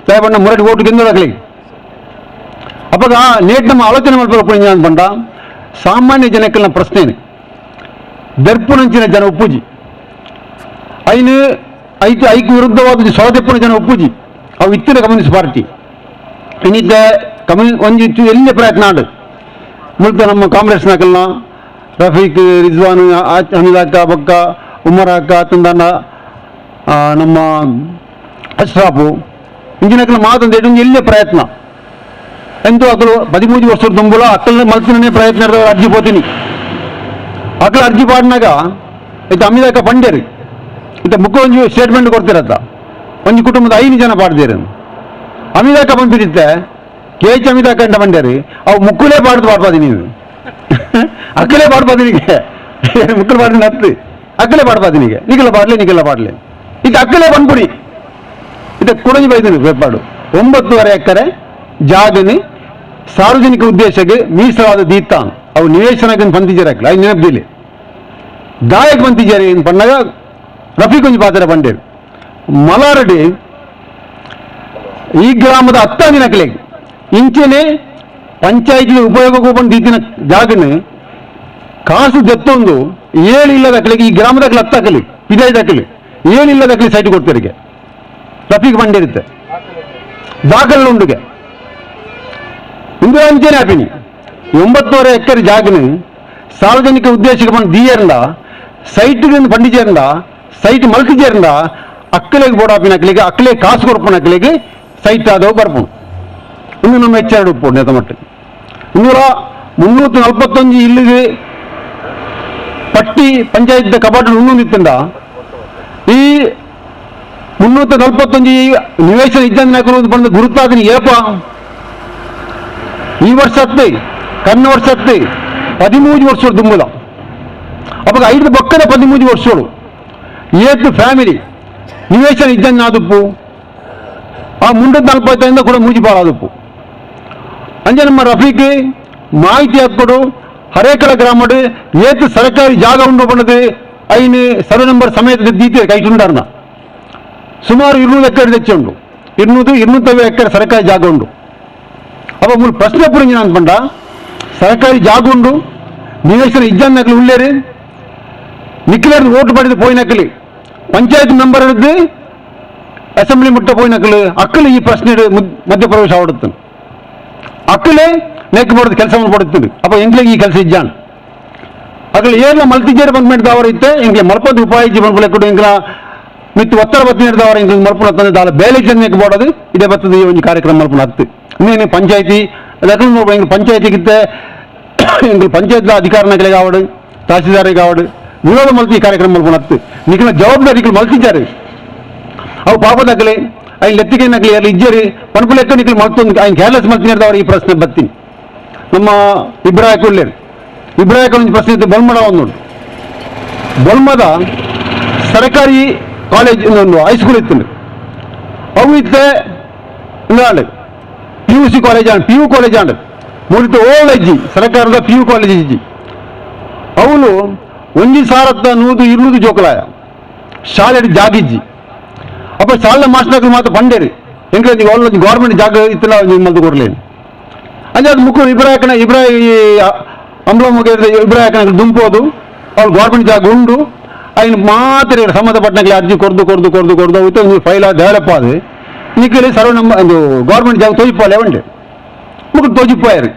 [SPEAKER 5] ಸಾಹೇಬಣ್ಣ ಮುರಡಿ ಓಟು ಗೆಂದೋಡಾಕಲಿಗೆ ಅಪ್ಪಾಗ ನೇಟ್ ನಮ್ಮ ಆಲೋಚನೆ ಮಾಡ್ಬೇಕು ಅಂದ್ಕೊಂಡ ಸಾಮಾನ್ಯ ಜನಕ್ಕಲ್ಲ ಪ್ರಶ್ನೆ ಬೆರ್ಪುನಂಚಿನ ಜನ ಉಪ್ಪುಜಿ ಐಕು ವಿರುದ್ಧವಾದ ಸೌದೆಪ್ಪನ ಜನ ಉಪ್ಪುಜಿ ಅವು ಇತ್ತಿನ ಕಮ್ಯುನಿಸ್ಟ್ ಪಾರ್ಟಿ ಇನ್ನಿದ್ದ ಒಂದಿತ್ತು ಎಲ್ಲೇ ಪ್ರಯತ್ನ ಆಡು ಮುಲ್ತ ನಮ್ಮ ಕಾಂಗ್ರೆಸ್ ನಾಕಲ್ನ ರಫೀಕ್ ರಿಜ್ವಾನ್ ಹಮೀದ್ ಅಕ್ಕ ಬಕ್ಕ ಉಮರ್ ಅಕ್ಕ ತಂದಾನ ನಮ್ಮ ಅಶ್ರಾಫು ಇಂಜಿನಕ್ಕಲ ಮಾತಂದೇಟು ಎಲ್ಲೇ ಪ್ರಯತ್ನ ಎಂತೂ ಅಕ್ಕಳು 13 ವರ್ಷದ ತುಂಬುಲ ಅಕ್ಕಳನ್ನ ಮಲ್ತಿನೇ ಪ್ರಯತ್ನ ಅರ್ಜಿ పోತೀನಿ ಅಕ್ಕಳ ಅರ್ಜಿ ಪಾಡಿನಾಗ ಇದು ಹಮೀದ್ ಅಕ್ಕ ಪಂಡೇರಿ ಇಂಥ ಮುಖ ಒಂದು ಸ್ಟೇಟ್ಮೆಂಟ್ ಕೊಡ್ತಿರತ್ತ ಒಂದು ಕುಟುಂಬದ 5 ಜನ ಪಾಡ್ದೇರಿ ಹಮೀದ್ ಅಕ್ಕ ಬಂದ್ಬಿಡುತ್ತೆ ಕೇಚ್ ಹಮೀದ್ ಅಕ್ಕ ಅಂತ ಪಂಡೇರಿ ಅವು ಮುಕ್ಕುಲೇ ಪಾಡ್ಬಾರ್ದು ನೀವು ಅಕ್ಕಲೇ ಪಾಡ್ಬಾದಿನಿಗೆ ಮುಕ್ಕಲು ಪಾಡಿನ ಹತ್ತು ಅಕ್ಕಲೇ ಪಾಡ್ಬಾದಿನಿಗೆ ನಿಗಲ ಪಾಡ್ಲೆ ಇದು ಅಕ್ಕಲೇ ಬಂದ್ಬಿಡಿ ಇದು ಕುಡಂಜಿ ಬೈದಿನಿ ಬೇಪಾಡು 9.5 ಎಕರೆ ಜಾಗನಿ ಸಾರ್ವಜನಿಕ ಉದ್ದೇಶಕ್ಕೆ ಮೀಸಲಾದ ದೀತಾನ್ ಅವು ನಿವೇಶನಕ್ಕೆ ಬಂದಿದ್ದಾರೆ ಅದು ನೆನಪಿಲ್ಲ ದಾಯಕ್ಕೆ ಬಂದಿದ್ದಾರೆ ಏನು ಪಂಡಾಗ ರಫೀಕ್ ಒಂಜಿ ಪಾತ್ರ ಬಂಡೇರು ಮಲಾರಡಿ ಈ ಗ್ರಾಮದ 10 ದಿನಕ್ಕೆ ಇಂಚೆನೆ ಪಂಚಾಯತಿಗೆ ಉಪಯೋಗಕ್ಕೂ ಬಂದು ದೀತಿನ ಜಾಗನೆ ಕಾಸು ದೆತ್ತೊಂದು 7 ಇಲ್ಲದಕ್ಕಲಿಗೆ ಈ ಗ್ರಾಮದಾಗಲಿ 10 ಹಾಕಲಿ ಪಿದಾಯ್ದಾಕಲಿ 7 ಇಲ್ಲದಕ್ಕಲಿ ಸೈಟ್ ಕೊಡ್ತಾರೆ ರಫೀಕ್ ಬಂಡಿರುತ್ತೆ ದಾಖಲೆ ಉಂಡುಗೆ ಇಂದು ಅಂಚೆನೆ ಹಾಪಿನಿ 9.5 ಎಕರೆ ಜಾಗನೆ ಸಾರ್ವಜನಿಕ ಉದ್ದೇಶಕ್ಕೆ ಬಂದು ದೀಯರಿಂದ ಸೈಟ್ಗೆ ಪಂಡಿಜೇರಿಂದ ಸೈಟ್ ಮಲ್ಕಿಜೇರಿಂದ ಅಕ್ಕಲೆಗೆ ಬೋಡಾಪಿನ ಹಾಕಲಿಗೆ ಅಕ್ಕಲೆ ಕಾಸು ಕೊಡ್ಪನ ಹಾಕಲಿಗೆ ಸೈಟ್ ಆದವು ಬರ್ಪುಣು ಇನ್ನು ನಮ್ಮ ಹೆಚ್ಚಾಡು ಉಪ್ಪು ನೇತ ಮಟ್ಟಿಗೆ 341 ಇಲ್ಲಿಗೆ ಪಟ್ಟಿ ಪಂಚಾಯತ್ ಕಪಾಟ ಉಣ್ಣುತ್ತಿಂದ ಈ 341 ನಿವೇಶನ ಇದ್ದಂಗೆ ಹಾಕೋದು ಬಂದು ಗುರುತಾದನಿ ಏಪ ಈ ವರ್ಷ ಹತ್ತೆ ಕನ್ನ ವರ್ಷ ಹತ್ತೆ 13 ವರ್ಷ ದುಂಬುಲ ಅವಾಗ 5 ಪಕ್ಕದ 13 ವರ್ಷಗಳು ಏತು ಫ್ಯಾಮಿಲಿ ನಿವೇಶನ ಇದ್ದಂಗೆ ಆದುಪ್ಪು ಆ ಮುಂಡದ 45 ಕೂಡ ಮುಜಿಬಾರಾದುಪ್ಪು ಅಂಜೆ ನಮ್ಮ ರಫೀಕ್ ಮಾಹಿತಿ ಹಾಕೊಡು ಹರೇಕಳ ಗ್ರಾಮಡು ಏತು ಸರ್ಕಾರಿ ಜಾಗ ಉಂಡು ಬಂದದು അതിന് സർവേ നമ്പർ സമയത്ത് എത്തിയിട്ട് കയറ്റുണ്ടായിരുന്ന ಸುಮಾರು 200 ಎಕರೆ ತೆಚ್ಚುಂಡು 200-250 ಎಕರೆ ಸರ್ಕಾರಿ ಜಾಗ ಉಂಡು ಅಪ್ಪ ಮೂರು ಪ್ರಶ್ನೆ ಪುರಿಂಜಿನ ಅಂದ್ಕೊಂಡ ಸರ್ಕಾರಿ ಜಾಗ ಉಂಡು ನಿವೇಶನ ಇಜ್ಜನ್ನಕಲು ಉಳ್ಳೇರು ನಿಖಿಲೇರು ಓಟು ಪಡೆದು ಪೋಯಿನಕಲಿ ಪಂಚಾಯತ್ ಮೆಂಬರ್ ಹಿಡಿದು ಅಸೆಂಬ್ಲಿ ಮುಟ್ಟ ಪೋಯಿನಕಲು ಅಕ್ಕಲು ಈ ಪ್ರಶ್ನೆ ಮಧ್ಯಪ್ರವೇಶ ಆಡುತ್ತಾನೆ ಅಕ್ಕಲೇ ನೇಕ್ ಮಾಡೋದು ಕೆಲಸವನ್ನು ಪಡುತ್ತದೆ ಅಪ್ಪ ಎಂಗ್ಲಿಗೆ ಈ ಕೆಲಸ ಇಜ್ಜಾನ್ ಅಕ್ಕಲು ಏರ್ಲ ಮಲ್ತಿಜೇರಿ ಬಂದ್ ಮಾಡಿದವರು ಇತ್ತೆ ಎಂಗ್ಲೆ ಮಲ್ಪದ ಉಪಾಯ ಜೀವನ ಕೊಡು ಎಂಗ್ಲ ಮಿತ್ತು ಒತ್ತಡ ಬತ್ತಿ ನಡೆದವರು ಇಂಗ್ಲಿಷ್ ಮಲ್ಪುನ ತಂದೆ ದಾಲ ಬೇಲೆ ಜನಕ್ಕೆ ಬೋಡೋದು ಇದೇ ಬರ್ತದೆ ಈ ಒಂದು ಕಾರ್ಯಕ್ರಮ ಮಲ್ಪುನ ಹತ್ತು ಇನ್ನೇನು ಪಂಚಾಯತಿ ಅದಕ್ಕೆ ಪಂಚಾಯತಿಗಿತ್ತೆ ಎಂಗ್ಲು ಪಂಚಾಯತ್ ಅಧಿಕಾರಗಳಿಗೆ ಕಾವಡು ತಹಸೀಲ್ದಾರಿಗೆ ಕಾವಡು ವಿರೋಧ ಮಲ್ತಿ ಕಾರ್ಯಕ್ರಮ ಮಲ್ಪುನ ಹತ್ತು ನಿಖಿಲ ಜವಾಬ್ದಾರಿಗಳು ಮಲ್ತಿದ್ದಾರೆ ಅವು ಪಾಪದಾಗಲಿ ಅಲ್ಲಿ ಲೆತ್ತಿಗೆನಗಲಿ ಅಲ್ಲಿ ಇಜ್ಜರಿ ಪಣಪು ಲೆಕ್ಕ ನಿಖಿಲ್ ಮಲ್ತೊಂದು ఆయన ಕೇರ್ಲೆಸ್ ಮಲ್ತಿ ನಡೆದವರು ಈ ಪ್ರಶ್ನೆ ಬತ್ತೀನಿ ನಮ್ಮ ಇಬ್ರಾಹಿಕೊಳ್ಳೇರು ಇಬ್ರಾಹಿಕೊಳ್ಳ ಪ್ರಶ್ನೆ ಇತ್ತು ಬಲ್ಮಡ ಒಂದು ಬಲ್ಮದ ಸರ್ಕಾರಿ ಕಾಲೇಜ್ ಒಂದು ಹೈಸ್ಕೂಲ್ ಇತ್ತು ಅವು ಇತ್ತೆ ಇಲ್ಲ PUC college and PU college and ಮೂಡಿತ್ತು ಓಲ್ಡ್ ಅಜ್ಜಿ ಸರ್ಕಾರದ PU ಕಾಲೇಜ್ ಇಜ್ಜಿ ಅವಳು 1,100-200 ಜೋಕಲಾಯ ಶಾಲೆ ಜಾಗಿಜ್ಜಿ ಅಪ್ಪ ಶಾಲೆ ಮಾಸ್ಟರ್ಗಳು ಮಾತ್ರ ಬಂಡೇರಿ ಹೆಂಗೆ ಒಂದು ಗೌರ್ಮೆಂಟ್ ಜಾಗ ಇತ್ತಿಲ್ಲ ನಿಮ್ಮದು ಕೊಡಲೇನು ಅಂದ್ರೆ ಅದು ಮುಖ್ಯ ಇಬ್ರಾಹಿಂ ಅಂಬ್ಲ ಮುಗಿದ ಇಬ್ರಾಹಿಂ ದುಂಪೋದು ಅವ್ರು ಗೌರ್ಮೆಂಟ್ ಜಾಗ ಉಂಡು അതിന് മാത്രമേ ಸಂಬಂಧಪಟ್ಟಂಗೆ ಅರ್ಜಿ ಕೊರ್ದು ಹೋಯ್ತು ನೀವು ಫೈಲ್ ಡೆವಲಪ್ ಆದ ನಿಕ್ಕಲಿ ಸರ್ವೆ ನಮ್ಮ ಒಂದು ಗೌರ್ಮೆಂಟ್ ಜಾಗ ತೊಯ್ಪಲ್ಲ ಉಂಟು ಮುಗಿದು ತೊಜಿಪ್ಪೋಯರು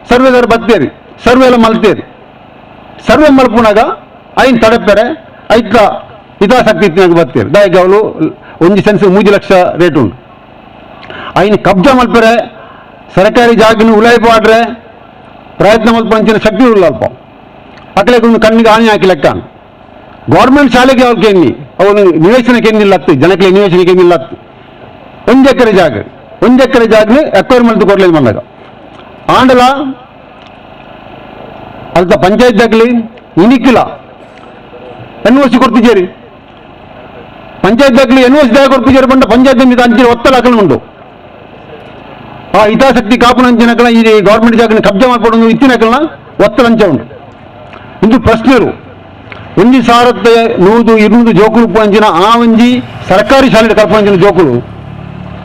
[SPEAKER 5] ಸರ್ವೇದಾರು ಬತ್ತೇರಿ ಸರ್ವೆ ಎಲ್ಲ ಮಲ್ತೇರಿ ಸರ್ವೆ ಮಲ್ಪುನಾಗ ಐನ್ ತಡಪೇರೆ ಐಕ ಹಿತಾಸಕ್ತಿ ಇತ್ತಿನಾಗ ಬತ್ತೇರಿ ದಾಯಕ ಅವಳು 1 ಸೆನ್ಸ್ 3 ಲಕ್ಷ ರೇಟ್ ಉಂಟು ಐನ್ ಕಬ್ಜಾ ಮಲ್ಪೇರೆ ಸರ್ಕಾರಿ ಜಾಗನು ಉಲಾಯ್ಪಾಡ್ರೆ ಪ್ರಯತ್ನ ಮಲ್ಪಂಚಿನ ಶಕ್ತಿ ಉಳ್ಳಲ್ಪ ಅಕಲೆಗೆ ಒಂದು ಕಣ್ಣಿಗೆ ಹಾನಿ ಹಾಕಿ ಲೆಕ್ಕ ಗೌರ್ಮೆಂಟ್ ಶಾಲೆಗೆ ಅವ್ರಿಗೆ ಎನ್ನಿ ಅವನು ನಿವೇಶನಕ್ಕೆ ಎನ್ನಿಲ್ಲ ಹತ್ತು ಜನಕ್ಕೆ ನಿವೇಶನಕ್ಕೆ ಎನ್ನಿಲ್ಲ ಹತ್ತು 1 ಎಕರೆ ಜಾಗ ಎಕ್ವೈರ್ ಮಲ್ತು ಕೊಡ್ಲೇನು ಬಂದಾಗ ಆಂಡಲ ಅಲ್ತ ಪಂಚಾಯತ್ದಾಗಲಿ ಇನಿಕ್ಕಿಲ್ಲ NOC ಕೊಡ್ತಿದ್ದೀರಿ ಪಂಚಾಯತ್ದಾಗಲಿ NOC ದಾಗ ಕೊಡ್ತಿದ್ದೀರಿ ಬಂದ ಪಂಚಾಯತ್ మీద ಅಂಚಿನ ಒತ್ತಡ ಹಾಕೊಂಡು ಆ ಹಿತಾಸಕ್ತಿ ಕಾಪುನಂಚಿನಕಲ ಈ ಗೌರ್ಮೆಂಟ್ ಜಾಗನ ಕಬ್ಜಾ ಮಾಡ್ಕೊಡೋದು ಇತ್ತಿನಕಲ್ನ ಒತ್ತಡ ಅಂಚ ಉಂಟು ಇಂದು ಪ್ರಶ್ನೆರು 1,100-200 ಜೋಕುಲು ಪಂಚಿನ ಆ ಒಂಜಿ ಸರ್ಕಾರಿ ಶಾಲೆ ಕಲ್ಪಂಚಿನ ಜೋಕುಲು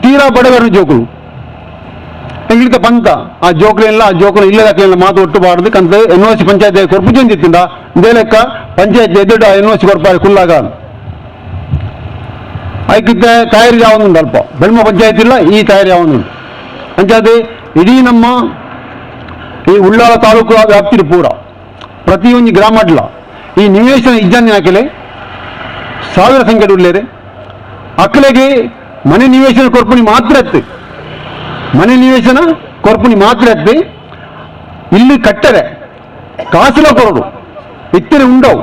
[SPEAKER 5] ತೀರಾ ಬಡವರ ಜೋಕುಲು ಎಂಗಿತ ಪಂತ ಆ ಜೋಕುಲೆಲ್ಲ ಆ ಜೋಕುಲು ಇಲ್ಲದಕ್ಕೆಲ್ಲ ಮಾತು ಒಟ್ಟುಬಾರದು ಕಂತ NOC ಪಂಚಾಯತ್ ಕೊರ್ಪುಜಂದಿತ್ತಿಂದ ಇದೇ ಲೆಕ್ಕ ಪಂಚಾಯತ್ ಎದುರು NOC ಕೊರ್ಪಾರ ಕುಲ್ಲಾಗ ಐಕಿತ್ತ ತಯಾರಿ ಯಾವೊಂದುಂಟು ಅಲ್ಪ ಬೆಳ್ಮ ಪಂಚಾಯತ್ ಇಲ್ಲ ಈ ತಯಾರಿ ಯಾವೊಂದುಂಟು ಅಂಚಾದ ಇಡೀ ನಮ್ಮ ಈ ಉಳ್ಳಾಲ ತಾಲೂಕು ವ್ಯಾಪ್ತಿರು ಪೂರ ಪ್ರತಿಯೊಂದು ಗ್ರಾಮಡ್ಲ ಈ ನಿವೇಶನ ಇಜ್ಜಾನಿ ಹಾಕಲೆ 1000 ಸಂಖ್ಯೆ ಉಳ್ಳೇರೆ ಅಕ್ಕಲೆಗೆ ಮನೆ ನಿವೇಶನ ಕೊರ್ಪುನಿ ಮಾತ್ರ ಎತ್ತು ಮನೆ ನಿವೇಶನ ಕೊರ್ಪುನಿ ಮಾತ್ರ ಎತ್ತು ಇಲ್ಲಿ ಕಟ್ಟರೆ ಕಾಸುಲ ಕೊರಡು ಇತ್ತರೆ ಉಂಡವು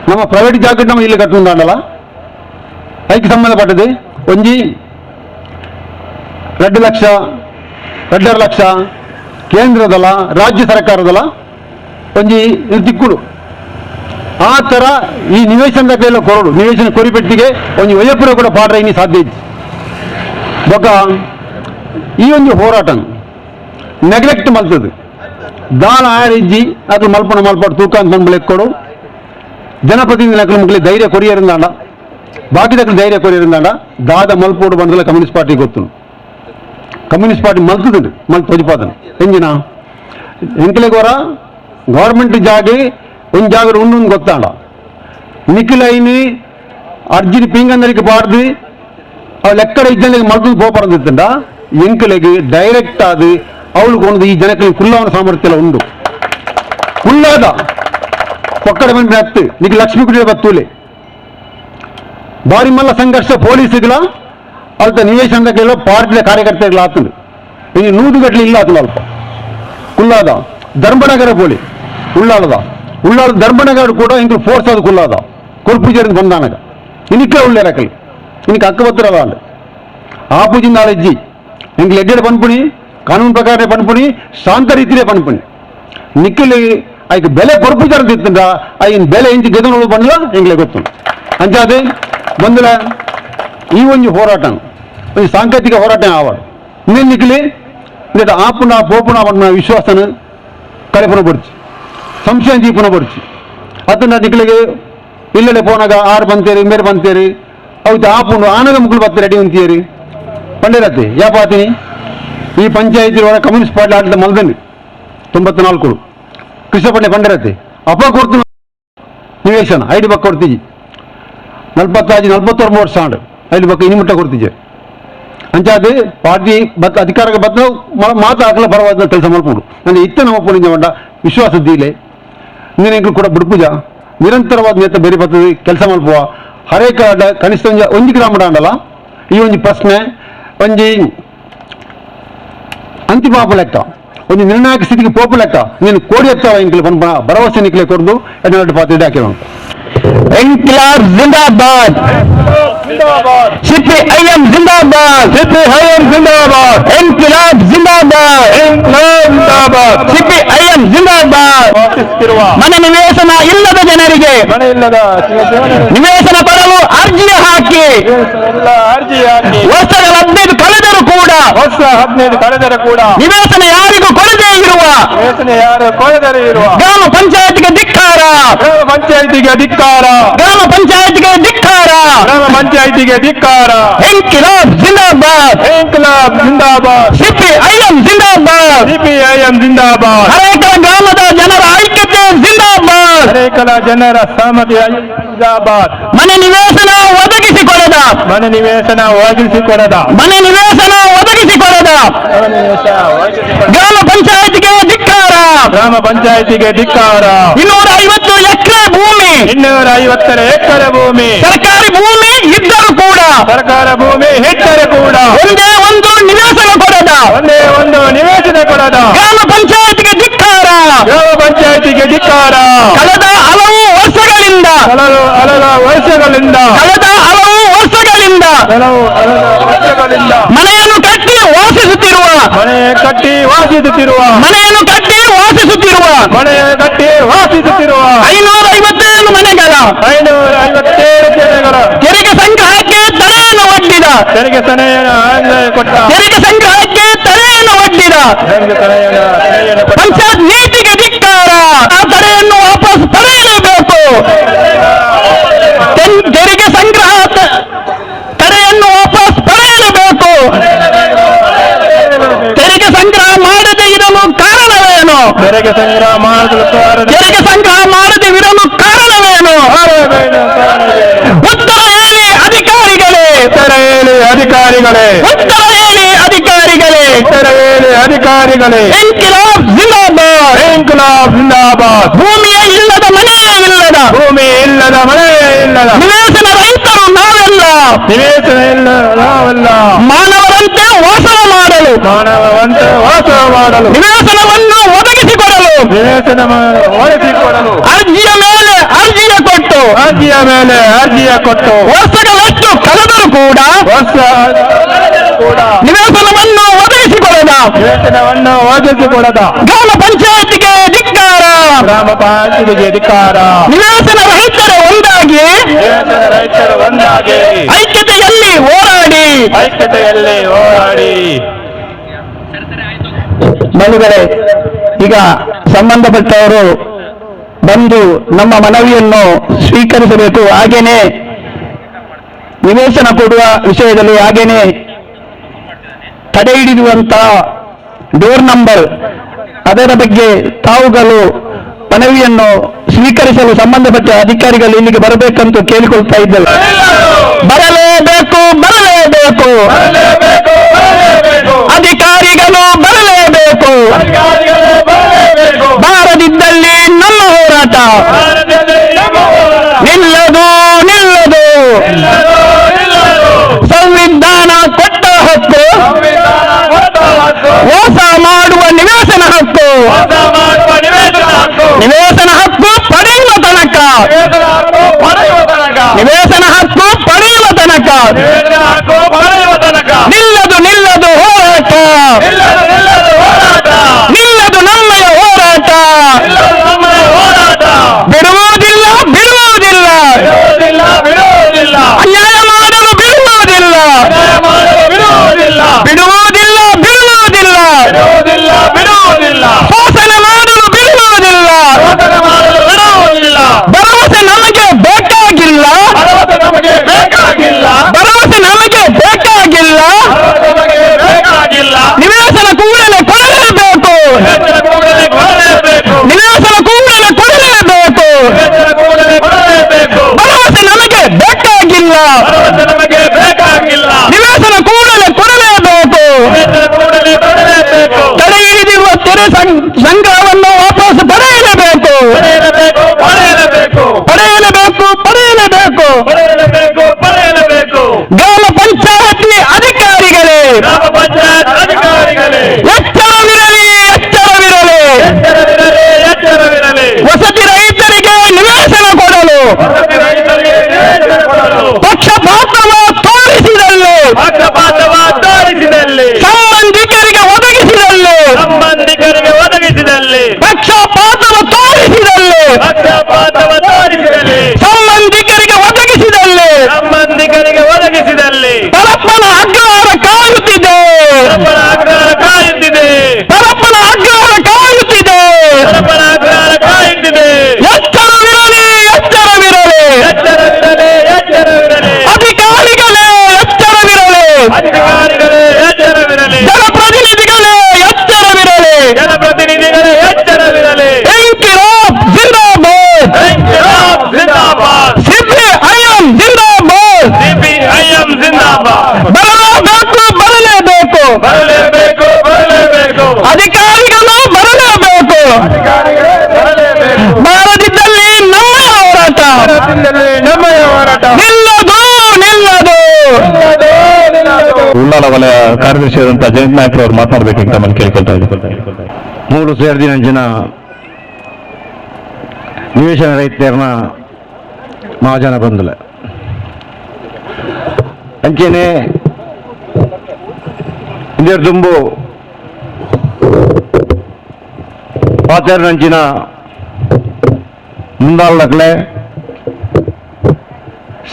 [SPEAKER 5] ನಮ್ಮ ಪ್ರೈವೇಟ್ ಜಾಗ ನಮ್ಮ ಇಲ್ಲಿ ಕಟ್ಟುಂದಾಂಡಲ್ಲ ಅದಕ್ಕೆ ಸಂಬಂಧಪಟ್ಟದ್ದು ಒಂಜಿ 2 ಲಕ್ಷ 2.5 ಲಕ್ಷ ಕೇಂದ್ರದಲ್ಲ ರಾಜ್ಯ ಸರ್ಕಾರದಲ್ಲ ಒಂಜಿ ತಿಕ್ಕುಡು ಆ ಥರ ಈ ನಿವೇಶನದ ಕೈಲ ಕೊರಡು ನಿವೇಶನ ಕೊರಿಪೆಟ್ಟಿಗೆ ಒಂದು ವಯಪುರ ಕೂಡ ಪಾಡ್ರೆ ಇನ್ನು ಸಾಧ್ಯ ಇತ್ತು ಬೊಕ್ಕ ಈ ಒಂದು ಹೋರಾಟ ನೆಗ್ಲೆಕ್ಟ್ ಮಲ್ತದೆ ದಾನ ಆರಿಜ್ಜಿ ಅದು ಮಲ್ಪಡು ತೂಕ ಅಂತ ಬಂದು ಕೊಡು ಜನಪ್ರತಿನಿಧಿ ನಕಲು ಮುಗ್ಲಿ ಧೈರ್ಯ ಕೊರಿಯರಿಂದಾಂಡ ಬಾಕಿ ದಕ್ಕಲು ಧೈರ್ಯ ಕೊರಿಯರಿಂದಾಂಡ ದಾದ ಮಲ್ಪೋಡು ಬಂದಲ್ಲ ಕಮ್ಯುನಿಸ್ಟ್ ಪಾರ್ಟಿ ಗೊತ್ತು ಕಮ್ಯುನಿಸ್ಟ್ ಪಾರ್ಟಿ ಮಲ್ತದೆ ತೊಜಿಪಾದನೆ ಎಂಜಿನ ಎಂಕಲೆಗೋರ ಗೌರ್ಮೆಂಟ್ ಜಾಗ ಒಂದು ಜಾಗ ಉಂಡು ಗೊತ್ತಾಡ ನಿಖಿಲೈನಿ ಅರ್ಜಿನ ಪಿಂಗಂದರಿಗೆ ಪಾಡ್ದು ಅವಳು ಎಕ್ಕಡ ಇಜ್ಜನಿಗೆ ಮಲ್ತು ಪೋಪರಂದಿತ್ತಂಡ ಎಂಕಲೆಗೆ ಡೈರೆಕ್ಟ್ ಆದ ಅವಳಿಗೆ ಒಂದು ಈ ಜನಕ್ಕೆ ಕುಲ್ಲವನ ಸಾಮರ್ಥ್ಯ ಎಲ್ಲ ಉಂಡು ಕುಲ್ಲಾದ ಪಕ್ಕಡ ಬಂದು ಹತ್ತು ನಿಖಿ ಲಕ್ಷ್ಮೀ ಕುಡಿಯ ಬತ್ತೂಲೆ ಬಾರಿ ಮಲ್ಲ ಸಂಘರ್ಷ ಪೊಲೀಸ್ಗಳ ಅಲ್ತ ನಿವೇಶನದಕ್ಕೆಲ್ಲ ಪಾರ್ಟಿಯ ಕಾರ್ಯಕರ್ತರುಗಳು ಆತಂದು ಇನ್ನು 100 ಗಟ್ಟಲೆ ಇಲ್ಲ ಆತನ ಅಲ್ಪ ಕುಲ್ಲಾದ ಧರ್ಮನಗರ ಪೋಲಿ ಉಳ್ಳಾಳದ ಧರ್ಮನಗರ ಕೂಡ ಇಂಕ ಫೋರ್ಸ್ ಅದು ಕುಲ್ಲಾದ ಕೊರ್ಪುಜರಿಂದ ಬಂದಾನಗ ಇನಿಕ್ಕೆ ಉಳ್ಳೇರಕಲ್ ಇನಿಕ್ಕೆ ಅಕ್ಕಬತ್ತರದ ಅಂಡ್ ಆಪುಜಿಂದ ಆಳೆಜ್ಜಿ ಇಂಕ ಎಡ್ಡೆಡ ಪನ್ಪುಣಿ ಕಾನೂನು ಪ್ರಕಾರ ಪನ್ಪುಣಿ ಶಾಂತ ರೀತಿಯೇ ಪನ್ಪುಣಿ ನಿಕ್ಕಲಿ ಆಯ್ಕೆ ಬೆಲೆ ಕೊರ್ಪುಜಾರ ತಿತ್ತಂಡ ಆಯ್ನ ಬೆಲೆ ಇಂಚು ಗೆದನೋಳು ಬಂದಿಲ್ಲ ಇಂಗ್ಲೇ ಗೊತ್ತು ಅಂಚಾದೆ ಬಂದಿಲ್ಲ ಈ ಒಂದು ಹೋರಾಟ ಒಂದು ಸಾಂಕೇತಿಕ ಹೋರಾಟ ಆವಾಡು ಇನ್ನೇನು ನಿಕ್ಕಲಿ ಇಂದ ಆಪುನ ಪೋಪುನ ಅವನ ವಿಶ್ವಾಸನ ಕಳೆಪುನ ಬಡ್ಚಿ ಸಂಶಯ ದೀಪನ ಬಡ್ಚಿ ಅದನ್ನ ನಿಕ್ಲಿಗೆ ಇಲ್ಲೇ ಪೋನಾಗ 6 ಬಂತೇರಿ ಮೇರೆ ಬಂತೇರಿ ಹೌದು ಆಪುಂಡು ಆನಗ ಮುಗ್ಳು ಬತ್ತ ರೆಡಿ ಉಂತೀರಿ ಪಂಡಿರತ್ತೆ ಯಾಪಾತೀನಿ ಈ ಪಂಚಾಯತಿ ಒಳ ಕಮ್ಯುನಿಸ್ಟ್ ಪಾರ್ಟಿ ಆಡಳಿತ ಮಲ್ದಂಡಿ 94 ಕೃಷ್ಣಪಣ್ಣೆ ಪಂಡಿರತ್ತೆ ಅಪ್ಪ ಕೊಡ್ತು ನಿವೇಶನ ಐಡಿ ಪಕ್ಕ ಕೊಡ್ತೀಜಿ 44 ವರ್ಷ ಆಂಡು ಐಡಿ ಪಕ್ಕ ಇನ್ನು ಮುಟ್ಟ ಕೊಡ್ತೀಜಿ ಅಂಚಾದ ಪಾರ್ಟಿ ಬತ್ತ ಅಧಿಕಾರಕ್ಕೆ ಬತ್ತ ಮಾತು ಹಾಕಲ ಬರವಾದ ಕೆಲಸ ಮಾಡ್ಕೊಂಡು ಅಂದರೆ ಇತ್ತ ನಮ್ಮ ಪುಣಿಂಜ ಮಂಡ ವಿಶ್ವಾಸ ದೀಲೆ ನೀನು ಕೂಡ ಬಿಡ್ಪೂಜ ನಿರಂತರವಾದ ನೇತ ಬೇರೆ ಬರ್ತದೆ ಕೆಲಸ ಮಾಡ್ಪುವ ಹರೇಕ ಕನಿಷ್ಠ ಒಂಜಿ ಗ್ರಾಮ ಅಂಡಲ್ಲ ಈ ಒಂಜಿ ಪ್ರಶ್ನೆ ಒಂಜಿ ಅಂತಿಮಾಪ ಲೆಕ್ಕ ಒಂದು ನಿರ್ಣಾಯಕ ಸ್ಥಿತಿಗೆ ಪೋಪು ಲೆಕ್ಕ ನೀನು ಕೋಡಿ ಎತ್ತಾವ ಇಂಕಲು ಪಂಪ ಭರವಸೆ ನಿಕ್ಲೆ ಕೊಡ್ದು ಎನ್ನಟ್ಟು ಪಾತ್ರ ಹಾಕಿರೋಣ
[SPEAKER 2] ಇನ್ಕಿಲಾಬ್ ಜಿಂದಾಬಾದ್ ಸಿಪಿಐಎಂ ಜಿಂದಾಬಾದ್ ಸಿಪಿಐಎಂ ಜಿಂದಾಬಾದ್ ಇನ್ಕಿಲಾಬ್ ಜಿಂದಾಬಾದ್ ಜಿಂದಾಬಾದ್ ಸಿಪಿಐಎಂ ಜಿಂದಾಬಾದ್ ಮನೆ ನಿವೇಶನ ಇಲ್ಲದ ಜನರಿಗೆ ನಿವೇಶನ ಕೊಡಲು ಅರ್ಜಿ ಹಾಕಿ ವರ್ಷಗಳ 15 ಕಳೆದರೂ ಕೂಡ ನಿವೇಶನ ಯಾರಿಗೂ ಕೊಡದೇ ಇರುವ ಗ್ರಾಮ ಪಂಚಾಯತ್ಗೆ ಧಿಕ್ಕಾರ ಗ್ರಾಮ ಪಂಚಾಯತ್ಗೆ ಧಿಕ್ಕಾರ ಇನ್ಕಿಲಾಬ್ ಜಿಂದಾಬಾದ್ ಸಿಪಿಐಎಂ ಜಿಂದಾಬಾದ್ ಹರೇಕಲ ಗ್ರಾಮದ ಜನರ ಐಕ್ಯತೆ ಜಿಂದಾಬಾದ್
[SPEAKER 3] ಜನರ ಸಹಮತಿ ಜಿಂದಾಬಾದ್
[SPEAKER 2] ಮನೆ ನಿವೇಶನ ಒದಗಿಸಿಕೊಡದ ಗ್ರಾಮ ಪಂಚಾಯತ್ಗೆ ಧಿಕ್ಕಾರ 250 ಎಕರೆ ಭೂಮಿ ಸರ್ಕಾರಿ ಭೂಮಿ ಇದ್ದರೂ ಕೂಡ ಒಂದೇ ಒಂದು ನಿವೇಶನ ಕೊಡದ ಗ್ರಾಮ ಪಂಚಾಯತ್ಗೆ ಧಿಕ್ಕಾರ ಕಳೆದ ಹಲವು ವರ್ಷಗಳಿಂದ ಮನೆಯನ್ನು ಕಟ್ಟಿ ವಾಸಿಸುತ್ತಿರುವ 557 ಮನೆಗಳ ತೆರಿಗೆ ಸಂಗ್ರಹಕ್ಕೆ ತಡೆಯನ್ನು ಒಡ್ಡಿದ ಪಂಚಾಯತ್ ನೀತಿಗೆ ಧಿಕ್ಕಾರ ಆ ತಡೆಯನ್ನು ವಾಪಸ್ ಪಡೆಯಲೇಬೇಕು ತೆರಿಗೆ ಸಂಗ್ರಹ ತಡೆಯನ್ನು ವಾಪಸ್ ಪಡೆಯಲೇಬೇಕು ತೆರಿಗೆ ಸಂಗ್ರಹ ಮಾಡದೇ ಇರಲು ಕಾರಣವೇನು ಉತ್ತರ ಹೇಳಿ ಅಧಿಕಾರಿಗಳೇ ಇನ್ಕಿಲಾಬ್ ಜಿಂದಾಬಾದ್ ಭೂಮಿಯೇ ಇಲ್ಲದ ಮನೆಯೇ ಇಲ್ಲದ ನಿವೇಶನ ರೈತರು ನಾವೆಲ್ಲ ಮಾನವರಂತೆ ವಾಸ ಮಾಡಲು ನಿವೇಶನವನ್ನು ಒದಗಿಸಿಕೊಡಲು ಅರ್ಜಿಯ ಮೇಲೆ ಅರ್ಜಿಯ ಕೊಟ್ಟು ವರ್ಷಗಳಷ್ಟು ಕಳೆದರೂ ಕೂಡ ನಿವೇಶನವನ್ನು ಒದಗಿಸಿಕೊಡದ ಗ್ರಾಮ ಪಂಚಾಯತ್ಗೆ ಧಿಕ್ಕಾರ ನಿವೇಶನ ರೈತರು ಒಂದಾಗಿ ಐಕ್ಯತೆಯಲ್ಲಿ ಹೋರಾಡಿ ಬಂಧುಗಳೇ, ಈಗ ಸಂಬಂಧಪಟ್ಟವರು ಬಂದು ನಮ್ಮ ಮನವಿಯನ್ನು ಸ್ವೀಕರಿಸಬೇಕು. ಹಾಗೇನೆ ನಿವೇಶನ ಕೊಡುವ ವಿಷಯದಲ್ಲಿ ಹಾಗೇನೆ ತಡೆ ಹಿಡಿಯುವಂತಹ ಡೋರ್ ನಂಬರ್ ಅದರ ಬಗ್ಗೆ ತಾವುಗಳು ಮನವಿಯನ್ನು ಸ್ವೀಕರಿಸಲು ಸಂಬಂಧಪಟ್ಟ ಅಧಿಕಾರಿಗಳು ಇಲ್ಲಿಗೆ ಬರಬೇಕಂತ ಕೇಳಿಕೊಳ್ತಾ ಇದ್ದೇವೆ. ಬರಲೇಬೇಕು ಅಧಿಕಾರಿಗಳು ಬರಲೇಬೇಕು. ಬಾರದಿದ್ದಲ್ಲಿ ನಮ್ಮ ಹೋರಾಟ ನಿಲ್ಲದು. ಸಂವಿಧಾನ ಕೊಟ್ಟ ಹಕ್ಕು ಮೋಸ ಮಾಡುವ ನಿವೇಶನ ಹಕ್ಕು ಪಡೆಯುವ ತನಕ ನಿಲ್ಲದು ಹೋರಾಟ. ನಿಲ್ಲದು ನಮ್ಮಯ ಹೋರಾಟ. ಬಿಡುವುದಿಲ್ಲ ಅನ್ಯಾಯ ಮಾಡಲು ಬಿಡುವುದಿಲ್ಲ. ಶೋಷಣೆ ಮಾಡಲು ಬಿಡುವುದಿಲ್ಲ.
[SPEAKER 4] ಕಾರ್ಯದರ್ಶಿಯಾದಂತಹ ಜಯಂತ್ ನಾಯ್ಕ ಅವರು ಮಾತನಾಡಬೇಕಂತ ತಮ್ಮನ್ನು ಕೇಳ್ಕೊಳ್ತಾ ಇದ್ದೀನಿ.
[SPEAKER 5] ಮೂರು ಸೇರಿದಿನಂಚಿನ ನಿವೇಶನ ರೈತರನ್ನ ಮಹಾಜನ ಬಂದಲ ಅಂಚೆನೆ ಇಂದಿರ ದುಂಬು ಪಾತೆರ್ನಂಚಿನ ಮುಂದಾಳಕಲೆ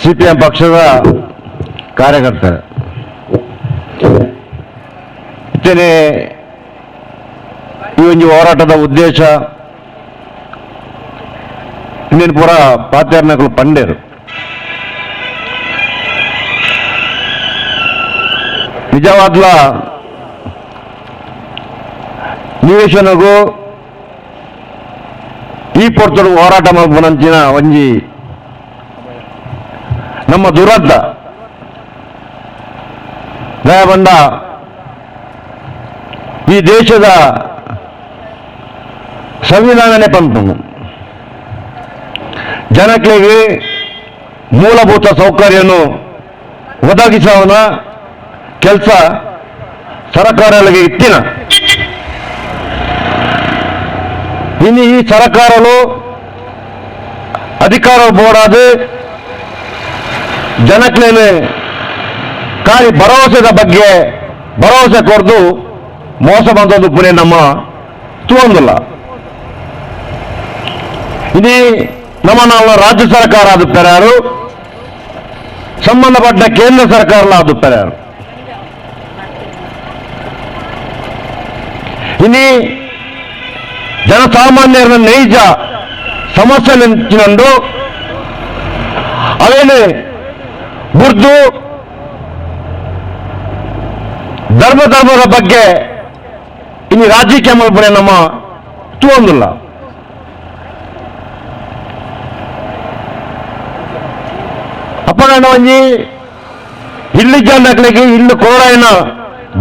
[SPEAKER 5] CPM ಪಕ್ಷದ ಕಾರ್ಯಕರ್ತರು ಇತ್ತೇನೆ ಈ ಒಂದು ಹೋರಾಟದ ಉದ್ದೇಶ ಇನ್ನೇನು ಪೂರ ಪಾತ್ಯಾರ್ನಗಳು ಪಂಡೇರು ನಿಜವಾದ್ಲ ನಿವೇಶನಗೂ ಈ ಪೊರ್ತರು ಹೋರಾಟ ಮಲ್ಪನಂಚಿನ ಒಂಜಿ ನಮ್ಮ ದುರಂತ ದಯಬಂಡ ಈ ದೇಶದ ಸಂವಿಧಾನನೇ ಪಂಪನು ಜನಕ್ಕೆ ಮೂಲಭೂತ ಸೌಕರ್ಯವನ್ನು ಒದಗಿಸುವನ ಕೆಲಸ ಸರ್ಕಾರಗಳಿಗೆ ಇತ್ತಿನ ಇನ್ನು ಈ ಸರ್ಕಾರಗಳು ಅಧಿಕಾರ ಬೋಡಾದು ಜನಕ್ಕೆ ಖಾಲಿ ಭರವಸೆದ ಬಗ್ಗೆ ಭರವಸೆ ಕೊಡ್ದು ಮೋಸ ಬಂದದ್ದು ಪುಣೆ ನಮ್ಮ ತೂಂದಿಲ್ಲ ಇಡೀ ನಮ್ಮ ರಾಜ್ಯ ಸರ್ಕಾರ ಆದುತ್ತಾರೆ ಯಾರು ಸಂಬಂಧಪಟ್ಟ ಕೇಂದ್ರ ಸರ್ಕಾರ ಆದುತ್ತಾರೆ ಯಾರು ಇನ್ನು ಜನಸಾಮಾನ್ಯರ ನೈಜ ಸಮಸ್ಯೆ ನೆಂಚಿನಂದು ಅವೇನು ಬುರ್ದು ಧರ್ಮದ ಬಗ್ಗೆ ಇನ್ನು ರಾಜಕೀಯ ಮಲ್ಪನೆ ನಮ್ಮ ತೂಂದಿಲ್ಲ ಅಪ್ಪಣ್ಣ ಒಂಜಿ ಇಲ್ಲಿ ಜನಗಳಿಗೆ ಇಲ್ಲಿ ಕೋರಾಯನ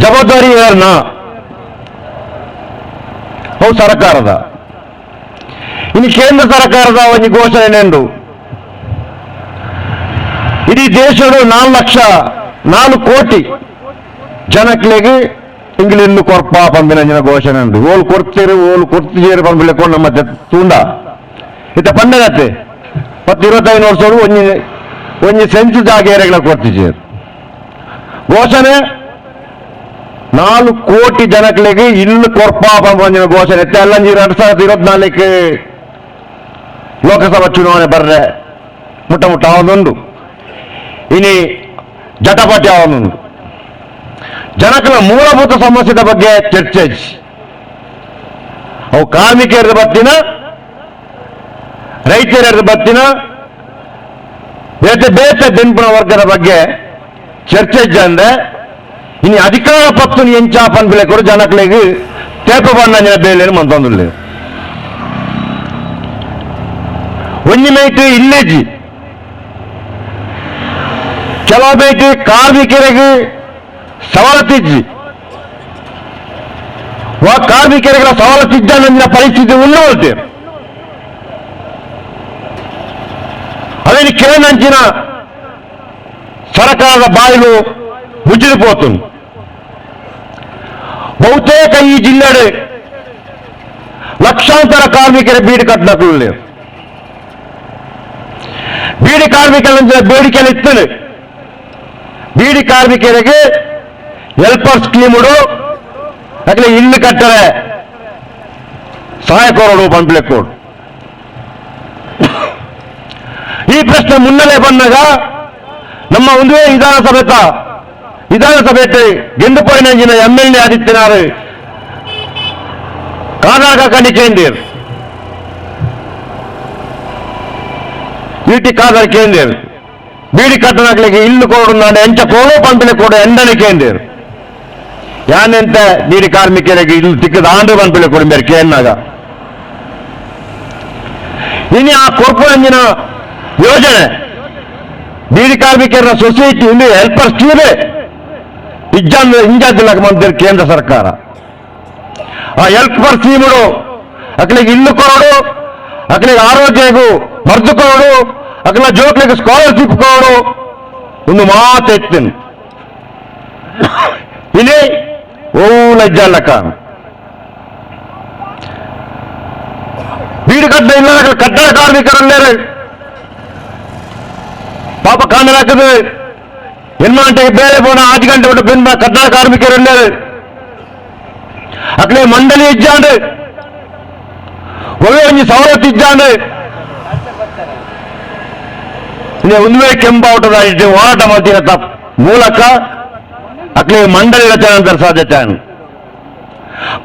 [SPEAKER 5] ಜವಾಬ್ದಾರಿ ಯಾರನ್ನ ಅವು ಸರ್ಕಾರದ ಇನ್ನು ಕೇಂದ್ರ ಸರ್ಕಾರದ ಒಂದು ಘೋಷಣೆ ಉಂಟು ಇಡೀ ದೇಶದ 4 ಕೋಟಿ ಜನಕ್ಕೆ ಇಂಗ್ಲಿಂದು ಕೊರ್ಪ ಪಂಪಿನ ಘೋಷಣೆ ಉಂಟು ಓಲ್ ಕೊಡ್ತೀರಿ ಪಂಪಿಕೊಂಡು ನಮ್ಮ ತೂಂಡ ಇತ್ತ ಪಂಡಗತ್ತೆ 10-25 ವರ್ಷಗಳು ಒಂಜಿ ಸೆನ್ಸ್ ಜಾಗೇರೆಗಳ ಕೊಡ್ತಿದ್ದೀರಿ ಘೋಷಣೆ 4 ಕೋಟಿ ಜನಗಳಿಗೆ ಇಲ್ಲು ಕೊರ್ಪ ಪಂಪಿನ ಘೋಷಣೆ ಎತ್ತೆ ಅಲ್ಲಂಜಿ 2024 ಲೋಕಸಭಾ ಚುನಾವಣೆ ಬರ್ರೆ ಮುಟ್ಟ ಅವನೊಂದು ಇನಿ ಜಟಪಟಿ ಅವನೊಂದು ಜನಕಲ ಮೂಲಭೂತ ಸಮಸ್ಯೆದ ಬಗ್ಗೆ ಚರ್ಚೆ ಅವು ಕಾರ್ಮಿಕರ ಬತ್ತಿನ ರೈತರ ಬತ್ತಿನ ಬೇತೆ ಬೆಂಪುಣ ವರ್ಗದ ಬಗ್ಗೆ ಚರ್ಚೆ ಅಂದ್ರೆ ಇನ್ನು ಅಧಿಕಾರ ಪತ್ತು ಎಂಚಾಪನ್ ಬೆಲೆ ಕೊಡು ಜನಗಳಿಗೆ ತೇಪ ಬಣ್ಣ ಬೇಲೇನು ಮಂತೊಂದಿಲ್ಲ ಒಂಜಿ ಮೇಟ್ ಇಲ್ಲೇಜಿ ಕೆಲವು ಬೇಟಿ ಕಾರ್ಮಿಕರಿಗೆ ಸವಲತ್ತಿಜ್ಜಿ ಕಾರ್ಮಿಕರಿಗೆ ಸವಲತ್ತಿದ್ದ ಪರಿಸ್ಥಿತಿ ಉಳ್ಳವಲ್ತೆ ಅದೇನು ಕೇಳಂಚಿನ ಸರ್ಕಾರದ ಬಾಯಿಲು ಮುಚ್ಚಿపోతుంది ಬಹುತೇಕ ಈ ಜಿಲ್ಲೆಡೆ ಲಕ್ಷಾಂತರ ಕಾರ್ಮಿಕರ ಬೀಡಿ ಕಟ್ಟಲು లేవు ಬೀಡಿ ಕಾರ್ಮಿಕರ ಬೇಡಿಕೆలు ಇತ್ತು ಬೀಡಿ ಕಾರ್ಮಿಕರಿಗೆ ಹೆಲ್ಪರ್ ಸ್ಕೀಮುಡು ಅಗಲೇ ಇಲ್ಲು ಕಟ್ಟರೆ ಸಹಾಯ ಕೊರಡು ಪಂಪ್ಲೆ ಕೊಡು ಈ ಪ್ರಶ್ನೆ ಮುನ್ನಲೇ ಬಂದಾಗ ನಮ್ಮ ಒಂದೇ ವಿಧಾನಸಭೆ ಗೆಂದುಪೋಯಿನ MLA ಆದಿತ್ಯನಾಥ್ ಕಾನಾಗ ಕಣಿಕೇಂದಿರ್ ಈಟಿ ಕಾದರ್ ಕೇಂದಿರ್ ಬೀಡಿ ಕಟ್ಟಣಗಳಿಗೆ ಇಲ್ಲು ಕೊಡು ನಾನು ಎಂಚ ಕೋಳು ಪಂಪಿನ ಕೊಡು ಎಂಡನಿಕೇಂದಿರ್ ಯಾನೆಂತ ಬೀಡಿ ಕಾರ್ಮಿಕರಿಗೆ ಇಲ್ಲು ತಿಕ್ಕದ ಆಂಡು ಪಂಪಿನ ಕೊಡು ಮೇರೆ ಕೇನ್ನಾಗ ಇನ್ನು ಆ ಕೊರ್ಪೊರಂಜಿನ ಯೋಜನೆ ಬೀಡಿ ಕಾರ್ಮಿಕರ ಸೊಸೈಟಿ ಇಲ್ಲಿ ಹೆಲ್ಪರ್ ಸ್ಕೀಮೇ ಇಂಜಾದಿಲ್ಲಕ ಮಂತ್ರಿ ಕೇಂದ್ರ ಸರ್ಕಾರ ಆ ಹೆಲ್ಪರ್ ಸ್ಕೀಮುಡು ಅಕ್ಕಳಿಗೆ ಇಲ್ಲು ಕೊಡು ಅಕ್ಕಳಿಗೆ ಆರೋಗ್ಯಗೂ ಮರ್ದು ಕೊಡು ಅಕ್ಕಳ ಜೋಕ್ಲಿಗೆ ಸ್ಕಾಲರ್ಶಿಪ್ ಕೊಡು ಒಂದು ಮಾತು ಎತ್ತೇನೆ
[SPEAKER 3] ಇಲ್ಲಿ ಲಜ್ಜಾಲಕ್ಕ வீடு கட்ட இல்ல கட்டட కార్మికులు పాప కానలాకుது ఎన్నంటే ಬೇರೆ పోన 5 ಗಂಟೆ ಬಿಟ್ಟು ಬಂದ ಕಟ್ಟಡ ಕಾರ್ಮಿಕರು ಅಕ್ಲೆ ಮಂಡಳಿ ಇಜ್ಜಾಂಡು ಒಂಜಿ ಸವಲತ್ತು ಇಜ್ಜಾಂಡು ಒಂದುವೇ ಕೆಂಪಾವಟದ ಹೋರಾಟ ಮಾಡ್ತೀರ ಮೂಲಕ ಅಕ್ಲೆ ಮಂಡಳಿ ರಚನೆ ಅಂತ ಸಾಧ್ಯತೆ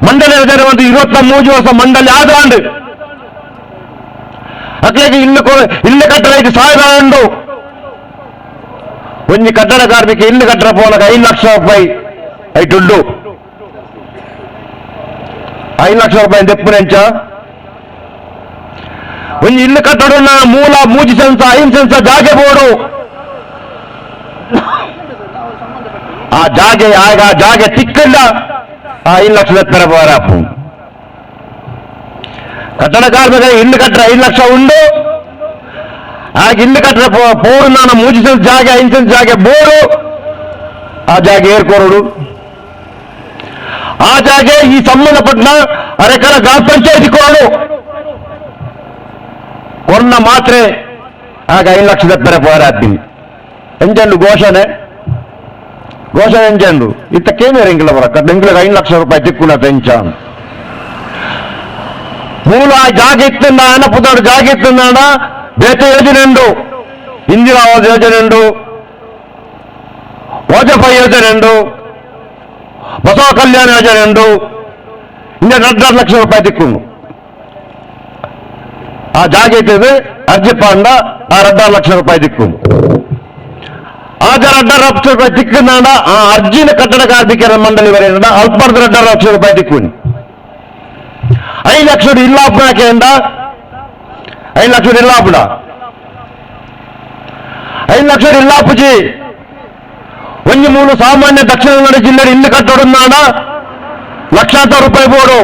[SPEAKER 3] ಮಂಡಳಿ ರಚನೆ ಒಂದು 23 ವರ್ಷ ಮಂಡಳಿ ಆದಾಂಡು ಅಕ್ಲೆಗೆ ಇಲ್ಲು ಕಟ್ಟಡ ಸಾವಿರ ಒಂಜಿ ಕಟ್ಟಡ ಕಾರ್ಮಿಕ ಇಲ್ಲು ಕಟ್ಟಡ ಪೋನಕ 5 ಲಕ್ಷ ರೂಪಾಯಿ ಐಟುಂಡು 5 ಲಕ್ಷ ರೂಪಾಯಿ ತೆಪ್ಪುನೆಂಚ ಒಂಜಿ ಇಲ್ಲು ಕಟ್ಟಡ ಮೂಲ 3 ಸೆನ್ಸ 5 ಸೆನ್ಸ ಜಾಗೆ ಬೋಡು ಆ ಜಾಗೆ ತಿಕ್ಕಲ್ಲ 5 ಲಕ್ಷ ಎತ್ತರ ಬೋರಾಪು ಕಟ್ಟಡ ಕಾರ್ಮಿಕ ಇಲ್ಲು ಕಟ್ಟಡ 5 ಲಕ್ಷ ಉಂಡು ಆಗ ಇಲ್ಲು ಕಟ್ಟಡ ಪೋರು ನಾನು 3 ಸೆನ್ಸ್ ಜಾಗೆ 5 ಸೆನ್ಸ್ ಜಾಗೆ ಬೋರು ಆ ಜಾಗೆ ಏರ್ಕೋರು ಆ ಜಾಗೆ ಈ ಸಂಬಂಧಪಟ್ಟ ಅರೆಕರ ಗ್ರಾಮ ಪಂಚಾಯತಿ ಕೊಡು ಕೊನ್ನ ಮಾತ್ರ ಆಗ 5 ಲಕ್ಷದ ಎತ್ತರ ಬೋರಾತೀನಿ ಎಂಜಂಡು ಘೋಷಣೆ ಎಂಜಂಡು ಇತ್ತಕ್ಕೇನು ಎಂಗಿಲ್ಲ ಬರಕ ಬೆಂಗಳೂರಿಗೆ 5 ಲಕ್ಷ ರೂಪಾಯಿ ತಿಕ್ಕುಣ ತೆಂಚ ಮೂಲ ಜಾಗ ಇತ್ತಿಂದ ಅನಪುದಾಡು ಜಾಗ ಇತ್ತಿಂದ ಬೇತೆ ಯೋಜನೆ ಉಂಡು ಇಂದಿರಾ ಆವಾಸ್ ಯೋಜನೆ ಉಂಡು ವಾಜಪೇಯಿ ಯೋಜನೆ ಉಂಡು ಬಸವ ಕಲ್ಯಾಣ ಯೋಜನೆ ಉಂಡು ಇಂದ 2 ಲಕ್ಷ ರೂಪಾಯಿ ತಿಕ್ಕೊಂಡು ಆ ಜಾಗ ಇರ್ತದೆ ಅರ್ಜಿ ಪಾಂಡ ಆ 2 ಲಕ್ಷ ರೂಪಾಯಿ ತಿಕ್ಕೊಂಡು ಆಗ 2 ಲಕ್ಷ ರೂಪಾಯಿ ತಿಕ್ಕಂಡ ಆ ಅರ್ಜಿನ ಕಟ್ಟಡ ಕಾರ್ಮಿಕರ ಮಂಡಳಿ ವರೆಯಿಂದ ಅಲ್ಪರ್ದ 2 ಲಕ್ಷ ರೂಪಾಯಿ ತಿಕ್ಕೊಂಡು 5 ಲಕ್ಷ ಇಲ್ಲಾಪುಣಕೆಯಿಂದ 5 ಲಕ್ಷ ಇಲ್ಲಾಪುಣ 5 ಲಕ್ಷ ಇಲ್ಲಾಪುಜಿ ಒಂಜಿ ಮೂಲು ಸಾಮಾನ್ಯ ದಕ್ಷಿಣ ಕನ್ನಡ ಜಿಲ್ಲೆ ಇಲ್ಲು ಕಟ್ಟೋಡುನ್ನಾಡ ಲಕ್ಷಾಂತರ ರೂಪಾಯಿ ಬೋಡು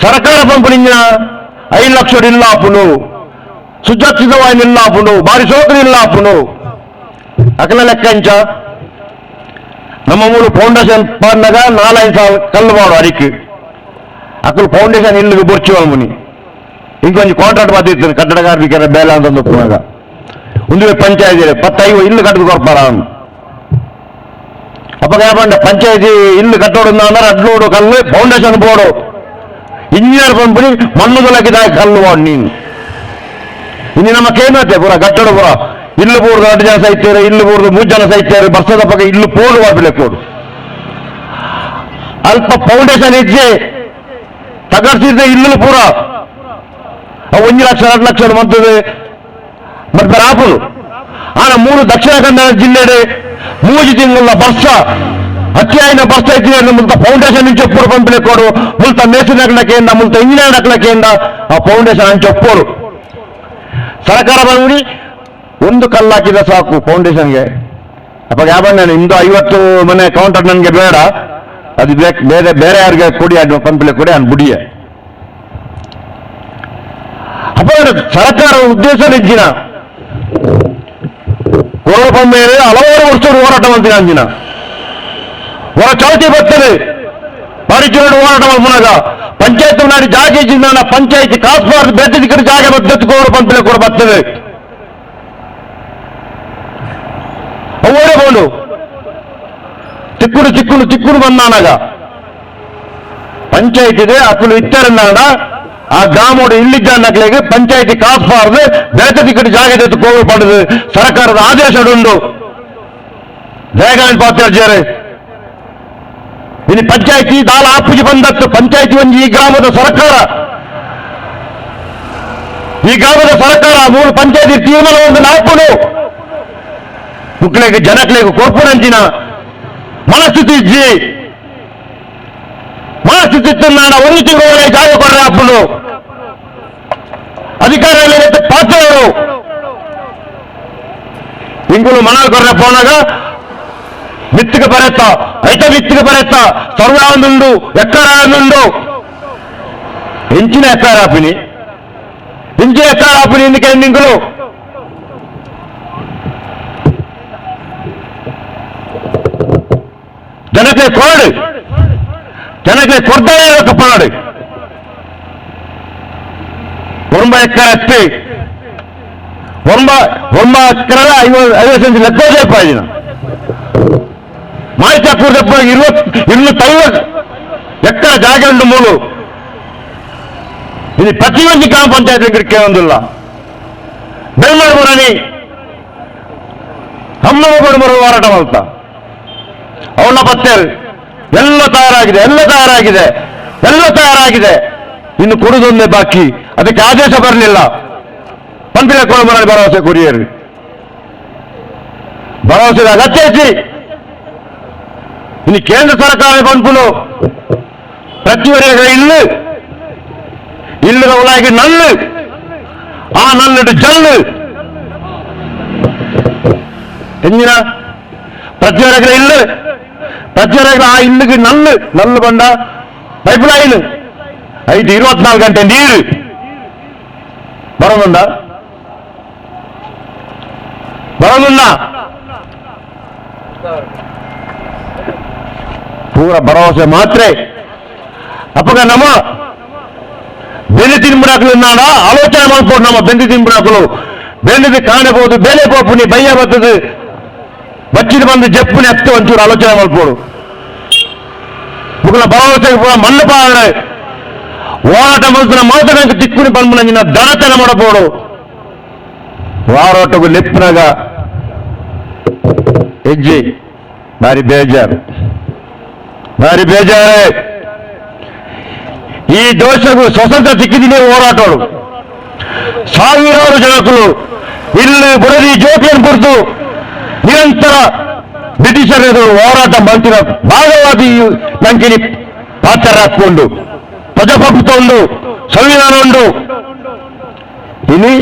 [SPEAKER 3] ಸರ್ಕಾರ ಪಂಪನಿಂದ 5 ಲಕ್ಷ ಇಲ್ಲಾಪುನು ಸುಜಾಕ್ಷಿತವಾಯಿ ಇಲ್ಲಾಪುನು ಬಾರಿ ಸೋಕರಿ ಇಲ್ಲಾಪುನು ಅಕಲ ಲೆಕ್ಕಂಚ ನಮ್ಮ ಮೂಲು ಫೌಂಡೇಶನ್ ಪಾರ್ನಾಗ 4-5 ಸಾವಿರ ಕಲ್ಲು ಮಾಡು ಅರಿಕೆ ಅಕ್ಕಲು ಫೌಂಡೇಶನ್ ಇಲ್ಲಿಗೆ ಬೊರ್ಚುವ ಮುನಿ ಇಂಕೊಂದು ಕಾಂಟ್ರಾಕ್ಟ್ ಬರ್ತಿರ್ತೀನಿ ಕಟ್ಟಡ ಕಾರ್ಮಿಕರ ಬೇಲೆ ಅಂತಂದು ಪುನಗ ಒಂದು ಪಂಚಾಯತಿ 15 ಇಲ್ಲು ಕಟ್ಟದು ಕೊಡ್ಪಾರ ಅಪ್ಪ ಯಾಪಂಡ ಪಂಚಾಯತಿ ಇಲ್ಲು ಕಟ್ಟೋಡು ಅಂದ್ರೆ ಅಡ್ಲೋಡು ಕಲ್ಲು ಫೌಂಡೇಶನ್ ಬೋರ್ಡು ಇಂಜಿನಿಯರ್ ಕಂಪನಿ ಮಣ್ಣು ತೊಲಗಿದ ಕಲ್ಲು ವಾಡು ನೀನು ಇನ್ನು ನಮ್ಮ ಕೇಮತ್ತೆ ಪೂರ ಕಟ್ಟಡ ಪೂರ ಇಲ್ಲು ಪೂರ್ದು 2 ಜನ ಸೈತಾರೆ ಇಲ್ಲು ಪೂರ್ದು 3 ಜನ ಸೈತಾರೆ ಬರ್ಸದ ಪಕ್ಕ ಇಲ್ಲು ಪೋಡು ವಾಪಿಲೆ ಕೊಡು ಅಲ್ಪ ಫೌಂಡೇಶನ್ ಇಜ್ಜೆ ತಗರ್ಸಿದ್ರೆ ಇಲ್ಲು ಪೂರ 1 ಲಕ್ಷ 2 ಲಕ್ಷ ಮಂತದೆ ಮತ್ತೆ ರಾಪುಲು ಆನ 3 ದಕ್ಷಿಣ ಕನ್ನಡ ಜಿಲ್ಲೆ 3 ತಿಂಗಳ ಬರ್ಷ ಅತ್ಯಾಯನ ಬರ್ಷ ಇದ್ದ ಮುಲ್ತ ಫೌಂಡೇಶನ್ ಇಂಚೊಪ್ಪರು ಪಂಪಲೆ ಕೊಡು ಮುಲ್ತ ಮೇಸಿನ ಹಾಕ್ಲಕ್ಕೆಯಿಂದ ಮುಲ್ತ ಇಂಜಿನಿಯರ್ ಹಾಕ್ಲಕ್ಕೆಯಿಂದ ಆ ಫೌಂಡೇಶನ್ ಅಂಚೊಪ್ಪರು ಸರ್ಕಾರ ಬಂದ್ಬಿಡಿ ಒಂದು ಕಲ್ಲಾಕಿದ ಸಾಕು ಫೌಂಡೇಶನ್ಗೆ ಅಪ್ಪ ಯಾಬಣ್ಣ ಇಂದು 50 ಮನೆ ಕೌಂಟರ್ ನನಗೆ ಬೇಡ ಅದು ಬೇರೆ ಯಾರಿಗೆ ಕೊಡಿ ಅದು ಪಂಪಲೆ ಕೊಡಿ ಅನ್ ಬುಡಿಯ ಅಪ್ಪ ಸರ್ಕಾರ ಉದ್ದೇಶ ಇಜ್ಜಿನ ಕೊರೋನ ಪಂಪೆಯಲ್ಲಿ ಹಲವಾರು ವರ್ಷಗಳು ಹೋರಾಟ ಮಾಡ್ತೀನಿ ಅಂಜಿನ ಹೊರ ಚೌತಿ ಬರ್ತದೆ ಪರಿಚಯ ಹೋರಾಟ ಮಾಡ್ಕೊಂಡಾಗ ಪಂಚಾಯತ್ ನಾಡಿ ಜಾಗ ಇಜ್ಜಿನ ಪಂಚಾಯತಿ ಕಾಸ್ಬಾರ್ದು ಬೇಟೆ ಕಡೆ ಜಾಗ ಬದ್ದತ್ತು ಕೋರ ಪಂಪಲೆ ಕೂಡ ಬರ್ತದೆ ಓಡಬಹುದು ಚಿಕ್ಕುಡು ಬಂದಾನಾಗ ಪಂಚಾಯತ್ ಇದೆ ಅಕ್ಕಲು ಇತ್ತರಂದಾಡ ಆ ಗ್ರಾಮೋಡು ಇಲ್ಲಿದ್ದಾನಕ್ಲೆಗೆ ಪಂಚಾಯತಿ ಕಾಸ್ಬಾರ್ದು ಬೇಟೆ ಕಡೆ ಜಾಗ ಕೋರು ಪಡೆದು ಸರ್ಕಾರದ ಆದೇಶ ಉಂಡು ಜಯಗಾಂಧಿ ಪಾತ್ರೆ ಇನ್ನು ಪಂಚಾಯತಿ ದಾಲ ಆಪುಜಿ ಬಂದತ್ತು ಪಂಚಾಯತಿ ಒಂದು ಈ ಗ್ರಾಮದ ಸರ್ಕಾರ ಮೂರು ಪಂಚಾಯತಿ ತೀರ್ಮಾನ ಒಂದು ನಾಲ್ಕು ಮುಕ್ಳಿಗೆ ಜನಕ್ಲೆಗೆ ಕೊರ್ಪುರಂಚಿನ ಮನಸ್ಥಿತಿ ಇಜ್ಜಿ ಮನಸ್ಥಿತಿ ಇತ್ತು ನಾನು 1 ತಿಂಗಳ ಜಾಗ ಕೊಡ್ರೆ ಅಪ್ಪನು ಅಧಿಕಾರಿಗಳು ಪಾತ್ರರು ಇಂಗುಲು ಮನಲ್ ಕೊರ್ರೆ ಪೋನಾಗ ಮಿತ್ತಿಗೆ ಬರೆತ್ತ ಐತ ಮಿತ್ತಿಗೆ ಬರೆತ್ತ ಸರ್ವಾಂದುಂಡು ಎಕ್ಕರಾಂದುಂಡು ಹೆಂಚಿನ ಎಕ್ಕಾರಾಪಿನಿ ಇಂದಿಕೆ ನಿಂಗುಲು ಜನಕ್ಕೆ ಕೊರಡು ಜನಕ್ಕೆ ಕೊಡ್ತಾನೆ ಕಪ್ಪನಾಡು ಒಂಬ ಎಕರೆ ಹತ್ತಿ ಒಂಬ ಎಕರೆ 50 ಸೆಂಟ್ ಲೆಕ್ಕ ಪಾಯಿನ ಮಾಹಿತಿ ತಪ್ಪ 250 ಎಕರೆ ಜಾಗ ಉಂಟು ಮೂಲು ఇది ప్రతివంచి గ్రామ పంచాయతీ దగ్గరికి ಒಂದಿಲ್ಲ ಬೆಳ್ಮಡಿ ಬರನಿ ಹಮ್ಮನ ಬಡಮರು ಹೋರಾಟ ಮಾಡ್ತಾ ಅವನ ಪತ್ತೇರು ಎಲ್ಲ ತಯಾರಾಗಿದೆ ಇನ್ನು ಕೊಡುವುದೊಂದೇ ಬಾಕಿ ಅದಕ್ಕೆ ಆದೇಶ ಬರಲಿಲ್ಲ ಪಂಪಿನ ಕೊಡಮರಳಿ ಭರವಸೆ ಕೊರಿಯರು ಭರವಸೆ ಅಗತ್ಯ ಐತಿ ಇನ್ನು ಕೇಂದ್ರ ಸರ್ಕಾರ ಪಂಪುಲು ಪ್ರತಿವರೆಗೆ ಇಲ್ಲದ ಒಳಗೆ ನಲ್ಲು ಆ ನಲ್ಲಿಟ್ಟು ಜಲ್ಲು ಎಂಜಿನ ಪ್ರತಿವರೆಗೆ ಆ ಇಲ್ಲಿಗೆ ನಲ್ಲು ಬಂದ ಪೈಪ್ ಲೈನ್ 24 ಗಂಟೆ ನೀರು ಬರೋದುಂಡ ಪೂರ ಭರವಸೆ ಮಾತ್ರ ಅಪ್ಪಗ ನಮ್ಮ ಬೆಲೆ ತಿನ್ಬಿಡಾಕಲು ನಾಡ ಆಲೋಚನೆ ಮಾಡ್ಕೊಂಡು ನಮ್ಮ ಬೆಂದಿ ತಿನ್ಬಿಡಾಕಲು ಬೆಂದಿದ್ದು ಕಾಣಬಹುದು ಬೆಲೆ ಪೋಪುನಿ ಬಯ್ಯ ಬರ್ತದೆ ಬಚ್ಚಿನ ಬಂದು ಜಪ್ಪುನಿ ಹತ್ತು ಒಂಚೂರು ಆಲೋಚನೆ ಮಾಡ್ಬೋದು ಮುಗ್ಲ ಭರವಸೆಗೆ ಪೂರ ಮಣ್ಣು ಪಾಳೆ ಹೋರಾಟ ಮನಸ್ಸಿನ ಮಾತನಾಗ ತಿಕ್ಕುನಿ ಬಂದು ನಂಗಿನ ದಡತನ ಮಾಡಬಹುದು ಹೋರಾಟಗೂ ಲೆಪ್ಪನಾಗ ಹೆಜ್ಜೆ ಭಾರಿ ಬೇಜಾರು ಈ ದೇಶಕ್ಕೂ ಸ್ವತಂತ್ರ ಸಿಕ್ಕಿದ್ದೀನಿ ಹೋರಾಟಗಳು ಸಾವಿರಾರು ಜನಗಳು ಇಲ್ಲಿ ಬುಡದಿ ಜೋಕಿಯನ್ನು ಕುರಿತು ನಿರಂತರ ಬ್ರಿಟಿಷರ ಎದುರು ಹೋರಾಟ ಮಾಡ್ತಿರೋ ಭಾಗವಾದಿ ನಂಕಿನಿ ಪಾತ್ರ ಹಾಕೊಂಡು ಪ್ರಜಾಪ್ರಭುತ್ವ ಉಂಡು ಸಂವಿಧಾನ ಉಂಡು ಇಲ್ಲಿ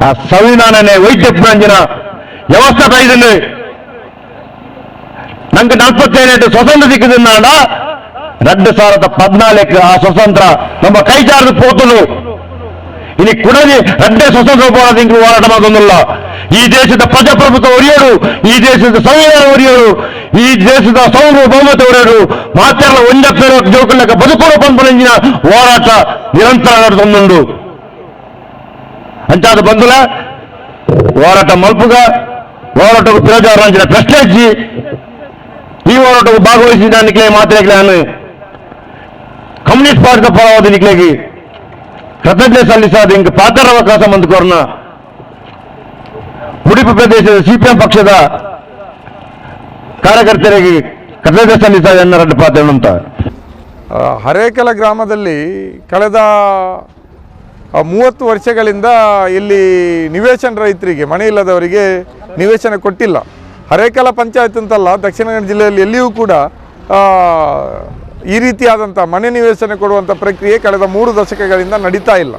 [SPEAKER 3] ಆ ಸಂವಿಧಾನನೇ ವೈದ್ಯಪ್ಪನಂಜಿನ ವ್ಯವಸ್ಥೆ ಇದನ್ನು ನಂಗೆ 47 ಸ್ವತಂತ್ರ ಸಿಕ್ಕಿದ್ದ 2014 ಆ ಸ್ವತಂತ್ರ ನಮ್ಮ ಕೈಚಾರದ ಪೋತಲು ಇನ್ನು ಕುಡದಿ ರಡ್ಡೆ ಸ್ವತಂತ್ರ ಹೋರಾಟ ಹೋರಾಟ ಮಾಡೋದಿಲ್ಲ ಈ ದೇಶದ ಪ್ರಜಾಪ್ರಭುತ್ವ ಒರಿಯೋರು ಈ ದೇಶದ ಸಂವಿಧಾನ ಒರಿಯೋರು ಈ ದೇಶದ ಸಾರ್ವಭೌಮತೆ ಒರೆಯೋರು ಮಾತ್ರ ಒಂದಕ್ಕೆ ಜೋಕುಲಕ್ಕೆ ಬದುಕೋಣ ಪಂಪನಂಜಿನ ಹೋರಾಟ ನಿರಂತರ ನಡೆದೊಂದುಂಡು ಅಂಚಾದ ಬಂಧುಲ ಹೋರಾಟ ಮಲ್ಪುಗ ಹೋರಾಟಕ್ಕೂ ಪ್ರಜಾರಂಜನ ಪ್ರಶ್ನೆ ಹಚ್ಚಿ ಈ ಹೋರಾಟಕ್ಕೂ ಭಾಗವಹಿಸಿದ ನಿಕ್ಲೆ ಮಾತ್ರ ನಾನು ಕಮ್ಯುನಿಸ್ಟ್ ಪಾರ್ಟಿದ ಪರವಾದ ನಿಕ್ಲೆಗೆ ಕೃತಜ್ಞತೆ ಸಲ್ಲಿಸಾದ ಇಂಕ ಪಾತ್ರ ಅವಕಾಶ ಮಂದುಕೋರ್ನ ಉಡುಪಿ ಪ್ರದೇಶದ ಸಿಪಿಎಂ ಪಕ್ಷದ ಕಾರ್ಯಕರ್ತರಿಗೆ ಕೃತಜ್ಞತೆ ಸಲ್ಲಿಸಾದ ಎನ್ನರಡ್ಡು ಪಾತ್ರ ಅಂತ
[SPEAKER 6] ಹರೇಕಲ ಗ್ರಾಮದಲ್ಲಿ ಕಳೆದ 30 ವರ್ಷಗಳಿಂದ ಇಲ್ಲಿ ನಿವೇಶನ ರೈತರಿಗೆ ಮನೆ ಇಲ್ಲದವರಿಗೆ ನಿವೇಶನ ಕೊಟ್ಟಿಲ್ಲ. ಹರೇಕಲ ಪಂಚಾಯತ್ ಅಂತಲ್ಲ, ದಕ್ಷಿಣ ಕನ್ನಡ ಜಿಲ್ಲೆಯಲ್ಲಿ ಎಲ್ಲಿಯೂ ಕೂಡ ಈ ರೀತಿಯಾದಂಥ ಮನೆ ನಿವೇಶನ ಕೊಡುವಂಥ ಪ್ರಕ್ರಿಯೆ ಕಳೆದ 3 ದಶಕಗಳಿಂದ ನಡೀತಾ ಇಲ್ಲ.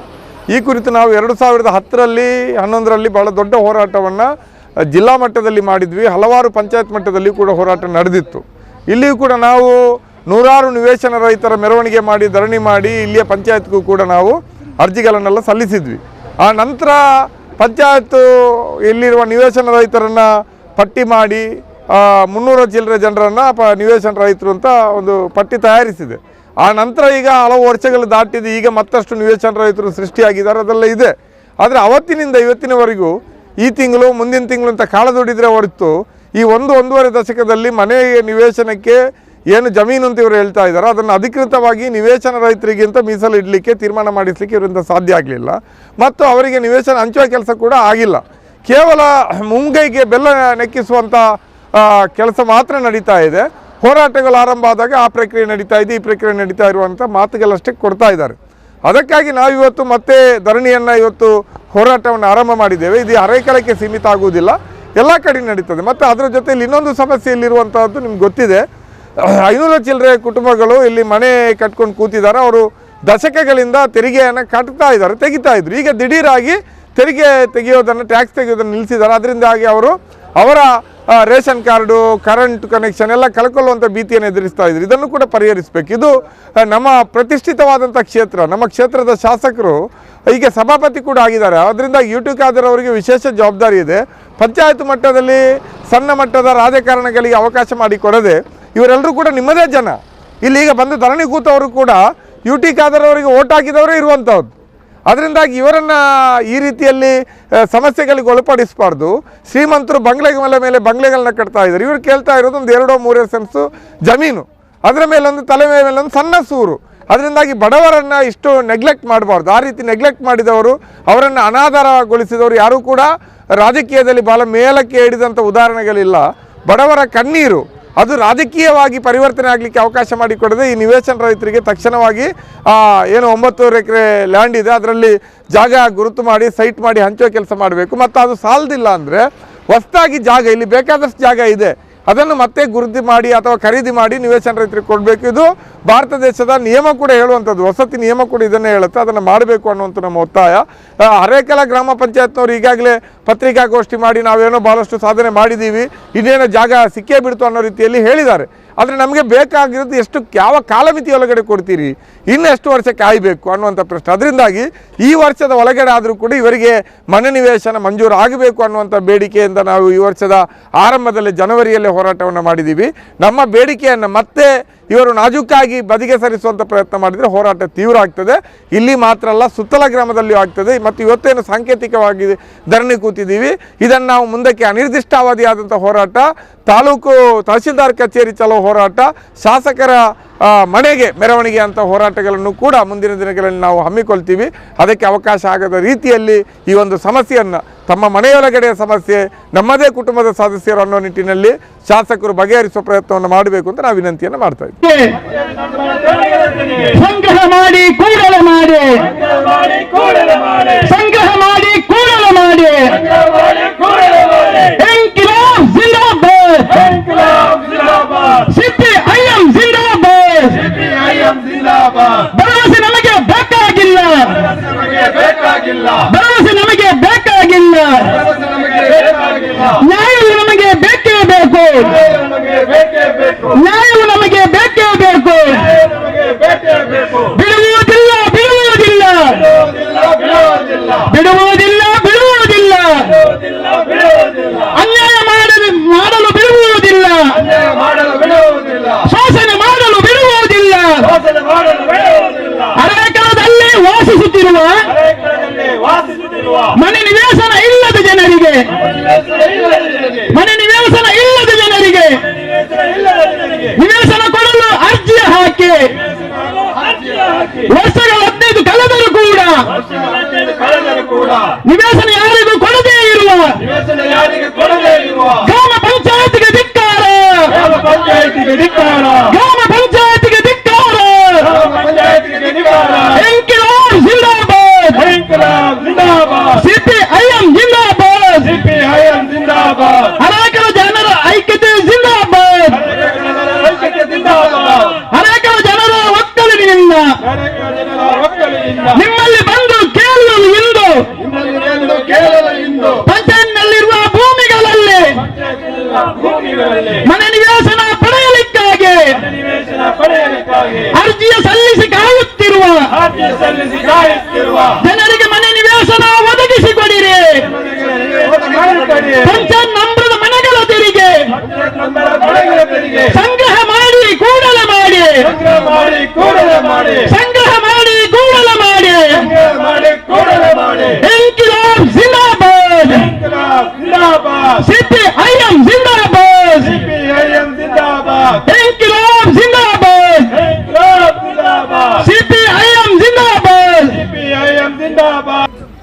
[SPEAKER 6] ಈ ಕುರಿತು ನಾವು 2010ರಲ್ಲಿ 11ರಲ್ಲಿ ಭಾಳ ದೊಡ್ಡ ಹೋರಾಟವನ್ನು ಜಿಲ್ಲಾ ಮಟ್ಟದಲ್ಲಿ ಮಾಡಿದ್ವಿ. ಹಲವಾರು ಪಂಚಾಯತ್ ಮಟ್ಟದಲ್ಲಿ ಕೂಡ ಹೋರಾಟ ನಡೆದಿತ್ತು. ಇಲ್ಲಿಯೂ ಕೂಡ ನಾವು ನೂರಾರು ನಿವೇಶನ ರೈತರ ಮೆರವಣಿಗೆ ಮಾಡಿ ಧರಣಿ ಮಾಡಿ ಇಲ್ಲಿಯ ಪಂಚಾಯತ್ಗೂ ಕೂಡ ನಾವು ಅರ್ಜಿಗಳನ್ನೆಲ್ಲ ಸಲ್ಲಿಸಿದ್ವಿ. ಆ ನಂತರ ಪಂಚಾಯತ್ ಇಲ್ಲಿರುವ ನಿವೇಶನ ರೈತರನ್ನು ಪಟ್ಟಿ ಮಾಡಿ 300 ಚಿಲ್ಲರೆ ಜನರನ್ನು ನಿವೇಶನ ರೈತರು ಅಂತ ಒಂದು ಪಟ್ಟಿ ತಯಾರಿಸಿದೆ. ಆ ನಂತರ ಈಗ ಹಲವು ವರ್ಷಗಳು ದಾಟಿದೆ. ಈಗ ಮತ್ತಷ್ಟು ನಿವೇಶನ ರೈತರು ಸೃಷ್ಟಿಯಾಗಿದ್ದಾರೆ, ಅದೆಲ್ಲ ಇದೆ. ಆದರೆ ಅವತ್ತಿನಿಂದ ಇವತ್ತಿನವರೆಗೂ ಈ ತಿಂಗಳು ಮುಂದಿನ ತಿಂಗಳು ಅಂತ ಕಾಳದೊಡಿದ್ರೆ ಹೊರತು ಈ 1-1.5 ದಶಕದಲ್ಲಿ ಮನೆ ನಿವೇಶನಕ್ಕೆ ಏನು ಜಮೀನು ಅಂತ ಇವರು ಹೇಳ್ತಾ ಇದ್ದಾರೆ ಅದನ್ನು ಅಧಿಕೃತವಾಗಿ ನಿವೇಶನ ರೈತರಿಗಿಂತ ಮೀಸಲು ಇಡಲಿಕ್ಕೆ ತೀರ್ಮಾನ ಮಾಡಿಸಲಿಕ್ಕೆ ಇವರಿಂದ ಸಾಧ್ಯ ಆಗಲಿಲ್ಲ. ಮತ್ತು ಅವರಿಗೆ ನಿವೇಶನ ಹಂಚುವ ಕೆಲಸ ಕೂಡ ಆಗಿಲ್ಲ. ಕೇವಲ ಮುಂಗೈಗೆ ಬೆಲ್ಲ ನೆಕ್ಕಿಸುವಂಥ ಕೆಲಸ ಮಾತ್ರ ನಡೀತಾ ಇದೆ. ಹೋರಾಟಗಳು ಆರಂಭ ಆದಾಗ ಆ ಪ್ರಕ್ರಿಯೆ ನಡೀತಾ ಇದೆ, ಈ ಪ್ರಕ್ರಿಯೆ ನಡೀತಾ ಇರುವಂಥ ಮಾತುಗಳಷ್ಟೇ ಕೊಡ್ತಾ ಇದ್ದಾರೆ. ಅದಕ್ಕಾಗಿ ನಾವಿವತ್ತು ಮತ್ತೆ ಧರಣಿಯನ್ನು ಇವತ್ತು ಹೋರಾಟವನ್ನು ಆರಂಭ ಮಾಡಿದ್ದೇವೆ. ಇದು ಹರೇಕಲಕ್ಕೆ ಸೀಮಿತ ಆಗುವುದಿಲ್ಲ, ಎಲ್ಲ ಕಡೆ ನಡೀತದೆ. ಮತ್ತು ಅದರ ಜೊತೆಯಲ್ಲಿ ಇನ್ನೊಂದು ಸಮಸ್ಯೆ ಇಲ್ಲಿರುವಂಥದ್ದು ನಿಮ್ಗೆ ಗೊತ್ತಿದೆ. 500 ಚಿಲ್ಲರೆ ಕುಟುಂಬಗಳು ಇಲ್ಲಿ ಮನೆ ಕಟ್ಕೊಂಡು ಕೂತಿದ್ದಾರೆ. ಅವರು ದಶಕಗಳಿಂದ ತೆರಿಗೆಯನ್ನು ತೆಗಿತಾ ಇದ್ರು. ಈಗ ದಿಢೀರಾಗಿ ತೆರಿಗೆ ತೆಗೆಯೋದನ್ನು, ಟ್ಯಾಕ್ಸ್ ತೆಗೆಯೋದನ್ನು ನಿಲ್ಲಿಸಿದ್ದಾರೆ. ಅದರಿಂದಾಗಿ ಅವರ ರೇಷನ್ ಕಾರ್ಡು, ಕರೆಂಟ್ ಕನೆಕ್ಷನ್ ಎಲ್ಲ ಕಳ್ಕೊಳ್ಳುವಂಥ ಭೀತಿಯನ್ನು ಎದುರಿಸ್ತಾ ಇದ್ರು. ಇದನ್ನು ಕೂಡ ಪರಿಹರಿಸಬೇಕು. ಇದು ನಮ್ಮ ಪ್ರತಿಷ್ಠಿತವಾದಂಥ ಕ್ಷೇತ್ರ. ನಮ್ಮ ಕ್ಷೇತ್ರದ ಶಾಸಕರು ಈಗ ಸಭಾಪತಿ ಕೂಡ ಆಗಿದ್ದಾರೆ. ಅದರಿಂದ ಯುಟಿ ಖಾದರ್ ಅವರಿಗೆ ವಿಶೇಷ ಜವಾಬ್ದಾರಿ ಇದೆ. ಪಂಚಾಯತ್ ಮಟ್ಟದಲ್ಲಿ ಸಣ್ಣ ಮಟ್ಟದ ರಾಜಕಾರಣಗಳಿಗೆ ಅವಕಾಶ ಮಾಡಿಕೊಡದೆ ಇವರೆಲ್ಲರೂ ಕೂಡ ನಿಮ್ಮದೇ ಜನ. ಇಲ್ಲಿ ಈಗ ಬಂದು ಧರಣಿ ಕೂತವರು ಕೂಡ UT ಖಾದರ್ ಅವರಿಗೆ ಓಟ್ ಹಾಕಿದವರೇ ಇರುವಂಥದ್ದು. ಅದರಿಂದಾಗಿ ಇವರನ್ನು ಈ ರೀತಿಯಲ್ಲಿ ಸಮಸ್ಯೆಗಳಿಗೆ ಒಳಪಡಿಸಬಾರ್ದು. ಶ್ರೀಮಂತರು ಬಂಗ್ಲೆಗಳ ಮೇಲೆ ಬಂಗ್ಲೆಗಳನ್ನ ಕಟ್ತಾ ಇದ್ದಾರೆ. ಇವರು ಕೇಳ್ತಾ ಇರೋದು ಒಂದು 2-3 ಸೆನ್ಸು ಜಮೀನು, ಅದರ ಮೇಲೊಂದು ತಲೆ ಮೇಲೊಂದು ಸಣ್ಣ ಸೂರು. ಅದರಿಂದಾಗಿ ಬಡವರನ್ನು ಇಷ್ಟು ನೆಗ್ಲೆಕ್ಟ್ ಮಾಡಬಾರ್ದು. ಆ ರೀತಿ ನೆಗ್ಲೆಕ್ಟ್ ಮಾಡಿದವರು, ಅವರನ್ನು ಅನಾಧಾರಗೊಳಿಸಿದವರು ಯಾರೂ ಕೂಡ ರಾಜಕೀಯದಲ್ಲಿ ಬಹಳ ಮೇಲಕ್ಕೆ ಹಿಡಿದಂಥ ಉದಾಹರಣೆಗಳಿಲ್ಲ. ಬಡವರ ಕಣ್ಣೀರು ಅದು ರಾಜಕೀಯವಾಗಿ ಪರಿವರ್ತನೆ ಆಗಲಿಕ್ಕೆ ಅವಕಾಶ ಮಾಡಿಕೊಡದೆ ಈ ನಿವೇಶನ ರೈತರಿಗೆ ತಕ್ಷಣವಾಗಿ ಏನು 9 ಎಕರೆ ಲ್ಯಾಂಡ್ ಇದೆ, ಅದರಲ್ಲಿ ಜಾಗ ಗುರುತು ಮಾಡಿ ಸೈಟ್ ಮಾಡಿ ಹಂಚುವ ಕೆಲಸ ಮಾಡಬೇಕು. ಮತ್ತು ಅದು ಸಾಲದಿಲ್ಲ ಅಂದರೆ ಹೊಸದಾಗಿ ಜಾಗ, ಇಲ್ಲಿ ಬೇಕಾದಷ್ಟು ಜಾಗ ಇದೆ, ಅದನ್ನು ಮತ್ತೆ ಗುರುತು ಮಾಡಿ ಅಥವಾ ಖರೀದಿ ಮಾಡಿ ನಿವೇಶನ ರೈತರಿಗೆ ಕೊಡಬೇಕು. ಇದು ಭಾರತ ದೇಶದ ನಿಯಮ ಕೂಡ ಹೇಳುವಂಥದ್ದು, ವಸತಿ ನಿಯಮ ಕೂಡ ಇದನ್ನೇ ಹೇಳುತ್ತೆ. ಅದನ್ನು ಮಾಡಬೇಕು ಅನ್ನುವಂಥ ನಮ್ಮ ಒತ್ತಾಯ. ಹರೇಕಲ ಗ್ರಾಮ ಪಂಚಾಯತ್ನವರು ಈಗಾಗಲೇ ಪತ್ರಿಕಾಗೋಷ್ಠಿ ಮಾಡಿ ನಾವೇನೋ ಭಾಳಷ್ಟು ಸಾಧನೆ ಮಾಡಿದ್ದೀವಿ, ಇನ್ನೇನೋ ಜಾಗ ಸಿಕ್ಕೇ ಬಿಡ್ತು ಅನ್ನೋ ರೀತಿಯಲ್ಲಿ ಹೇಳಿದ್ದಾರೆ. ಆದರೆ ನಮಗೆ ಬೇಕಾಗಿರೋದು ಯಾವ ಕಾಲಮಿತಿ ಒಳಗಡೆ ಕೊಡ್ತೀರಿ, ಇನ್ನೆಷ್ಟು ವರ್ಷ ಕಾಯಬೇಕು ಅನ್ನುವಂಥ ಪ್ರಶ್ನೆ. ಅದರಿಂದಾಗಿ ಈ ವರ್ಷದ ಒಳಗಡೆ ಆದರೂ ಕೂಡ ಇವರಿಗೆ ಮನೆ ನಿವೇಶನ ಮಂಜೂರು ಆಗಬೇಕು ಅನ್ನುವಂಥ ಬೇಡಿಕೆಯಿಂದ ನಾವು ಈ ವರ್ಷದ ಆರಂಭದಲ್ಲಿ ಜನವರಿಯಲ್ಲೇ ಹೋರಾಟವನ್ನು ಮಾಡಿದ್ದೀವಿ. ನಮ್ಮ ಬೇಡಿಕೆಯನ್ನು ಮತ್ತೆ ಇವರು ನಾಜೂಕಾಗಿ ಬದಿಗೆ ಸರಿಸುವಂಥ ಪ್ರಯತ್ನ ಮಾಡಿದರೆ ಹೋರಾಟ ತೀವ್ರ ಆಗ್ತದೆ. ಇಲ್ಲಿ ಮಾತ್ರ ಅಲ್ಲ, ಸುತ್ತಲ ಗ್ರಾಮದಲ್ಲಿಯೂ ಆಗ್ತದೆ. ಮತ್ತು ಇವತ್ತೇನು ಸಾಂಕೇತಿಕವಾಗಿ ಧರಣಿ ಕೂತಿದ್ದೀವಿ, ಇದನ್ನು ನಾವು ಮುಂದಕ್ಕೆ ಅನಿರ್ದಿಷ್ಟಾವಧಿಯಾದಂಥ ಹೋರಾಟ, ತಾಲೂಕು ತಹಶೀಲ್ದಾರ್ ಕಚೇರಿ ಚಲೋ ಹೋರಾಟ, ಶಾಸಕರ ಮನೆಗೆ ಮೆರವಣಿಗೆ ಅಂತ ಹೋರಾಟಗಳನ್ನು ಕೂಡ ಮುಂದಿನ ದಿನಗಳಲ್ಲಿ ನಾವು ಹಮ್ಮಿಕೊಳ್ತೀವಿ. ಅದಕ್ಕೆ ಅವಕಾಶ ಆಗದ ರೀತಿಯಲ್ಲಿ ಈ ಒಂದು ಸಮಸ್ಯೆಯನ್ನು, ತಮ್ಮ ಮನೆಯೊಳಗಡೆಯ ಸಮಸ್ಯೆ ನಮ್ಮದೇ ಕುಟುಂಬದ ಸದಸ್ಯರು ಅನ್ನೋ ನಿಟ್ಟಿನಲ್ಲಿ ಶಾಸಕರು ಬಗೆಹರಿಸುವ ಪ್ರಯತ್ನವನ್ನು ಮಾಡಬೇಕು ಅಂತ ನಾವು ವಿನಂತಿಯನ್ನು ಮಾಡ್ತಾ ಇದ್ದೀವಿ.
[SPEAKER 3] ಸಂಗ್ರಹ ಮಾಡಿ ಕೂಡಲೇ ಮಾಡಿ, ಸಂಗ್ರಹ ಮಾಡಿ ಕೂಡಲೇ ಮಾಡಿ. ಇನ್ಕಿಲಾಬ್ ಜಿಂದಾಬಾದ್, ಸಿಪಿಐಎಂ ಜಿಂದಾಬಾದ್. ಭರವಸೆ ನಮಗೆ ಬೇಕಾಗಿಲ್ಲ, ಭರವಸೆ ನಮಗೆ ಬೇಕಾಗಿಲ್ಲ, ನ್ಯಾಯವು ನಮಗೆ ಬೇಕೇ ಬೇಕು, ನ್ಯಾಯವು ನಮಗೆ ಬೇಕೇ ಬೇಕು. ಬಿಡುವುದಿಲ್ಲ ಬಿಡುವುದಿಲ್ಲ ಬಿಡುವುದಿಲ್ಲ ಬಿಡುವುದಿಲ್ಲ, ಅನ್ಯಾಯ ಮಾಡಲು ಬಿಡುವುದಿಲ್ಲ, ಶಾಸನೆ ಮಾಡಲು ಬಿಡುವುದಿಲ್ಲ. ಅರೇಕಲದಲ್ಲಿ ವಾಸಿಸುತ್ತಿರುವ ಮನೆ ನಿವೇಶನ ಇಲ್ಲದ ಜನರಿಗೆ, ಮನೆ ನಿವೇಶನ ಇಲ್ಲದ ಜನರಿಗೆ ನಿವೇಶನ ಕೊಡಲು ಅರ್ಜಿ ಹಾಕಿ ವರ್ಷಗಳ 15 ಕಳೆದರೂ ಕೂಡ ನಿವೇಶನ ಯಾರಿಗೂ ಕೊಡದೇ ಇರುವ ಗ್ರಾಮ ಪಂಚಾಯತ್ಗೆ ಧಿಕ್ಕಾರ, ಗ್ರಾಮ ಪಂಚಾಯತ್ಗೆ ಧಿಕ್ಕಾರ. ಇನ್ಕಿಲಾಬ್ ಜಿಂದಾಬಾದ್, ಸಿಪಿಐಎಂ ಜಿಂದಾಬಾದ್, ಅನೇಕ ಜನರ ಐಕ್ಯತೆ ಜಿಂದಾಬಾದ್, ಅನೇಕ ಜನರ ಒಕ್ಕಲಿನಿಂದ ನಿಮ್ಮಲ್ಲಿ ಬಂದು ಕೇಳಲು ಇಂದು ಪಂಚಾಯತ್ನಲ್ಲಿರುವ ಭೂಮಿಗಳಲ್ಲಿ ಮನೆ ನಿವೇಶನ ಪಡೆಯಲಿಕ್ಕಾಗಿ ಅರ್ಜಿಯ ಸಲ್ಲಿಸಿ ಕಾಯುತ್ತಿರುವ ಜನರಿಗೆ ಮನೆ ನಿವೇಶನ ಒದಗಿಸಿಕೊಡಿರಿ. ಪಂಚಾಯತ್ ನಂಬರದ ಮನೆಗಳ ತೆರಿಗೆ ಸಂಗ್ರಹ ಮಾಡಿ ಕೂಡಲೇ ಮಾಡಿ, ಸಂಗ್ರಹ ಮಾಡಿ ಕೂಡಲೇ ಮಾಡಿ. ಇನ್ಕಿಲಾಬ್ ಜಿಂದಾಬಾದ್, ಸಿಪಿಐಎಂ ಜಿಂದಾಬಾದ್, ಇನ್ಕಿಲಾಬ್ ಜಿಂದಾಬಾದ್, ಸಿಪಿಐಎಂ ಜಿಂದಾಬಾದ್,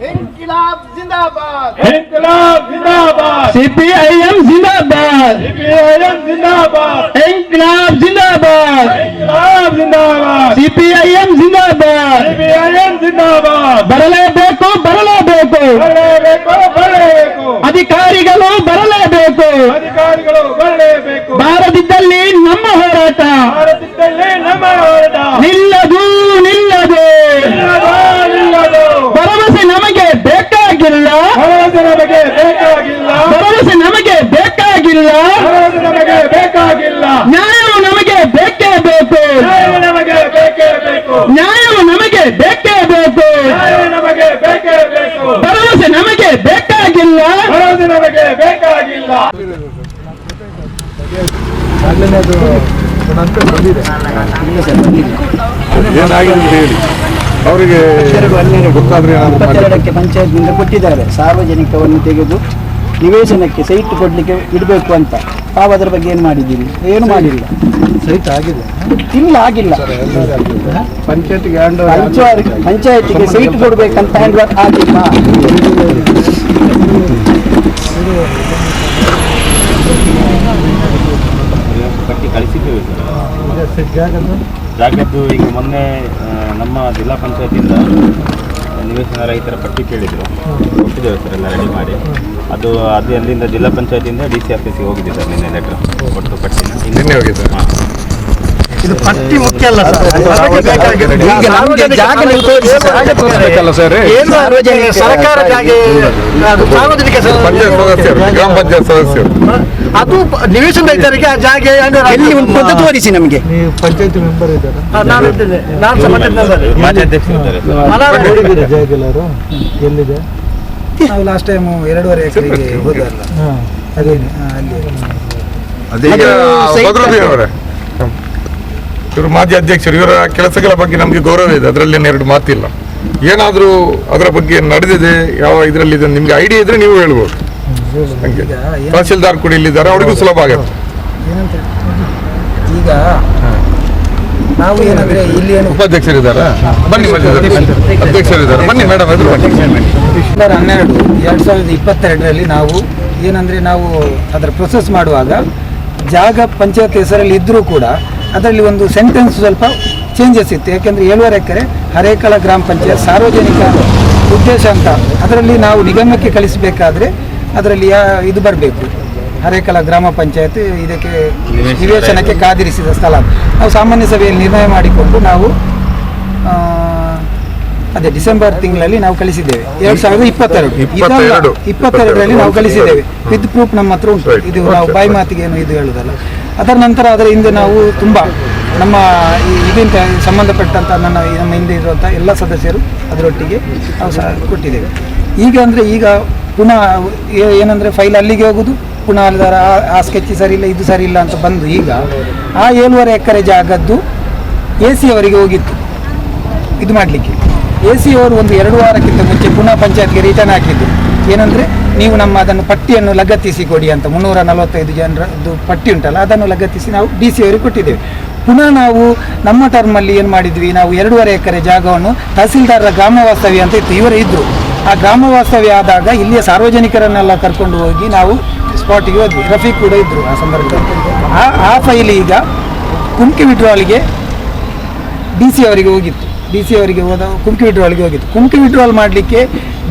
[SPEAKER 7] इनकलाब जिंदाबाद,
[SPEAKER 3] इनकलाब जिंदाबाद, सीपीआईएम जिंदाबाद, सीपीआईएम जिंदाबाद, इनकलाब जिंदाबाद, इनकलाब जिंदाबाद, सीपीआईएम जिंदाबाद, सीपीआईएम जिंदाबाद. ಬರಲೇಬೇಕು ಬರಲೇಬೇಕು, ಬರಲೇಬೇಕು ಬರಲೇಬೇಕು, ಅಧಿಕಾರಿಗಳು ಬರಲೇಬೇಕು, ಅಧಿಕಾರಿಗಳು ಬರಲೇಬೇಕು. ಬಾರದಿದ್ದಲ್ಲಿ ನಮ್ಮ ಹೋರಾಟ, ಬಾರದಿದ್ದಲ್ಲಿ ನಮ್ಮ ಹೋರಾಟ ನಿಲ್ಲದು ನಿಲ್ಲದು ನಿಲ್ಲದು. ಭರವಸೆ ನಮಗೆ ಬೇಕಾಗಿಲ್ಲ, ಭರವಸೆ ನಮಗೆ ಬೇಕಾಗಿಲ್ಲ, ಭರವಸೆ ನಮಗೆ ಬೇಕಾಗಿಲ್ಲ, ಭರವಸೆ ನಮಗೆ ಬೇಕಾಗಿಲ್ಲ. ನ್ಯಾಯವು ನಮಗೆ ಬೇಕೇ ಬೇಕು, ನ್ಯಾಯವು ನಮಗೆ ಬೇಕೇ ಬೇಕು, ನ್ಯಾಯವು ನಮಗೆ ಬೇಕೇ ಬೇಕು, ನ್ಯಾಯವು ನಮಗೆ ಬೇಕೇ ಬೇಕು. ಭರವಸೆ ನಮಗೆ ಬೇಕಾಗಿಲ್ಲ, ಭರವಸೆ ನಮಗೆ ಬೇಕು.
[SPEAKER 6] ಏನಾಗಿದೆ ಅಂತ ಹೇಳಿ ಅವರಿಗೆ ಗೊತ್ತಾದ್ರೆ ಏನಾದ್ರು ಮಾಡಿ.
[SPEAKER 2] 22ಕ್ಕೆ ಪಂಚಾಯತ್ನಿಂದ ಕೊಟ್ಟಿದ್ದಾರೆ, ಸಾರ್ವಜನಿಕವನ್ನು ತೆಗೆದು ನಿವೇಶನಕ್ಕೆ ಸೈಟ್ ಕೊಡ್ಲಿಕ್ಕೆ ಇಡಬೇಕು ಅಂತ. ತಾವು ಅದರ ಬಗ್ಗೆ ಏನು ಮಾಡಿದ್ದೀರಿ? ಏನು ಮಾಡಿಲ್ಲ.
[SPEAKER 5] ಸೈಟ್ ಆಗಿದೆ,
[SPEAKER 2] ಇಲ್ಲ ಆಗಿಲ್ಲ. ಪಂಚಾಯತಿಗೆ ಸೈಟ್ ಕೊಡ್ಬೇಕಂತ ಹ್ಯಾಂಡ್ ಓವರ್ ಆಗಿಲ್ಲ.
[SPEAKER 8] ಪಟ್ಟಿ ಕಳಿಸಿದ್ದೇವೆ ಸರ್. ಜಾಗದ್ದು ಈಗ ಮೊನ್ನೆ ನಮ್ಮ ಜಿಲ್ಲಾ ಪಂಚಾಯತಿಂದ ನಿವೇಶನ ರೈತರ ಪಟ್ಟಿ ಕೇಳಿದರು, ಕೊಟ್ಟಿದ್ದೇವೆ ಸರ್ ಎಲ್ಲ ರೆಡಿ ಮಾಡಿ. ಅದು ಅಲ್ಲಿಂದ ಜಿಲ್ಲಾ ಪಂಚಾಯತಿಂದ DC ಆಫೀಸಿಗೆ ಹೋಗಿದೆ ಸರ್ ನಿನ್ನೆ ಲೆಟ್ರ್ ಕೊಟ್ಟು ಪಟ್ಟಿನ
[SPEAKER 6] ನಿನ್ನೆ ಹೋಗಿದೆ.
[SPEAKER 5] ಇದು ಪಟ್ಟಿ ಮುಖ್ಯ ಅಲ್ಲ ಸರ್,
[SPEAKER 2] ಈಗ ನಮಗೆ ಜಾಗ ನೀವು
[SPEAKER 6] ತೋರಿಸ್ಬೇಕಲ್ಲ ಸರ್.
[SPEAKER 5] ಸರ್ಕಾರ ಜಾಗ ಸಾರ್ವಜನಿಕ
[SPEAKER 6] ಪಂಚಾಯತ್ ಸದಸ್ಯರು, ಗ್ರಾಮ ಪಂಚಾಯತ್ ಸದಸ್ಯರು
[SPEAKER 5] ಅದು ನಿವೇಶನ ರೈತರಿಗೆ ಆ ಜಾಗ
[SPEAKER 2] ಎಲ್ಲಿ ಉಂಟು ಅಂತ ತೋರಿಸಿ ನಮಗೆ.
[SPEAKER 5] ನೀವು ಪಂಚಾಯತ್ ಮೆಂಬರ್ ಇದ್ದಾರೆ, ನಾನು ಇದ್ದೇನೆ, ನಾನು
[SPEAKER 8] ಮಾಜಿ ಅಧ್ಯಕ್ಷರು ಇದ್ದಾರೆ ಸರ್.
[SPEAKER 5] ಜಾಗ ಎಲ್ಲರೂ ಎಲ್ಲಿದೆ?
[SPEAKER 9] ನಾವು ಲಾಸ್ಟ್ ಟೈಮ್ 2.5 ಎಕರೆಗೆ ಹೋದಲ್ಲ, ಅದೇನು ಅಲ್ಲಿ
[SPEAKER 6] ಅವರೇ ಇವರು ಮಾಜಿ ಅಧ್ಯಕ್ಷರು. ಇವರ ಕೆಲಸಗಳ ಬಗ್ಗೆ ನಮಗೆ ಗೌರವ ಇದೆ, ಅದರಲ್ಲಿ ಎರಡು ಮಾತಿಲ್ಲ. ಏನಾದರೂ ಅದರ ಬಗ್ಗೆ ನಡೆದಿದೆ, ಯಾವ ಇದರಲ್ಲಿ ಇದೆ ನಿಮ್ಗೆ ಐಡಿಯಾ ಇದ್ರೆ ನೀವು ಹೇಳ್ಬೋದು. ಹಂಗೆ ತಹಸೀಲ್ದಾರ್ ಕೂಡ ಇಲ್ಲಿದ್ದಾರೆ, ಅವರಿಗೂ ಸುಲಭ ಆಗುತ್ತೆ.
[SPEAKER 9] ಏನಂತ ಈಗ ನಾವು ಏನಂದ್ರೆ ಇಲ್ಲಿ ಏನು
[SPEAKER 6] ಉಪಾಧ್ಯಕ್ಷರಿದ್ದಾರೆ, ಬನ್ನಿ. ಅಧ್ಯಕ್ಷರಿದ್ದಾರೆ, ಬನ್ನಿ ಮೇಡಮ್. ಎದುರು ಬನ್ನಿ.
[SPEAKER 9] ಡಿಸೆಂಬರ್ 12, 2022ರಲ್ಲಿ ನಾವು ಏನಂದರೆ ನಾವು ಅದರ ಪ್ರೊಸೆಸ್ ಮಾಡುವಾಗ ಜಾಗ ಪಂಚಾಯತ್ ಹೆಸರಲ್ಲಿ ಇದ್ದರೂ ಕೂಡ ಅದರಲ್ಲಿ ಒಂದು ಸೆಂಟೆನ್ಸ್ ಸ್ವಲ್ಪ ಚೇಂಜಸ್ ಇತ್ತು. ಯಾಕೆಂದರೆ 7.5 ಎಕರೆ ಹರೇಕಳ ಗ್ರಾಮ ಪಂಚಾಯತ್ ಸಾರ್ವಜನಿಕ ಉದ್ದೇಶ ಅಂತ ಅದರಲ್ಲಿ ನಾವು ನಿಗಮಕ್ಕೆ ಕಳಿಸಬೇಕಾದ್ರೆ ಅದರಲ್ಲಿ ಇದು ಬರಬೇಕು, ಹರೇಕಳ ಗ್ರಾಮ ಪಂಚಾಯತ್ ಇದಕ್ಕೆ ನಿವೇಶನಕ್ಕೆ ಕಾದಿರಿಸಿದ ಸ್ಥಳ. ನಾವು ಸಾಮಾನ್ಯ ಸಭೆಯಲ್ಲಿ ನಿರ್ಣಯ ಮಾಡಿಕೊಂಡು ನಾವು ಅದೇ ಡಿಸೆಂಬರ್ ತಿಂಗಳಲ್ಲಿ ನಾವು ಕಳಿಸಿದ್ದೇವೆ. 2022ರಲ್ಲಿ ನಾವು ಕಳಿಸಿದ್ದೇವೆ. ವಿತ್ ಪ್ರೂಫ್ ನಮ್ಮ ಹತ್ರ ಉಂಟು. ಇದು ನಾವು ಬಾಯಿ ಮಾತಿಗೆ ಏನು ಇದು ಹೇಳುದಲ್ಲ. ಅದರ ನಂತರ ಅದರ ಹಿಂದೆ ನಾವು ತುಂಬ ನಮ್ಮ ಇದರಿಂದ ಸಂಬಂಧಪಟ್ಟಂಥ ನಮ್ಮ ಹಿಂದೆ ಇರುವಂಥ ಎಲ್ಲ ಸದಸ್ಯರು ಅದರೊಟ್ಟಿಗೆ ನಾವು ಸಹ ಕೊಟ್ಟಿದ್ದೇವೆ. ಈಗ ಅಂದರೆ ಈಗ ಪುನಃ ಏನಂದರೆ ಫೈಲ್ ಅಲ್ಲಿಗೆ ಹೋಗೋದು, ಪುನಃ ಅದರ ಆ ಸ್ಕೆಚ್ ಸರಿ ಇಲ್ಲ, ಇದು ಸರಿ ಇಲ್ಲ ಅಂತ ಬಂದು ಈಗ ಆ 7.5 ಎಕರೆ ಜಾಗದ್ದು AC ಅವರಿಗೆ ಹೋಗಿತ್ತು ಇದು ಮಾಡಲಿಕ್ಕೆ. AC ಅವರು ಒಂದು 2 ವಾರಕ್ಕಿಂತ ಮುಂಚೆ ಪುನಃ ಪಂಚಾಯತ್ಗೆ ರಿಟರ್ನ್ ಹಾಕಿದ್ದು. ಏನಂದರೆ ನೀವು ನಮ್ಮ ಅದನ್ನು ಪಟ್ಟಿಯನ್ನು ಲಗತ್ತಿಸಿ ಕೊಡಿ ಅಂತ. 345 ಜನರದ್ದು ಪಟ್ಟಿ ಉಂಟಲ್ಲ, ಅದನ್ನು ಲಗತ್ತಿಸಿ ನಾವು DC ಅವರಿಗೆ ಕೊಟ್ಟಿದ್ದೇವೆ. ಪುನಃ ನಾವು ನಮ್ಮ ಟರ್ಮಲ್ಲಿ ಏನು ಮಾಡಿದ್ವಿ, ನಾವು 2.5 ಎಕರೆ ಜಾಗವನ್ನು ತಹಸೀಲ್ದಾರರ ಗ್ರಾಮ ವಾಸ್ತವ್ಯ ಅಂತ ಇತ್ತು, ಇವರೇ ಇದ್ದರು. ಆ ಗ್ರಾಮ ವಾಸ್ತವ್ಯ ಆದಾಗ ಇಲ್ಲಿಯ ಸಾರ್ವಜನಿಕರನ್ನೆಲ್ಲ ಕರ್ಕೊಂಡು ಹೋಗಿ ನಾವು ಸ್ಪಾಟಿಗೆ ಹೋದ್ವಿ. ರಫೀಕ್ ಕೂಡ ಇದ್ದರು ಆ ಸಂದರ್ಭದಲ್ಲಿ. ಆ ಫೈಲ್ ಈಗ ಕುಮ್ಕಿ ವಿಡ್ರಾಲ್ಗೆ DC ಅವರಿಗೆ ಹೋಗಿತ್ತು. DC ಅವರಿಗೆ ಹೋದ ಕುಮ್ಕಿ ವಿಡ್ರಾಲ್ಗೆ ಹೋಗಿತ್ತು. ಕುಮ್ಕಿ ವಿಡ್ರಾಲ್ ಮಾಡಲಿಕ್ಕೆ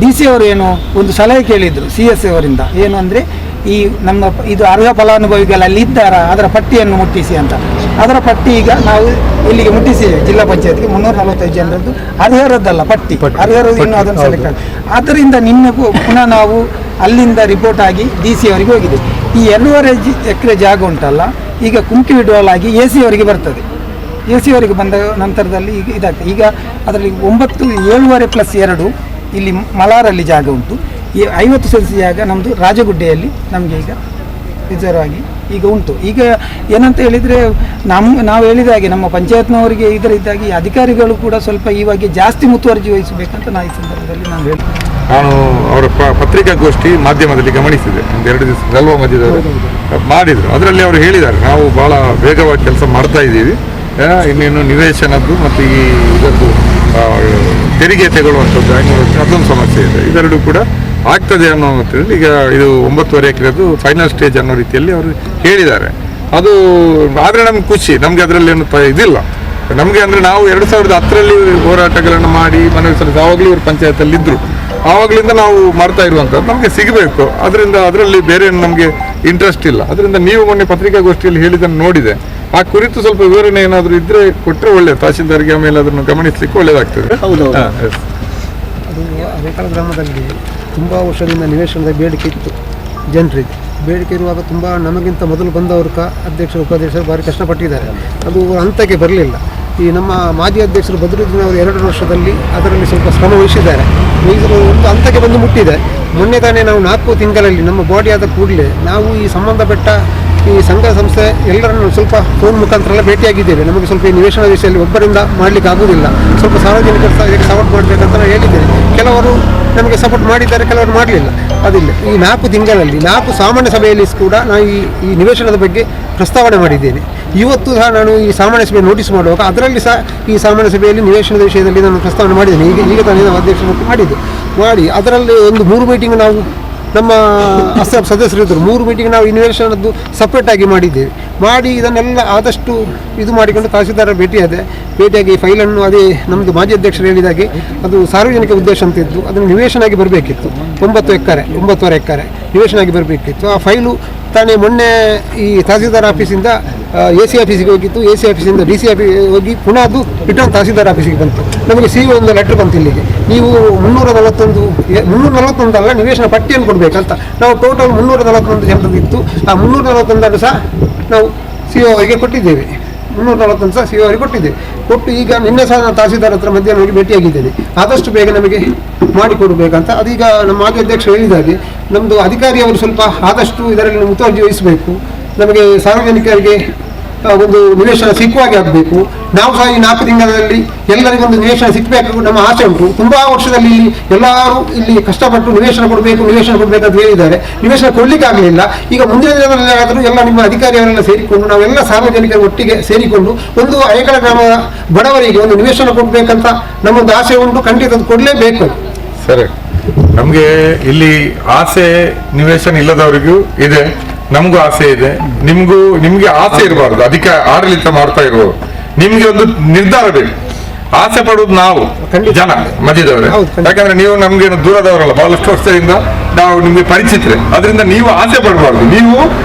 [SPEAKER 9] DC ಅವರು ಏನು ಒಂದು ಸಲಹೆ ಕೇಳಿದರು CS ಅವರಿಂದ, ಏನು ಅಂದರೆ ಈ ನಮ್ಮ ಇದು ಅರ್ಹ ಫಲಾನುಭವಿಗಳಲ್ಲಿ ಇದ್ದಾರಾ ಅದರ ಪಟ್ಟಿಯನ್ನು ಮುಟ್ಟಿಸಿ ಅಂತ. ಅದರ ಪಟ್ಟಿ ಈಗ ನಾವು ಇಲ್ಲಿಗೆ ಮುಟ್ಟಿಸಿದ್ದೇವೆ ಜಿಲ್ಲಾ ಪಂಚಾಯತ್ಗೆ. 345 ಜನರದ್ದು ಅರ್ಹರದ್ದಲ್ಲ ಪಟ್ಟಿ, ಅರ್ಹರದ್ದು ಇನ್ನೂ ಅದನ್ನು ಸೆಲೆಕ್ಟ್ ಆಗಿ. ಆದ್ದರಿಂದ ನಿನ್ನೆ ಪುನಃ ನಾವು ಅಲ್ಲಿಂದ ರಿಪೋರ್ಟ್ ಆಗಿ DC ಅವರಿಗೆ ಹೋಗಿದೆ. ಈ 2.5 ಎಕರೆ ಜಾಗ ಉಂಟಲ್ಲ, ಈಗ ಕುಮ್ಕಿ ವಿಡ್ರಾಲ್ ಆಗಿ AC ಅವರಿಗೆ ಬರ್ತದೆ. AC ಅವರಿಗೆ ಬಂದ ನಂತರದಲ್ಲಿ ಈಗ ಇದಾಗ್ತದೆ. ಈಗ ಅದರಲ್ಲಿ 7.5+2 ಇಲ್ಲಿ ಮಲಾರಲ್ಲಿ ಜಾಗ ಉಂಟು. ಈ 50 ಸೆನ್ಸ್ ಜಾಗ ನಮ್ಮದು ರಾಜಗುಡ್ಡೆಯಲ್ಲಿ ನಮಗೆ ಈಗ ರಿಸರ್ವ್ ಆಗಿ ಈಗ ಉಂಟು. ಈಗ ಏನಂತ ಹೇಳಿದರೆ ನಾವು ಹೇಳಿದ ಹಾಗೆ ನಮ್ಮ ಪಂಚಾಯತ್ನವರಿಗೆ ಇದರಿದ್ದಾಗಿ ಅಧಿಕಾರಿಗಳು ಕೂಡ ಸ್ವಲ್ಪ ಇವಾಗ ಜಾಸ್ತಿ ಮುತುವರ್ಜಿ ವಹಿಸಬೇಕಂತ ನಾನು ಈ ಸಂದರ್ಭದಲ್ಲಿ ನಾನು ಹೇಳ್ತೀನಿ.
[SPEAKER 6] ನಾನು ಅವರ ಪತ್ರಿಕಾಗೋಷ್ಠಿ ಮಾಧ್ಯಮದಲ್ಲಿ ಗಮನಿಸಿದೆ. ಒಂದು 2 ದಿವಸ ಗಲ್ವ ಮಧ್ಯದವರು ಮಾಡಿದರು. ಅದರಲ್ಲಿ ಅವರು ಹೇಳಿದ್ದಾರೆ, ನಾವು ಭಾಳ ವೇಗವಾಗಿ ಕೆಲಸ ಮಾಡ್ತಾ ಇದ್ದೀವಿ, ಇನ್ನೇನು ನಿವೇಶನದ್ದು ಮತ್ತು ಈ ಇದದ್ದು ತೆರಿಗೆ ತೆಗೊಳ್ಳುವಂಥದ್ದು ಅದೊಂದು ಸಮಸ್ಯೆ ಇದೆ, ಇದೆರಡು ಕೂಡ ಆಗ್ತದೆ ಅನ್ನೋ ಮಟ್ಟದಲ್ಲಿ ಈಗ ಇದು 9.5 ಎಕರೆದು ಫೈನಲ್ ಸ್ಟೇಜ್ ಅನ್ನೋ ರೀತಿಯಲ್ಲಿ ಅವರು ಹೇಳಿದ್ದಾರೆ. ಅದು ಆದರೆ ನಮ್ಗೆ ಖುಷಿ, ನಮಗೆ ಅದರಲ್ಲಿ ಏನು ಇದಿಲ್ಲ ನಮಗೆ. ಅಂದರೆ ನಾವು 2010ರಲ್ಲಿ ಹೋರಾಟಗಳನ್ನು ಮಾಡಿ ಮನವಿ ಸಲ್ಲಿಸಿ ಆವಾಗಲೂ ಇವರು ಪಂಚಾಯತಲ್ಲಿ ಇದ್ದರು, ಆವಾಗಲಿಂದ ನಾವು ಮಾಡ್ತಾ ಇರುವಂಥದ್ದು ನಮಗೆ ಸಿಗಬೇಕು. ಅದರಿಂದ ಅದರಲ್ಲಿ ಬೇರೆ ನಮಗೆ ಇಂಟ್ರೆಸ್ಟ್ ಇಲ್ಲ. ಅದರಿಂದ ನೀವು ಮೊನ್ನೆ ಪತ್ರಿಕಾಗೋಷ್ಠಿಯಲ್ಲಿ ಹೇಳಿದ್ದನ್ನು ನೋಡಿದೆ, ಆ ಕುರಿತು ಸ್ವಲ್ಪ ವಿವರಣೆ ಏನಾದರೂ ಇದ್ದರೆ ಕೊಟ್ಟರೆ ಒಳ್ಳೆಯದು. ತಹಸೀಲ್ದಾರ್ಗೆ ಆಮೇಲೆ ಅದನ್ನು ಗಮನಿಸಲಿಕ್ಕೆ ಒಳ್ಳೆಯದಾಗ್ತದೆ.
[SPEAKER 5] ಅದು ಹರೇಕಳ ಗ್ರಾಮದಲ್ಲಿ ತುಂಬ ವರ್ಷದಿಂದ ನಿವೇಶನದ ಬೇಡಿಕೆ ಇತ್ತು ಜನರಿಗೆ. ಬೇಡಿಕೆ ಇರುವಾಗ ತುಂಬ ನಮಗಿಂತ ಮೊದಲು ಬಂದವರು ಅಧ್ಯಕ್ಷರು ಉಪಾಧ್ಯಕ್ಷರು ಭಾರಿ ಕಷ್ಟಪಟ್ಟಿದ್ದಾರೆ. ಅದು ಹಂತಕ್ಕೆ ಬರಲಿಲ್ಲ. ಈ ನಮ್ಮ ಮಾಜಿ ಅಧ್ಯಕ್ಷರು ಬದರುದ್ದೀನ್ ಅವರು 2 ವರ್ಷದಲ್ಲಿ ಅದರಲ್ಲಿ ಸ್ವಲ್ಪ ಶ್ರಮ ವಹಿಸಿದ್ದಾರೆ. ಒಂದು ಹಂತಕ್ಕೆ ಬಂದು ಮುಟ್ಟಿದೆ. ಮೊನ್ನೆ ತಾನೇ ನಾವು 4 ತಿಂಗಳಲ್ಲಿ ನಮ್ಮ ಬಾಡಿ ಆದ ಕೂಡಲೇ ನಾವು ಈ ಸಂಬಂಧಪಟ್ಟ ಈ ಈ ಸಂಘ ಸಂಸ್ಥೆ ಎಲ್ಲರನ್ನು ಸ್ವಲ್ಪ ಫೋನ್ ಮುಖಾಂತರ ಎಲ್ಲ ಭೇಟಿಯಾಗಿದ್ದೇವೆ. ನಮಗೆ ಸ್ವಲ್ಪ ಈ ನಿವೇಶನ ವಿಷಯದಲ್ಲಿ ಒಬ್ಬರಿಂದ ಮಾಡಲಿಕ್ಕೆ ಆಗುವುದಿಲ್ಲ, ಸ್ವಲ್ಪ ಸಾರ್ವಜನಿಕರು ಸಹ ಇದಕ್ಕೆ ಸಪೋರ್ಟ್ ಮಾಡಬೇಕಂತ ನಾವು ಹೇಳಿದ್ದೇವೆ. ಕೆಲವರು ನಮಗೆ ಸಪೋರ್ಟ್ ಮಾಡಿದ್ದಾರೆ, ಕೆಲವರು ಮಾಡಲಿಲ್ಲ. ಅದಿಲ್ಲ, ಈ 4 ತಿಂಗಳಲ್ಲಿ 4 ಸಾಮಾನ್ಯ ಸಭೆಯಲ್ಲಿ ಕೂಡ ನಾನು ಈ ನಿವೇಶನದ ಬಗ್ಗೆ ಪ್ರಸ್ತಾವನೆ ಮಾಡಿದ್ದೇನೆ. ಇವತ್ತು ಸಹ ನಾನು ಈ ಸಾಮಾನ್ಯ ಸಭೆ ನೋಟಿಸ್ ಮಾಡುವಾಗ ಅದರಲ್ಲಿ ಸಹ ಈ ಸಾಮಾನ್ಯ ಸಭೆಯಲ್ಲಿ ನಿವೇಶನದ ವಿಷಯದಲ್ಲಿ ನಾನು ಪ್ರಸ್ತಾವನೆ ಮಾಡಿದ್ದೇನೆ. ಈಗ ತಾನೇ ಅಧ್ಯಕ್ಷರು ಮಾಡಿ ಅದರಲ್ಲಿ ಒಂದು 3 ಮೀಟಿಂಗ್ ನಾವು ನಮ್ಮ ಸದಸ್ಯರಿದ್ದರು 3 ಮೀಟಿಂಗ್ ನಾವು ಈ ನಿವೇಶನದ್ದು ಸಪ್ರೇಟಾಗಿ ಮಾಡಿದ್ದೇವೆ. ಮಾಡಿ ಇದನ್ನೆಲ್ಲ ಆದಷ್ಟು ಇದು ಮಾಡಿಕೊಂಡು ತಹಸೀಲ್ದಾರ ಭೇಟಿಯಾಗಿ ಫೈಲನ್ನು ಅದೇ ನಮ್ಮದು ಮಾಜಿ ಅಧ್ಯಕ್ಷರು ಹೇಳಿದಾಗೆ ಅದು ಸಾರ್ವಜನಿಕ ಉದ್ದೇಶ ಅಂತ ಇದ್ದು ಅದನ್ನು ನಿವೇಶನ ಆಗಿ ಬರಬೇಕಿತ್ತು. 9 ಎಕರೆ ನಿವೇಶನ ಆಗಿ ಬರಬೇಕಿತ್ತು. ಆ ಫೈಲು ತಾನೇ ಮೊನ್ನೆ ಈ ತಹಸೀಲ್ದಾರ್ ಆಫೀಸಿಂದ AC ಆಫೀಸಿಗೆ ಹೋಗಿತ್ತು, AC ಆಫೀಸಿಂದ DC ಆಫೀಸ್ ಹೋಗಿ ಪುನಃ ಅದು ರಿಟರ್ನ್ ತಹಸೀಲ್ದಾರ್ ಆಫೀಸಿಗೆ ಬಂತು. ನಮಗೆ CO ಒಂದು ಲೆಟ್ರ್ ಬಂತು ಇಲ್ಲಿಗೆ, ನೀವು 341 ಅಲ್ಲ ನಿವೇಶನ ಪಟ್ಟಿಯನ್ನು ಕೊಡಬೇಕಂತ. ನಾವು ಟೋಟಲ್ 341 ಜನರದ್ದು ಇತ್ತು. ಆ 341 ಸಹ ನಾವು CO ಅವರಿಗೆ ಕೊಟ್ಟಿದ್ದೇವೆ. 341 ಸಹ CO ಅವರಿಗೆ ಕೊಟ್ಟು ಈಗ ನಿನ್ನೆ ಸಹ ನಾನು ತಹಸೀಲ್ದಾರ್ ಹತ್ರ ಮಧ್ಯಾಹ್ನ ಹೋಗಿ ಭೇಟಿಯಾಗಿದ್ದೇನೆ. ಆದಷ್ಟು ಬೇಗ ನಮಗೆ ಮಾಡಿಕೊಡಬೇಕಂತ. ಅದೀಗ ನಮ್ಮ ಮಾಜಿ ಅಧ್ಯಕ್ಷರು ಹೇಳಿದಾಗೆ ನಮ್ಮದು ಅಧಿಕಾರಿಯವರು ಸ್ವಲ್ಪ ಆದಷ್ಟು ಇದರಲ್ಲಿ ಮುತುವರ್ಜಿ ವಹಿಸಬೇಕು. ನಮಗೆ ಸಾರ್ವಜನಿಕರಿಗೆ ಒಂದು ನಿವೇಶನ ಸಿಕ್ಕುವಾಗೆ ಆಗಬೇಕು. ನಾವು ಸಹ ಈ 4 ತಿಂಗಳಲ್ಲಿ ಎಲ್ಲರಿಗೊಂದು ನಿವೇಶನ ಸಿಕ್ಕಬೇಕು ನಮ್ಮ ಆಸೆ ಉಂಟು. ತುಂಬ ವರ್ಷದಲ್ಲಿ ಎಲ್ಲರೂ ಇಲ್ಲಿ ಕಷ್ಟಪಟ್ಟು ನಿವೇಶನ ಕೊಡಬೇಕು ಅಂತ ಹೇಳಿದ್ದಾರೆ. ನಿವೇಶನ ಕೊಡಲಿಕ್ಕೆ ಆಗಲಿಲ್ಲ. ಈಗ ಮುಂದಿನ ದಿನದಲ್ಲಾದರೂ ಎಲ್ಲ ನಿಮ್ಮ ಅಧಿಕಾರಿಯವರೆಲ್ಲ ಸೇರಿಕೊಂಡು ನಾವೆಲ್ಲ ಸಾರ್ವಜನಿಕರ ಒಟ್ಟಿಗೆ ಸೇರಿಕೊಂಡು ಒಂದು ಐಕಳ ಗ್ರಾಮದ ಬಡವರಿಗೆ ಒಂದು ನಿವೇಶನ ಕೊಡಬೇಕಂತ ನಮ್ಮೊಂದು ಆಸೆ ಉಂಟು. ಖಂಡಿತ ಅದು ಕೊಡಲೇಬೇಕು.
[SPEAKER 6] ಸರಿ, ನಮಗೆ ಇಲ್ಲಿ ಆಸೆ ನಿವೇಶನ ಇಲ್ಲದವರಿಗೂ ಇದೆ, ನಮಗೂ ಆಸೆ ಇದೆ. ನಿಮ್ಗೆ ಆಸೆ ಇರಬಾರ್ದು, ಅದಕ್ಕೆ ಆಡಳಿತ ಮಾಡ್ತಾ ಇರುವುದು. ನಿಮ್ಗೆ ಒಂದು ನಿರ್ಧಾರ ಬೇಕು. ಆಸೆ ಪಡುವುದು ನಾವು ಜನ ಮಧ್ಯದವರೇ. ಯಾಕಂದ್ರೆ ನೀವು ನಮ್ಗೆ ದೂರದವರಲ್ಲ, ಬಹಳಷ್ಟು ವರ್ಷದಿಂದ ನಾವು ನಿಮ್ಗೆ ಪರಿಚಿತರೆ. ಅದರಿಂದ ನೀವು ಆಸೆ ಪಡಬಾರ್ದು, ನೀವು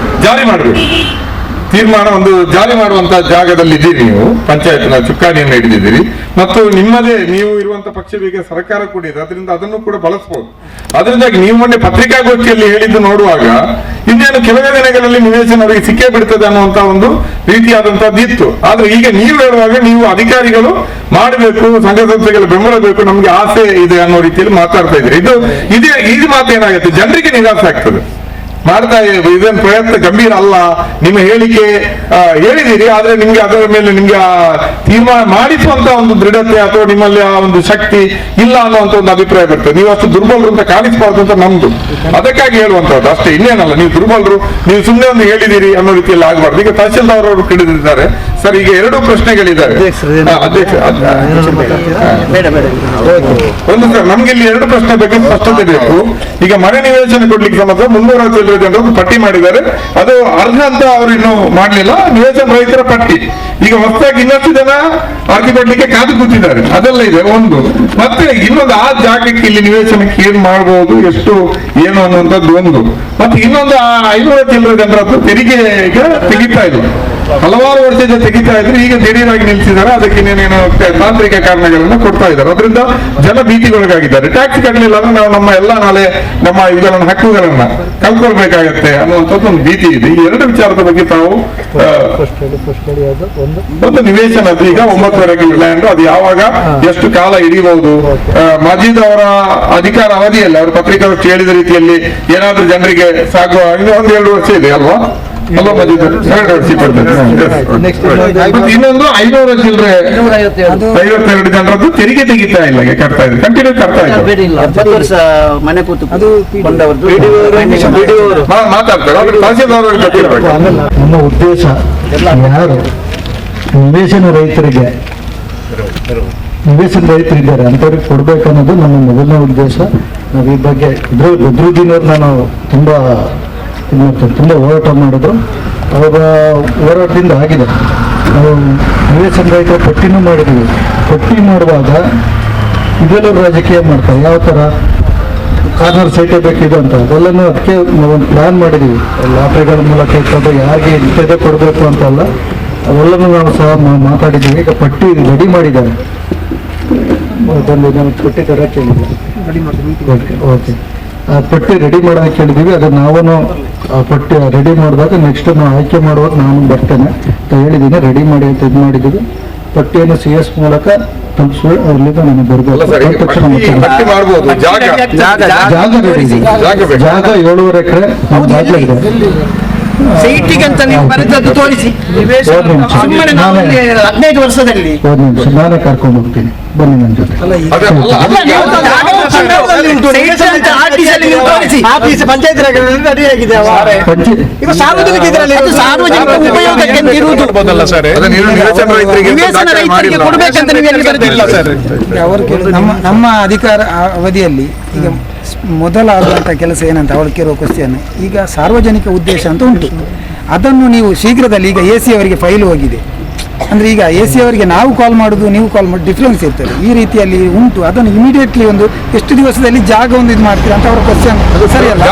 [SPEAKER 6] ಜಾರಿ ಮಾಡಬೇಕು. ತೀರ್ಮಾನ ಒಂದು ಜಾರಿ ಮಾಡುವಂತ ಜಾಗದಲ್ಲಿ ಇದ್ದೀರಿ ನೀವು. ಪಂಚಾಯತ್ನ ಚುಕ್ಕಾಣಿಯನ್ನು ಹಿಡಿದಿದ್ದೀರಿ ಮತ್ತು ನಿಮ್ಮದೇ ನೀವು ಇರುವಂತ ಪಕ್ಷವಿಗೆ ಸರ್ಕಾರ ಕೂಡ ಇದೆ. ಅದರಿಂದ ಅದನ್ನು ಕೂಡ ಬಳಸಬಹುದು. ಅದರಿಂದಾಗಿ ನೀವು ಮೊನ್ನೆ ಪತ್ರಿಕಾಗೋಷ್ಠಿಯಲ್ಲಿ ಹೇಳಿದ್ದು ನೋಡುವಾಗ ಇನ್ನೇನು ಕೆಲವೇ ದಿನಗಳಲ್ಲಿ ನಿವೇಶನ ಅವರಿಗೆ ಸಿಕ್ಕೇ ಬಿಡ್ತದೆ ಅನ್ನುವಂತ ಒಂದು ರೀತಿಯಾದಂತದ್ದು ಇತ್ತು. ಆದ್ರೆ ಈಗ ನೀವು ಹೇಳುವಾಗ ನೀವು ಅಧಿಕಾರಿಗಳು ಮಾಡಬೇಕು, ಸಂಘ ಸಂಸ್ಥೆಗಳ ಬೆಂಬಲ ಬೇಕು, ನಮ್ಗೆ ಆಸೆ ಇದೆ ಅನ್ನೋ ರೀತಿಯಲ್ಲಿ ಮಾತಾಡ್ತಾ ಇದ್ದೀರಿ. ಇದು ಮಾತೇನಾಗುತ್ತೆ, ಜನರಿಗೆ ನಿರಾಸೆ ಆಗ್ತದೆ. ಮಾಡ್ತಾ ಇದನ್ನ ಪ್ರಯತ್ನ ಗಂಭೀರ ಅಲ್ಲ. ನಿಮ್ಮ ಹೇಳಿಕೆ ಹೇಳಿದ್ದೀರಿ, ಆದ್ರೆ ನಿಮ್ಗೆ ಅದರ ಮೇಲೆ ನಿಮ್ಗೆ ತೀರ್ಮಾನ ಮಾಡಿಸುವಂತ ಒಂದು ದೃಢತೆ ಅಥವಾ ನಿಮ್ಮಲ್ಲಿ ಆ ಒಂದು ಶಕ್ತಿ ಇಲ್ಲ ಅನ್ನುವಂತ ಒಂದು ಅಭಿಪ್ರಾಯ ಬರ್ತದೆ. ನೀವು ಅಷ್ಟು ದುರ್ಬಲರು ಅಂತ ಕಾಣಿಸಬಾರ್ದು ಅಂತ ನಮ್ದು, ಅದಕ್ಕಾಗಿ ಹೇಳುವಂತದ್ದು ಅಷ್ಟೇ, ಇನ್ನೇನಲ್ಲ. ನೀವು ದುರ್ಬಲರು, ನೀವು ಸುಮ್ಮನೆ ಒಂದು ಹೇಳಿದಿರಿ ಅನ್ನೋ ರೀತಿಯಲ್ಲಿ ಆಗಬಾರ್ದು. ಈಗ ತಹಶೀಲ್ದಾರ್ ಅವರು ಕೇಳಿದ್ದಾರೆ ಸರ್, ಈಗ 2 ಪ್ರಶ್ನೆಗಳಿದ್ದಾರೆ. ಒಂದು ಸರ್, ನಮ್ಗೆ ಇಲ್ಲಿ 2 ಪ್ರಶ್ನೆ ಬಗ್ಗೆ ಸ್ಪಷ್ಟತೆ ಬೇಕು. ಈಗ ಮನೆ ನಿವೇಶನ ಕೊಡ್ಲಿಕ್ಕೆ ಸಂಬಂಧ 300 ಜನರು ಪಟ್ಟಿ ಮಾಡಿದ್ದಾರೆ. ಅದು ಅರ್ಧ ಅಂತ ಅವರು ಇನ್ನೂ ಮಾಡಲಿಲ್ಲ. ನಿವೇಶನ ರಹಿತರ ಪಟ್ಟಿ ಈಗ ಹೊಸದಾಗಿ ಇನ್ನಷ್ಟು ಜನ ಅರ್ಜಿ ಕೊಡ್ಲಿಕ್ಕೆ ಕಾದು ಕೂತಿದ್ದಾರೆ. ಅದೆಲ್ಲ ಇದೆ ಒಂದು. ಮತ್ತೆ ಇನ್ನೊಂದು, ಆ ಜಾಗಕ್ಕೆ ಇಲ್ಲಿ ನಿವೇಶನಕ್ಕೆ ಏನ್ ಮಾಡಬಹುದು, ಎಷ್ಟು ಏನು ಅನ್ನುವಂಥದ್ದು ಒಂದು. ಮತ್ತೆ ಇನ್ನೊಂದು, 500 ಚಿಲ್ಲರೆ ಜನರದ್ದು ತೆರಿಗೆ ಈಗ ತೆಗಿತಾ ಇಲ್ಲ. ಹಲವಾರು ವರ್ಷದಿಂದ ತೆಗಿತಾ ಇದ್ರು, ಈಗ ದಿಢೀರಾಗಿ ನಿಲ್ಸಿದ್ದಾರೆ. ಅದಕ್ಕೆ ಇನ್ನೇನೇನು ತಾಂತ್ರಿಕ ಕಾರಣಗಳನ್ನು ಕೊಡ್ತಾ ಇದ್ದಾರೆ. ಅದರಿಂದ ಜನ ಭೀತಿಗೊಳಗಾಗಿದ್ದಾರೆ. ಟ್ಯಾಕ್ಸ್ ಕಟ್ಟಲಿಲ್ಲ ಅಂದ್ರೆ ನಾವು ನಮ್ಮ ಎಲ್ಲ ನಾಳೆ ನಮ್ಮ ಇವುಗಳನ್ನು ಹಕ್ಕುಗಳನ್ನ ಕಳ್ಕೊಳ್ಬೇಕಾಗತ್ತೆ ಅನ್ನುವಂಥದ್ದು ಒಂದು ಭೀತಿ ಇದೆ. ಈ 2 ವಿಚಾರದ ಬಗ್ಗೆ ತಾವು ಒಂದು ನಿವೇಶನ ಈಗ 9 ಎಕರೆ ಲ್ಯಾಂಡ್, ಅದು ಯಾವಾಗ ಎಷ್ಟು ಕಾಲ ಹಿಡಿಬಹುದು, ಮಜೀದ್ ಅವರ ಅಧಿಕಾರ ಅವಧಿಯಲ್ಲಿ ಅವರು ಪತ್ರಿಕಾಗೋಷ್ಠಿ ಹೇಳಿದ ರೀತಿಯಲ್ಲಿ ಏನಾದ್ರೂ ಜನರಿಗೆ ಸಾಗುವ ಇನ್ನೊಂದು 2 ವರ್ಷ ಇದೆ ಅಲ್ವಾ? ಇನ್ನೊಂದು 500 ಚಿಲ್ಲರೆ 52 ಜನರದ್ದು ತೆರಿಗೆ ತೆಗಿತಾ ಇಲ್ಲ, ಕಟ್ತಾ ಇದೆ, ಕಂಟಿನ್ಯೂ ಕಟ್ತಾ ಇಲ್ಲ. ಮಾತಾಡ್ತಾರೆ ತಹಸೀಲ್ದಾರ್.
[SPEAKER 10] ನಮ್ಮ ಉದ್ದೇಶ ಯಾರು ನಿವೇಶನ ರೈತರಿದ್ದಾರೆ ಅಂತವ್ರಿಗೆ ಕೊಡ್ಬೇಕು ಅನ್ನೋದು ನಮ್ಮ ಮೊದಲನೇ ಉದ್ದೇಶ. ನಾವು ಈ ಬಗ್ಗೆ ಬದ್ರುದ್ದೀನ್ ಅವ್ರು ನಾನು ತುಂಬಾ ಹೋರಾಟ ಮಾಡಿದ್ರು. ಅವರ ಹೋರಾಟದಿಂದ ಆಗಿದೆ. ನಾವು ನಿವೇಶನ ರೈತರ ಪಟ್ಟಿನೂ ಮಾಡಿದ್ವಿ. ಪಟ್ಟಿ ಮಾಡುವಾಗ ಇದೆಲ್ಲ ರಾಜಕೀಯ ಮಾಡ್ತಾರೆ, ಯಾವ ಥರ ಕಾರ್ನರ್ ಸೈಟೇ ಬೇಕಿದೆ ಅಂತ. ಅದೆಲ್ಲನೂ ಅದಕ್ಕೆ ಒಂದು ಪ್ಲಾನ್ ಮಾಡಿದ್ದೀವಿ. ಲಾಟ್ರಿಗಳ ಮೂಲಕ ಇರ್ತದೆ, ಯಾರಿಗೆ ಇಂಥದ್ದೇ ಕೊಡಬೇಕು ಅಂತಲ್ಲ, ಅವೆಲ್ಲನೂ ನಾವು ಸಹ ಮಾತಾಡಿದ್ದೀವಿ. ಈಗ ಪಟ್ಟಿ ರೆಡಿ ಮಾಡಿದ್ದಾರೆ. ನಾನು ಪಟ್ಟಿ ತರಕ್ಕೆ ಓಕೆ, ಆ ಪಟ್ಟಿ ರೆಡಿ ಮಾಡೋದಕ್ಕೆ ಹೇಳಿದ್ದೀವಿ. ಅದನ್ನು ನಾವು ಆ ಪಟ್ಟಿ ರೆಡಿ ಮಾಡಿದಾಗ ನೆಕ್ಸ್ಟ್ ನಾವು ಆಯ್ಕೆ ಮಾಡುವಾಗ ನಾನು ಬರ್ತೇನೆ ಅಂತ ಹೇಳಿದ್ದೀನಿ. ರೆಡಿ ಮಾಡಿ ಅಂತ ಇದು ಮಾಡಿದ್ದೀವಿ. ಪಟ್ಟಿಯನ್ನು CS ಮೂಲಕ ತಲುಪಿಸುವ ಅಲ್ಲಿಂದ ನಾನು ಬರ್ಬೋದು. ಜಾಗ 7.5 ಎಕರೆ
[SPEAKER 9] ಸೈಟಿಗೆ ಅಂತ ನೀವು ಬರೆದದ್ದು ತೋರಿಸಿ. ಸುಮ್ಮನೆ ನಾವು 15 ವರ್ಷದಲ್ಲಿ
[SPEAKER 10] ನಾನೇ ಕರ್ಕೊಂಡು ಹೋಗ್ತೀನಿ, ಬನ್ನಿ ನನ್ನ ಜೊತೆ.
[SPEAKER 9] ಪಂಚಾಯತ್ ರೆಡಿಯಾಗಿದೆ. ಈಗ ಸಾರ್ವಜನಿಕ ಇದರಲ್ಲಿ ಸಾರ್ವಜನಿಕ ಉಪಯೋಗಕ್ಕೆ ಅಂತ ಇರುವುದು. ನಿವೇಶನ ರೈತರಿಗೆ ಕೊಡಬೇಕಂತ ನೀವು ಎಲ್ಲಿ ಬರ್ತಿಲ್ಲ ಸರ್. ಅವರು ನಮ್ಮ ಅಧಿಕಾರ ಅವಧಿಯಲ್ಲಿ ಈಗ ಮೊದಲಾದಂಥ ಕೆಲಸ ಏನಂತ ಅವಳು ಕೇಳುವ ಕ್ವಶ್ಚನ್, ಈಗ ಸಾರ್ವಜನಿಕ ಉದ್ದೇಶ ಅಂತ ಉಂಟು, ಅದನ್ನು ನೀವು ಶೀಘ್ರದಲ್ಲಿ ಈಗ AC ಅವರಿಗೆ ಫೈಲ್ ಹೋಗಿದೆ ಅಂದರೆ ಈಗ AC ಅವರಿಗೆ ನಾವು ಕಾಲ್ ಮಾಡೋದು ನೀವು ಕಾಲ್ ಮಾಡೋದು ಡಿಫ್ರೆನ್ಸ್ ಇರ್ತದೆ, ಈ ರೀತಿಯಲ್ಲಿ ಉಂಟು. ಅದನ್ನು ಇಮಿಡಿಯೇಟ್ಲಿ ಒಂದು ಎಷ್ಟು ದಿವಸದಲ್ಲಿ ಜಾಗ ಒಂದು ಇದು ಮಾಡ್ತೀರಾ ಅಂತ ಅವರ ಕ್ವಶ್ಚನ್. ಸರಿಯಲ್ಲ,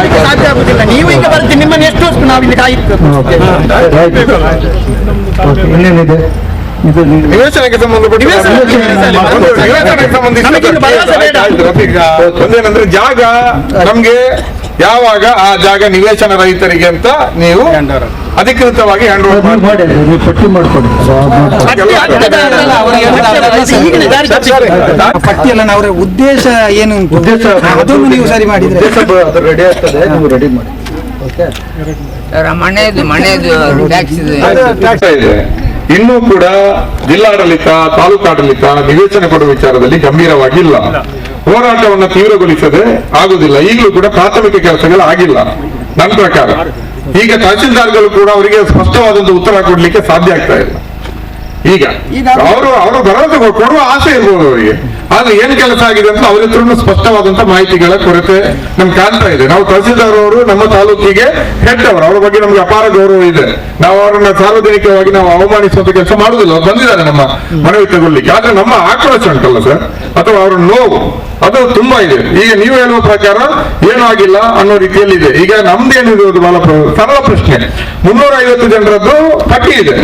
[SPEAKER 9] ಉಂಟು ಸಾಧ್ಯ ಆಗುದಿಲ್ಲ. ನೀವು ಈಗ ಬರ್ತೀವಿ, ನಿಮ್ಮನ್ನು ಎಷ್ಟು ವರ್ಷ ನಾವು ಇಲ್ಲಿ ಕಾಯ್ತು.
[SPEAKER 10] ಇನ್ನೇನಿದೆ ಇದು
[SPEAKER 6] ನಿವೇಶನಕ್ಕೆ ಒಂದೇನಂದ್ರೆ ಜಾಗ ನಮ್ಗೆ ಯಾವಾಗ ಆ ಜಾಗ ನಿವೇಶನ ರೈತರಿಗೆ ಅಂತ ನೀವು ಅಧಿಕೃತವಾಗಿ ಹ್ಯಾಂಡ್ ಓವರ್
[SPEAKER 10] ಮಾಡಿ, ನೀವು ಪಟ್ಟಿ ಮಾಡ್ಕೊಡಿ.
[SPEAKER 9] ಪಟ್ಟಿಯಲ್ಲ ಅವರ ಉದ್ದೇಶ ಏನು ಉದ್ದೇಶ ಅದನ್ನು ನೀವು ಸರಿ ಮಾಡಿದ್ರೆ
[SPEAKER 10] ರೆಡಿ ಆಗ್ತದೆ, ನೀವು ರೆಡಿ ಮಾಡಿ. ಓಕೆ,
[SPEAKER 1] ಮನೆಯದು
[SPEAKER 6] ಟ್ಯಾಕ್ಸ್ ಇದೆ. ಇನ್ನೂ ಕೂಡ ಜಿಲ್ಲಾಡಳಿತ, ತಾಲೂಕಾಡಳಿತ ನಿವೇಶನ ಕೊಡುವ ವಿಚಾರದಲ್ಲಿ ಗಂಭೀರವಾಗಿಲ್ಲ. ಹೋರಾಟವನ್ನು ತೀವ್ರಗೊಳಿಸದೆ ಆಗುದಿಲ್ಲ. ಈಗಲೂ ಕೂಡ ಪ್ರಾಥಮಿಕ ಕೆಲಸಗಳು ಆಗಿಲ್ಲ ನನ್ನ ಪ್ರಕಾರ. ಈಗ ತಹಸೀಲ್ದಾರ್ಗಳು ಕೂಡ ಅವರಿಗೆ ಸ್ಪಷ್ಟವಾದಂತಹ ಉತ್ತರ ಕೊಡ್ಲಿಕ್ಕೆ ಸಾಧ್ಯ ಆಗ್ತಾ ಇಲ್ಲ. ಈಗ ಅವರು ಭರವಸೆ ಕೊಡುವ ಆಸೆ ಇರ್ಬೋದು ಅವರಿಗೆ, ಆದ್ರೆ ಏನ್ ಕೆಲಸ ಆಗಿದೆ ಅಂತ ಅವ್ರ ಹತ್ರ ಸ್ಪಷ್ಟವಾದಂತಹ ಮಾಹಿತಿಗಳ ಕೊರತೆ ನಮ್ಗೆ ಕಾಣ್ತಾ ಇದೆ. ನಾವು ತಹಸೀಲ್ದಾರ್ ಅವರು ನಮ್ಮ ತಾಲೂಕಿಗೆ ಹೆಡ್ ಅವರು, ಅವರ ಬಗ್ಗೆ ನಮ್ಗೆ ಅಪಾರ ಗೌರವ ಇದೆ. ನಾವು ಅವರನ್ನ ಸಾರ್ವಜನಿಕವಾಗಿ ನಾವು ಅವಮಾನಿಸುವಂತ ಕೆಲಸ ಮಾಡುದಿಲ್ಲ. ಅವ್ರು ಬಂದಿದ್ದಾರೆ ನಮ್ಮ ಮನವಿ ತಗೊಳ್ಳಿಕ್ಕೆ. ಆದ್ರೆ ನಮ್ಮ ಆಕ್ರೋಶ ಉಂಟಲ್ಲ ಸರ್, ಅಥವಾ ಅವರ ನೋವು ಅದು ತುಂಬಾ ಇದೆ. ಈಗ ನೀವು ಹೇಳುವ ಪ್ರಕಾರ ಏನೂ ಆಗಿಲ್ಲ ಅನ್ನೋ ರೀತಿಯಲ್ಲಿ ಇದೆ. ಈಗ ನಮ್ದೇನಿರೋದು ಬಹಳ ಸರಳ ಪ್ರಶ್ನೆ, 350 ಜನರದ್ದು ಪಟ್ಟಿ ಇದೆ,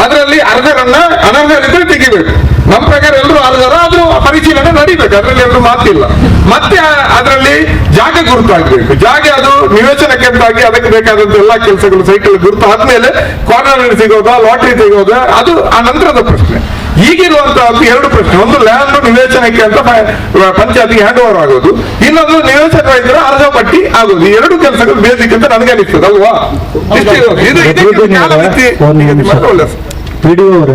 [SPEAKER 6] ಅದರಲ್ಲಿ ಅರ್ಧರನ್ನ ಅನರ್ಹರಿದ್ರೆ ತೆಗಿಬೇಕು. ನಮ್ಮ ಪ್ರಕಾರ ಎಲ್ಲರೂ ಅರ್ಧರ, ಆದ್ರೂ ಪರಿಶೀಲನೆ ನಡೀಬೇಕು, ಅದರಲ್ಲಿ ಎಲ್ಲರೂ ಮಾತಿಲ್ಲ. ಮತ್ತೆ ಅದರಲ್ಲಿ ಜಾಗ ಗುರುತಾಗಬೇಕು. ಜಾಗ ಅದು ನಿವೇಶನಕ್ಕೆ ಅಂತಾಗಿ ಅದಕ್ಕೆ ಬೇಕಾದಂತ ಎಲ್ಲಾ ಕೆಲಸಗಳು ಸೈಕಲ್ ಗುರುತು ಆದ್ಮೇಲೆ ಕಾರ್ನರ್ ಸಿಗೋದಾ, ಲಾಟ್ರಿ ತೆಗೋದಾ, ಅದು ಆ ನಂತರದ ಪ್ರಶ್ನೆ. ಈಗಿರುವಂತಹದ್ದು 2 ಪ್ರಶ್ನೆ. ಒಂದು ಲ್ಯಾಂಡ್ ನಿವೇಶನಕ್ಕೆ ಅಂತ ಪಂಚಾಯತಿಗೆ ಹ್ಯಾಂಡ್ ಓವರ್ ಆಗೋದು, ಇನ್ನೊಂದು ನಿವೇಶನ ರೈತರ ಅರ್ಧ ಪಟ್ಟಿ ಆಗೋದು. ಈ 2 ಕೆಲಸಗಳು ಬೇಸಿಕ್ ಅಂತ ನನಗೆ ಅನಿಸ್ತದೆ ಅಲ್ವಾ?
[SPEAKER 10] PDO ಅವರೇ,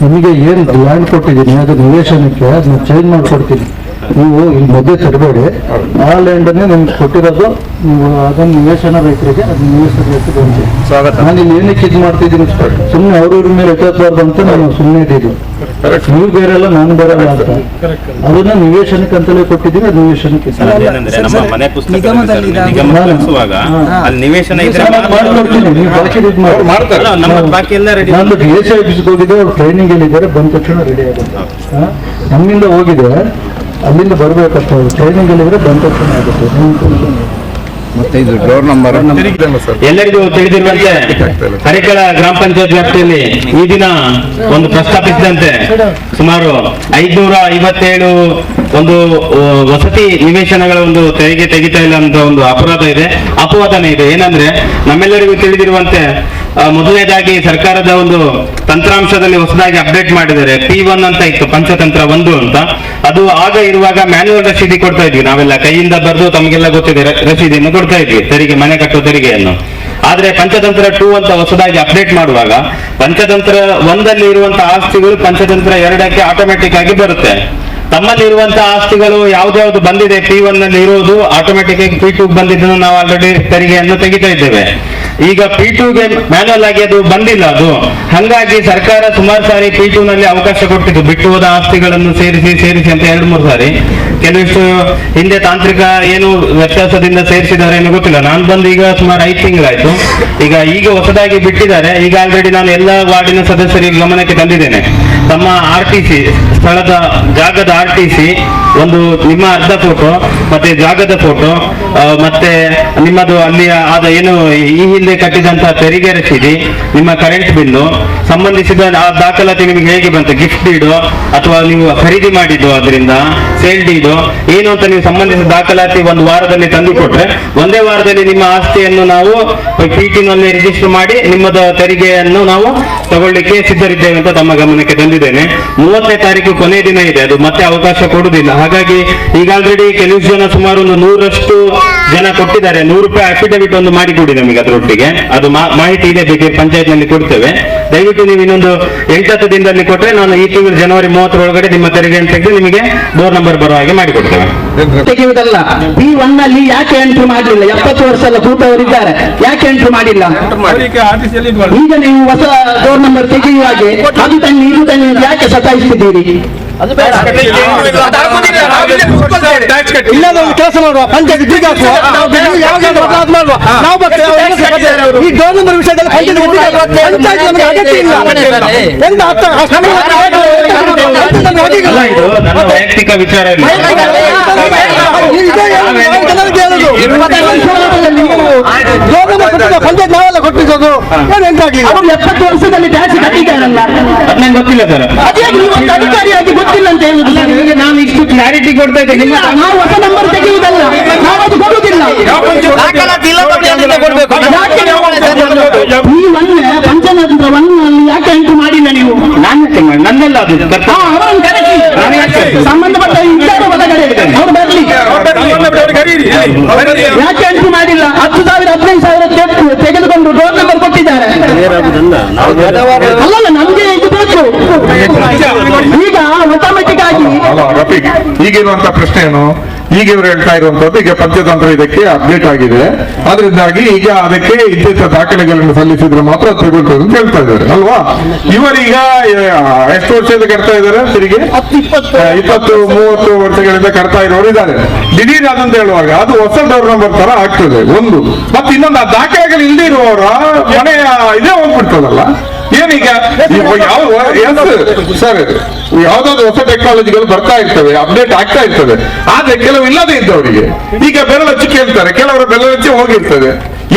[SPEAKER 10] ನಿಮಗೆ ಏನು ಲ್ಯಾಂಡ್ ಕೊಟ್ಟಿದ್ದೀನಿ ಅದು ನಿವೇಶನಕ್ಕೆ ಅದನ್ನ ಚೇಂಜ್ ಮಾಡಿಕೊಡ್ತೀನಿ. ನೀವು ಇಲ್ಲಿ ಮಧ್ಯೆ ತರಬೇಡಿ, ಆ ಲ್ಯಾಂಡನ್ನೇ ನಿಮ್ಗೆ ಕೊಟ್ಟಿರೋದು, ನೀವು ಅದನ್ನು ನಿವೇಶನ ರೈತರಿಗೆ ಅದನ್ನ ನಿವೇಶನ ರೈತರಿಗೆ ನಾನು ಇಲ್ಲಿ ಏನಕ್ಕೆ ಇದು ಮಾಡ್ತಿದ್ದೀನಿ, ಸುಮ್ಮನೆ ಅವ್ರವ್ರ ಮೇಲೆ ಎತ್ತಬಾರ್ದು ಅಂತ ನಾನು ಸುಮ್ಮನೆ ಇದ್ದೀನಿ. ನೀವು ಬೇರೆಲ್ಲ ನಾನು ಬರಲ್ಲ ಅಂತ ಅದನ್ನ ನಿವೇಶನಕ್ಕೆ ಅಂತಲೇ ಕೊಟ್ಟಿದ್ದೀನಿ. ಅದು ನಿವೇಶನಕ್ಕೆ
[SPEAKER 8] ನಮ್ಮ ಮನೆ ಪುಸ್ತಕದಲ್ಲಿ ನಿವೇಶನ
[SPEAKER 10] ಮಾಡ್ಕೊಡ್ತೀನಿ. ನೀವು ಬಾಕಿ ನಾನು DSI ಆಫೀಸ್ಗೆ ಹೋಗಿದೆ, ಅವ್ರು ಟ್ರೈನಿಂಗ್ ಹೇಳಿದ್ದಾರೆ, ಬಂದ ತಕ್ಷಣ ರೆಡಿ ಆಗುತ್ತೆ. ನಮ್ಮಿಂದ ಹೋಗಿದೆ, ಅಲ್ಲಿಂದ ಬರ್ಬೇಕಂತ ಟ್ರೈನಿಂಗ್ ಹೇಳಿದ್ರೆ ಬಂದ ತಕ್ಷಣ ಆಗುತ್ತೆ.
[SPEAKER 6] ಮತ್ತೆ ಇದು ಡೋರ್ ನಂಬರ್
[SPEAKER 8] ಎಲ್ಲರಿಗೂ ತಿಳಿದಿರುವಂತೆ ಹರಿಕಳ ಗ್ರಾಮ ಪಂಚಾಯತ್ ವ್ಯಾಪ್ತಿಯಲ್ಲಿ ಈ ದಿನ ಒಂದು ಪ್ರಸ್ತಾಪಿಸಿದಂತೆ ಸುಮಾರು 557 ಒಂದು ವಸತಿ ನಿವೇಶನಗಳ ಒಂದು ತೆರಿಗೆ ತೆಗಿತಾ ಇಲ್ಲ ಅಂತ ಒಂದು ಅಪವಾದನೆ ಇದೆ. ಏನಂದ್ರೆ ನಮ್ಮೆಲ್ಲರಿಗೂ ತಿಳಿದಿರುವಂತೆ ಮೊದಲನೇದಾಗಿ ಸರ್ಕಾರದ ಒಂದು ತಂತ್ರಾಂಶದಲ್ಲಿ ಹೊಸದಾಗಿ ಅಪ್ಡೇಟ್ ಮಾಡಿದ್ದಾರೆ. P1 ಅಂತ ಇತ್ತು, ಪಂಚತಂತ್ರ 1 ಅಂತ. ಅದು ಆಗ ಇರುವಾಗ ಮ್ಯಾನ್ಯುವಲ್ ರಸೀದಿ ಕೊಡ್ತಾ ಇದ್ವಿ ನಾವೆಲ್ಲ, ಕೈಯಿಂದ ಬರೆದು ತಮಗೆಲ್ಲ ಗೊತ್ತಿದೆ ರಸೀದಿಯನ್ನು ಕೊಡ್ತಾ ಇದ್ವಿ, ತೆರಿಗೆ, ಮನೆ ಕಟ್ಟುವ ತೆರಿಗೆಯನ್ನು. ಆದ್ರೆ ಪಂಚತಂತ್ರ 2 ಅಂತ ಹೊಸದಾಗಿ ಅಪ್ಡೇಟ್ ಮಾಡುವಾಗ ಪಂಚತಂತ್ರ 1ಲ್ಲಿ ಇರುವಂತಹ ಆಸ್ತಿಗಳು ಪಂಚತಂತ್ರ 2ಕ್ಕೆ ಆಟೋಮೆಟಿಕ್ ಆಗಿ ಬರುತ್ತೆ. ತಮ್ಮಲ್ಲಿ ಇರುವಂತಹ ಆಸ್ತಿಗಳು ಯಾವ್ದಾವ್ದು ಬಂದಿದೆ P1 ನಲ್ಲಿ ಇರುವುದು ಆಟೋಮೆಟಿಕ್ ಆಗಿ P2 ಬಂದಿದ್ದನ್ನು ನಾವು ಆಲ್ರೆಡಿ ತೆರಿಗೆಯನ್ನು ತೆಗಿತಾ ಇದ್ದೇವೆ. ಈಗ P2ಗೆ ಮ್ಯಾನುವಲ್ ಆಗಿ ಅದು ಬಂದಿಲ್ಲ. ಅದು ಹಂಗಾಗಿ ಸರ್ಕಾರ ಸುಮಾರು ಸಾರಿ P2 ನಲ್ಲಿ ಅವಕಾಶ ಕೊಟ್ಟಿದ್ದು, ಬಿಟ್ಟು ಹೋದ ಆಸ್ತಿಗಳನ್ನು ಸೇರಿಸಿ ಅಂತ 2-3 ಸಾರಿ. ಕೆಲವಿಷ್ಟು ಹಿಂದೆ ತಾಂತ್ರಿಕ ಏನು ವ್ಯತ್ಯಾಸದಿಂದ ಸೇರಿಸಿದ್ದಾರೆ ಏನೋ ಗೊತ್ತಿಲ್ಲ. ನಾನು ಬಂದು ಈಗ ಸುಮಾರು 5 ತಿಂಗಳಾಯ್ತು. ಈಗ ಹೊಸದಾಗಿ ಬಿಟ್ಟಿದ್ದಾರೆ. ಈಗ ಆಲ್ರೆಡಿ ನಾನು ಎಲ್ಲ ವಾರ್ಡಿನ ಸದಸ್ಯರಿಗೆ ಗಮನಕ್ಕೆ ತಂದಿದ್ದೇನೆ. ತಮ್ಮ RTC ಸ್ಥಳದ ಜಾಗದ RTC, ಒಂದು ನಿಮ್ಮ ಅರ್ಧ ಫೋಟೋ, ಮತ್ತೆ ಜಾಗದ ಫೋಟೋ, ಮತ್ತೆ ನಿಮ್ಮದು ಅಲ್ಲಿ ಆದ ಏನು ಈ ಹಿಂದೆ ಕಟ್ಟಿದಂತಹ ತೆರಿಗೆ ರಸೀದಿ, ನಿಮ್ಮ ಕರೆಂಟ್ ಬಿಲ್ಲು, ಸಂಬಂಧಿಸಿದ ಆ ದಾಖಲಾತಿ ನಿಮಗೆ ಹೇಗೆ ಬಂತು, ಗಿಫ್ಟ್ ಡೀಡು ಅಥವಾ ನೀವು ಖರೀದಿ ಮಾಡಿದ್ದು, ಅದರಿಂದ ಸೇಲ್ ಡೀಡು ಏನು ಅಂತ ನೀವು ಸಂಬಂಧಿಸಿದ ದಾಖಲಾತಿ ಒಂದು ವಾರದಲ್ಲಿ ತಂದು ಕೊಟ್ರೆ, ಒಂದೇ ವಾರದಲ್ಲಿ ನಿಮ್ಮ ಆಸ್ತಿಯನ್ನು ನಾವು PT-ನಲ್ಲಿ ರಿಜಿಸ್ಟರ್ ಮಾಡಿ ನಿಮ್ಮದ ತೆರಿಗೆಯನ್ನು ನಾವು ತಗೊಳ್ಳಿಕ್ಕೆ ಸಿದ್ಧರಿದ್ದೇವೆ ಅಂತ ತಮ್ಮ ಗಮನಕ್ಕೆ ತಂದಿದ್ದೇನೆ. 30ನೇ ತಾರೀಕು ಕೊನೆ ದಿನ ಇದೆ, ಅದು ಮತ್ತೆ ಅವಕಾಶ ಕೊಡುವುದಿಲ್ಲ. ಹಾಗಾಗಿ ಈಗ ಆಲ್ರೆಡಿ ಕೆಲವು ಜನ ಸುಮಾರು ಒಂದು 100ರಷ್ಟು ಜನ ಕೊಟ್ಟಿದ್ದಾರೆ. 100 ರೂಪಾಯಿ ಅಫಿಡವಿಟ್ ಒಂದು ಮಾಡಿ ಕೊಡಿ ನಮಗೆ ಅದರೊಟ್ಟಿಗೆ. ಅದು ಮಾಹಿತಿ ಇದೆ, ಬೇಕಾದ್ರೆ ಪಂಚಾಯತ್ ನಲ್ಲಿ ಕೊಡ್ತೇವೆ. ದಯವಿಟ್ಟು ನೀವು ಇನ್ನೊಂದು 8-10 ದಿನದಲ್ಲಿ ಕೊಟ್ಟರೆ ನಾನು ಈ ತಿಂಗಳು ಜನವರಿ 30 ಒಳಗಡೆ ನಿಮ್ಮ ತೆರಿಗೆಯನ್ನು ತೆಗೆದು ನಿಮಗೆ ಡೋರ್ ನಂಬರ್ ಬರೋ ಹಾಗೆ ಮಾಡಿಕೊಡ್ತೇವೆ.
[SPEAKER 11] ತೆಗೆಯುವುದಲ್ಲ. P1 ನಲ್ಲಿ ಯಾಕೆ ಎಂಟ್ರಿ ಮಾಡಲಿಲ್ಲ? 70 ವರ್ಷ ಎಲ್ಲ ಕೂತವರಿದ್ದಾರೆ, ಯಾಕೆ ಎಂಟ್ರಿ ಮಾಡಿಲ್ಲ? ಈಗ ನೀವು ಹೊಸ ಡೋರ್ ನಂಬರ್ ತೆಗೆಯುವಾಗೆ ಅದು ತನ್ನಿ ಇದು ತನ್ನಿ ಯಾಕೆ ಸತಾಯಿಸ್ತಿದ್ದೀರಿ?
[SPEAKER 5] ಇಲ್ಲದ ಒಂದು ಕೆಲಸ ಮಾಡುವ, ಪಂಚಾಯತ್ ಬೀಗ ಹಾಕುವ, ಮಾಡುವ, ನಾವು ಬರ್ತೇವೆ. ಈ ಡೋರ್ ನಂಬರ್ ವಿಷಯದಲ್ಲಿ ಪಂಚಾಯತ್ ನಮಗೆ ಅಗತ್ಯ ಇಲ್ಲ. ಎಂತ
[SPEAKER 8] ನನ್ನ ವೈಯಕ್ತಿಕ ವಿಚಾರ ಇಲ್ಲ.
[SPEAKER 5] ಪಂಚಾಯತ್ ನಾವೆಲ್ಲ ಕೊಟ್ಟಿರೋದು ಎಂತಾಗ್ಲಿ.
[SPEAKER 11] 70 ವರ್ಷದಲ್ಲಿ ಟ್ಯಾಕ್ಸ್ ಕಟ್ಟಿದ್ದಾರಲ್ಲ,
[SPEAKER 8] ಅದು ನಂಗೆ ಗೊತ್ತಿಲ್ಲ ಸರ್.
[SPEAKER 11] ಅಧಿಕಾರಿಯಾಗಿ ಗೊತ್ತಿಲ್ಲ ಅಂತ ಹೇಳುದು.
[SPEAKER 8] ನಾನು ಇಷ್ಟು ಕ್ಲಾರಿಟಿ ಕೊಡ್ತಾ ಇದ್ದೇನೆ.
[SPEAKER 11] ನಾವು ಹೊಸ ನಂಬರ್ ತೆಗೆಯುವುದಲ್ಲ, ನಾವು ಅದು ಕೊಡುವುದಿಲ್ಲ. ಈ ಪಂಚತಂತ್ರವನ್ನು ಯಾಕೆ ಎಂಟ್ರಿ ಮಾಡಿಲ್ಲ ನೀವು?
[SPEAKER 8] ನನ್ನೆಲ್ಲ ಅದು
[SPEAKER 11] ಅವರನ್ನು ಕರೆಸಿ, ಸಂಬಂಧಪಟ್ಟ ವಿಚಾರ ಒಳಗಡೆ ಅವ್ರು ಬರಲಿ. ಯಾಕೆ ಎಂಟ್ರಿ ಮಾಡಿಲ್ಲ? 10,000 15,000 ತೆಗೆದುಕೊಂಡು ಡೋರ್ ನಂಬರ್ ಕೊಟ್ಟಿದ್ದಾರೆ. ಅಲ್ಲಲ್ಲ, ನಮ್ಗೆ ಇದು ಬೇಕು. ಈಗ ಆಟೋಮೆಟಿಕ್ ಆಗಿ
[SPEAKER 6] ಈಗಿರುವಂತ ಪ್ರಶ್ನೆ ಏನು? ಈಗ ಇವರು ಹೇಳ್ತಾ ಇರುವಂತದ್ದು, ಈಗ ಪಂಚತಂತ್ರ ಇದಕ್ಕೆ ಅಪ್ಡೇಟ್ ಆಗಿದೆ, ಅದರಿಂದಾಗಿ ಈಗ ಅದಕ್ಕೆ ಇದ್ದಿದ್ದ ದಾಖಲೆಗಳನ್ನು ಸಲ್ಲಿಸಿದ್ರೆ ಮಾತ್ರ ತಗೊಳ್ತದೆ ಅಂತ ಹೇಳ್ತಾ ಇದ್ದಾರೆ ಅಲ್ವಾ? ಇವರೀಗ ಎಷ್ಟು ವರ್ಷದಿಂದ ಕಟ್ತಾ ಇದ್ದಾರೆ ತೆರಿಗೆ? 20-30 ವರ್ಷಗಳಿಂದ ಕಟ್ತಾ ಇರೋರು ಇದ್ದಾರೆ. ದಿಢೀರ್ ಅದಂತ ಹೇಳುವಾಗ ಅದು ಹೊಸ ಡೋರ್ ನಂಬರ್ ತರ ಆಗ್ತದೆ ಒಂದು. ಮತ್ತೆ ಇನ್ನೊಂದು, ಆ ದಾಖಲೆಗಳು ಇಲ್ಲದೆ ಇರುವವರ ಮನೆಯ ಇದೇ ಹೋಗ್ಬಿಡ್ತದಲ್ಲ. ಏನೀಗ ಸರ್, ಯಾವ್ದಾದ್ರು ಹೊಸ ಟೆಕ್ನಾಲಜಿಗಳು ಬರ್ತಾ ಇರ್ತವೆ, ಅಪ್ಡೇಟ್ ಆಗ್ತಾ ಇರ್ತದೆ. ಆದ್ರೆ ಕೆಲವು ಇಲ್ಲದೆ ಇದ್ದವರಿಗೆ ಈಗ ಬೆರಳಚ್ಚಿ ಕೇಳ್ತಾರೆ, ಕೆಲವರು ಬೆರಳಚ್ಚಿ ಹೋಗಿರ್ತದೆ.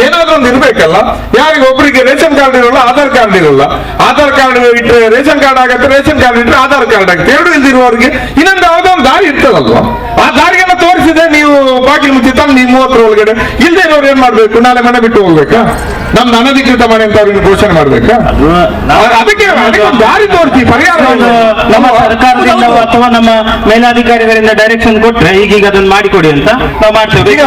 [SPEAKER 6] ಏನಾದ್ರೂ ಒಂದು ಇರ್ಬೇಕಲ್ಲ. ಯಾರಿಗೆ ಒಬ್ಬರಿಗೆ ರೇಷನ್ ಕಾರ್ಡ್ ಇರೋಲ್ಲ, ಆಧಾರ್ ಕಾರ್ಡ್ ಇರೋಲ್ಲ. ಆಧಾರ್ ಕಾರ್ಡ್ ಇಟ್ಟರೆ ರೇಷನ್ ಕಾರ್ಡ್ ಆಗತ್ತೆ, ರೇಷನ್ ಕಾರ್ಡ್ ಇಟ್ಟರೆ ಆಧಾರ್ ಕಾರ್ಡ್ ಆಗುತ್ತೆ. ಎರಡು ಇಲ್ದಿರುವವರಿಗೆ ಇನ್ನೊಂದು ಯಾವುದೋ ಒಂದು ದಾರಿ ಇರ್ತದಲ್ವಾ? ಆ ದಾರಿಗೆಲ್ಲ ತೋರಿಸಿದೆ ನೀವು ಬಾಗಿಲು ಮುಚ್ಚಿ ತಂದು ನೀವು 30 ಒಳಗಡೆ. ಇಲ್ಲದೆ ಇರೋರು ಏನ್ ಮಾಡ್ಬೇಕು? ನಾಳೆ ಮನೆ ಬಿಟ್ಟು ಹೋಗ್ಬೇಕಾ? ನಮ್ದು ಅನಧಿಕೃತ ಮನೆ ಅಂತ ಅವ್ರಿಗೆ ಘೋಷಣೆ ಮಾಡ್ಬೇಕಾ? ಅದಕ್ಕೆ ದಾರಿ ತೋರಿಸಿ ಪರಿಹಾರ
[SPEAKER 8] ನಮ್ಮ ಸರ್ಕಾರದಿಂದ ಅಥವಾ ನಮ್ಮ ಮೇಲಾಧಿಕಾರಿಗಳಿಂದ ಡೈರೆಕ್ಷನ್ ಕೊಟ್ರೆ ಈಗೀಗ ಅದನ್ನು ಮಾಡಿಕೊಡಿ ಅಂತ ನಾವು ಮಾಡ್ತೇವೆ.
[SPEAKER 6] ಈಗ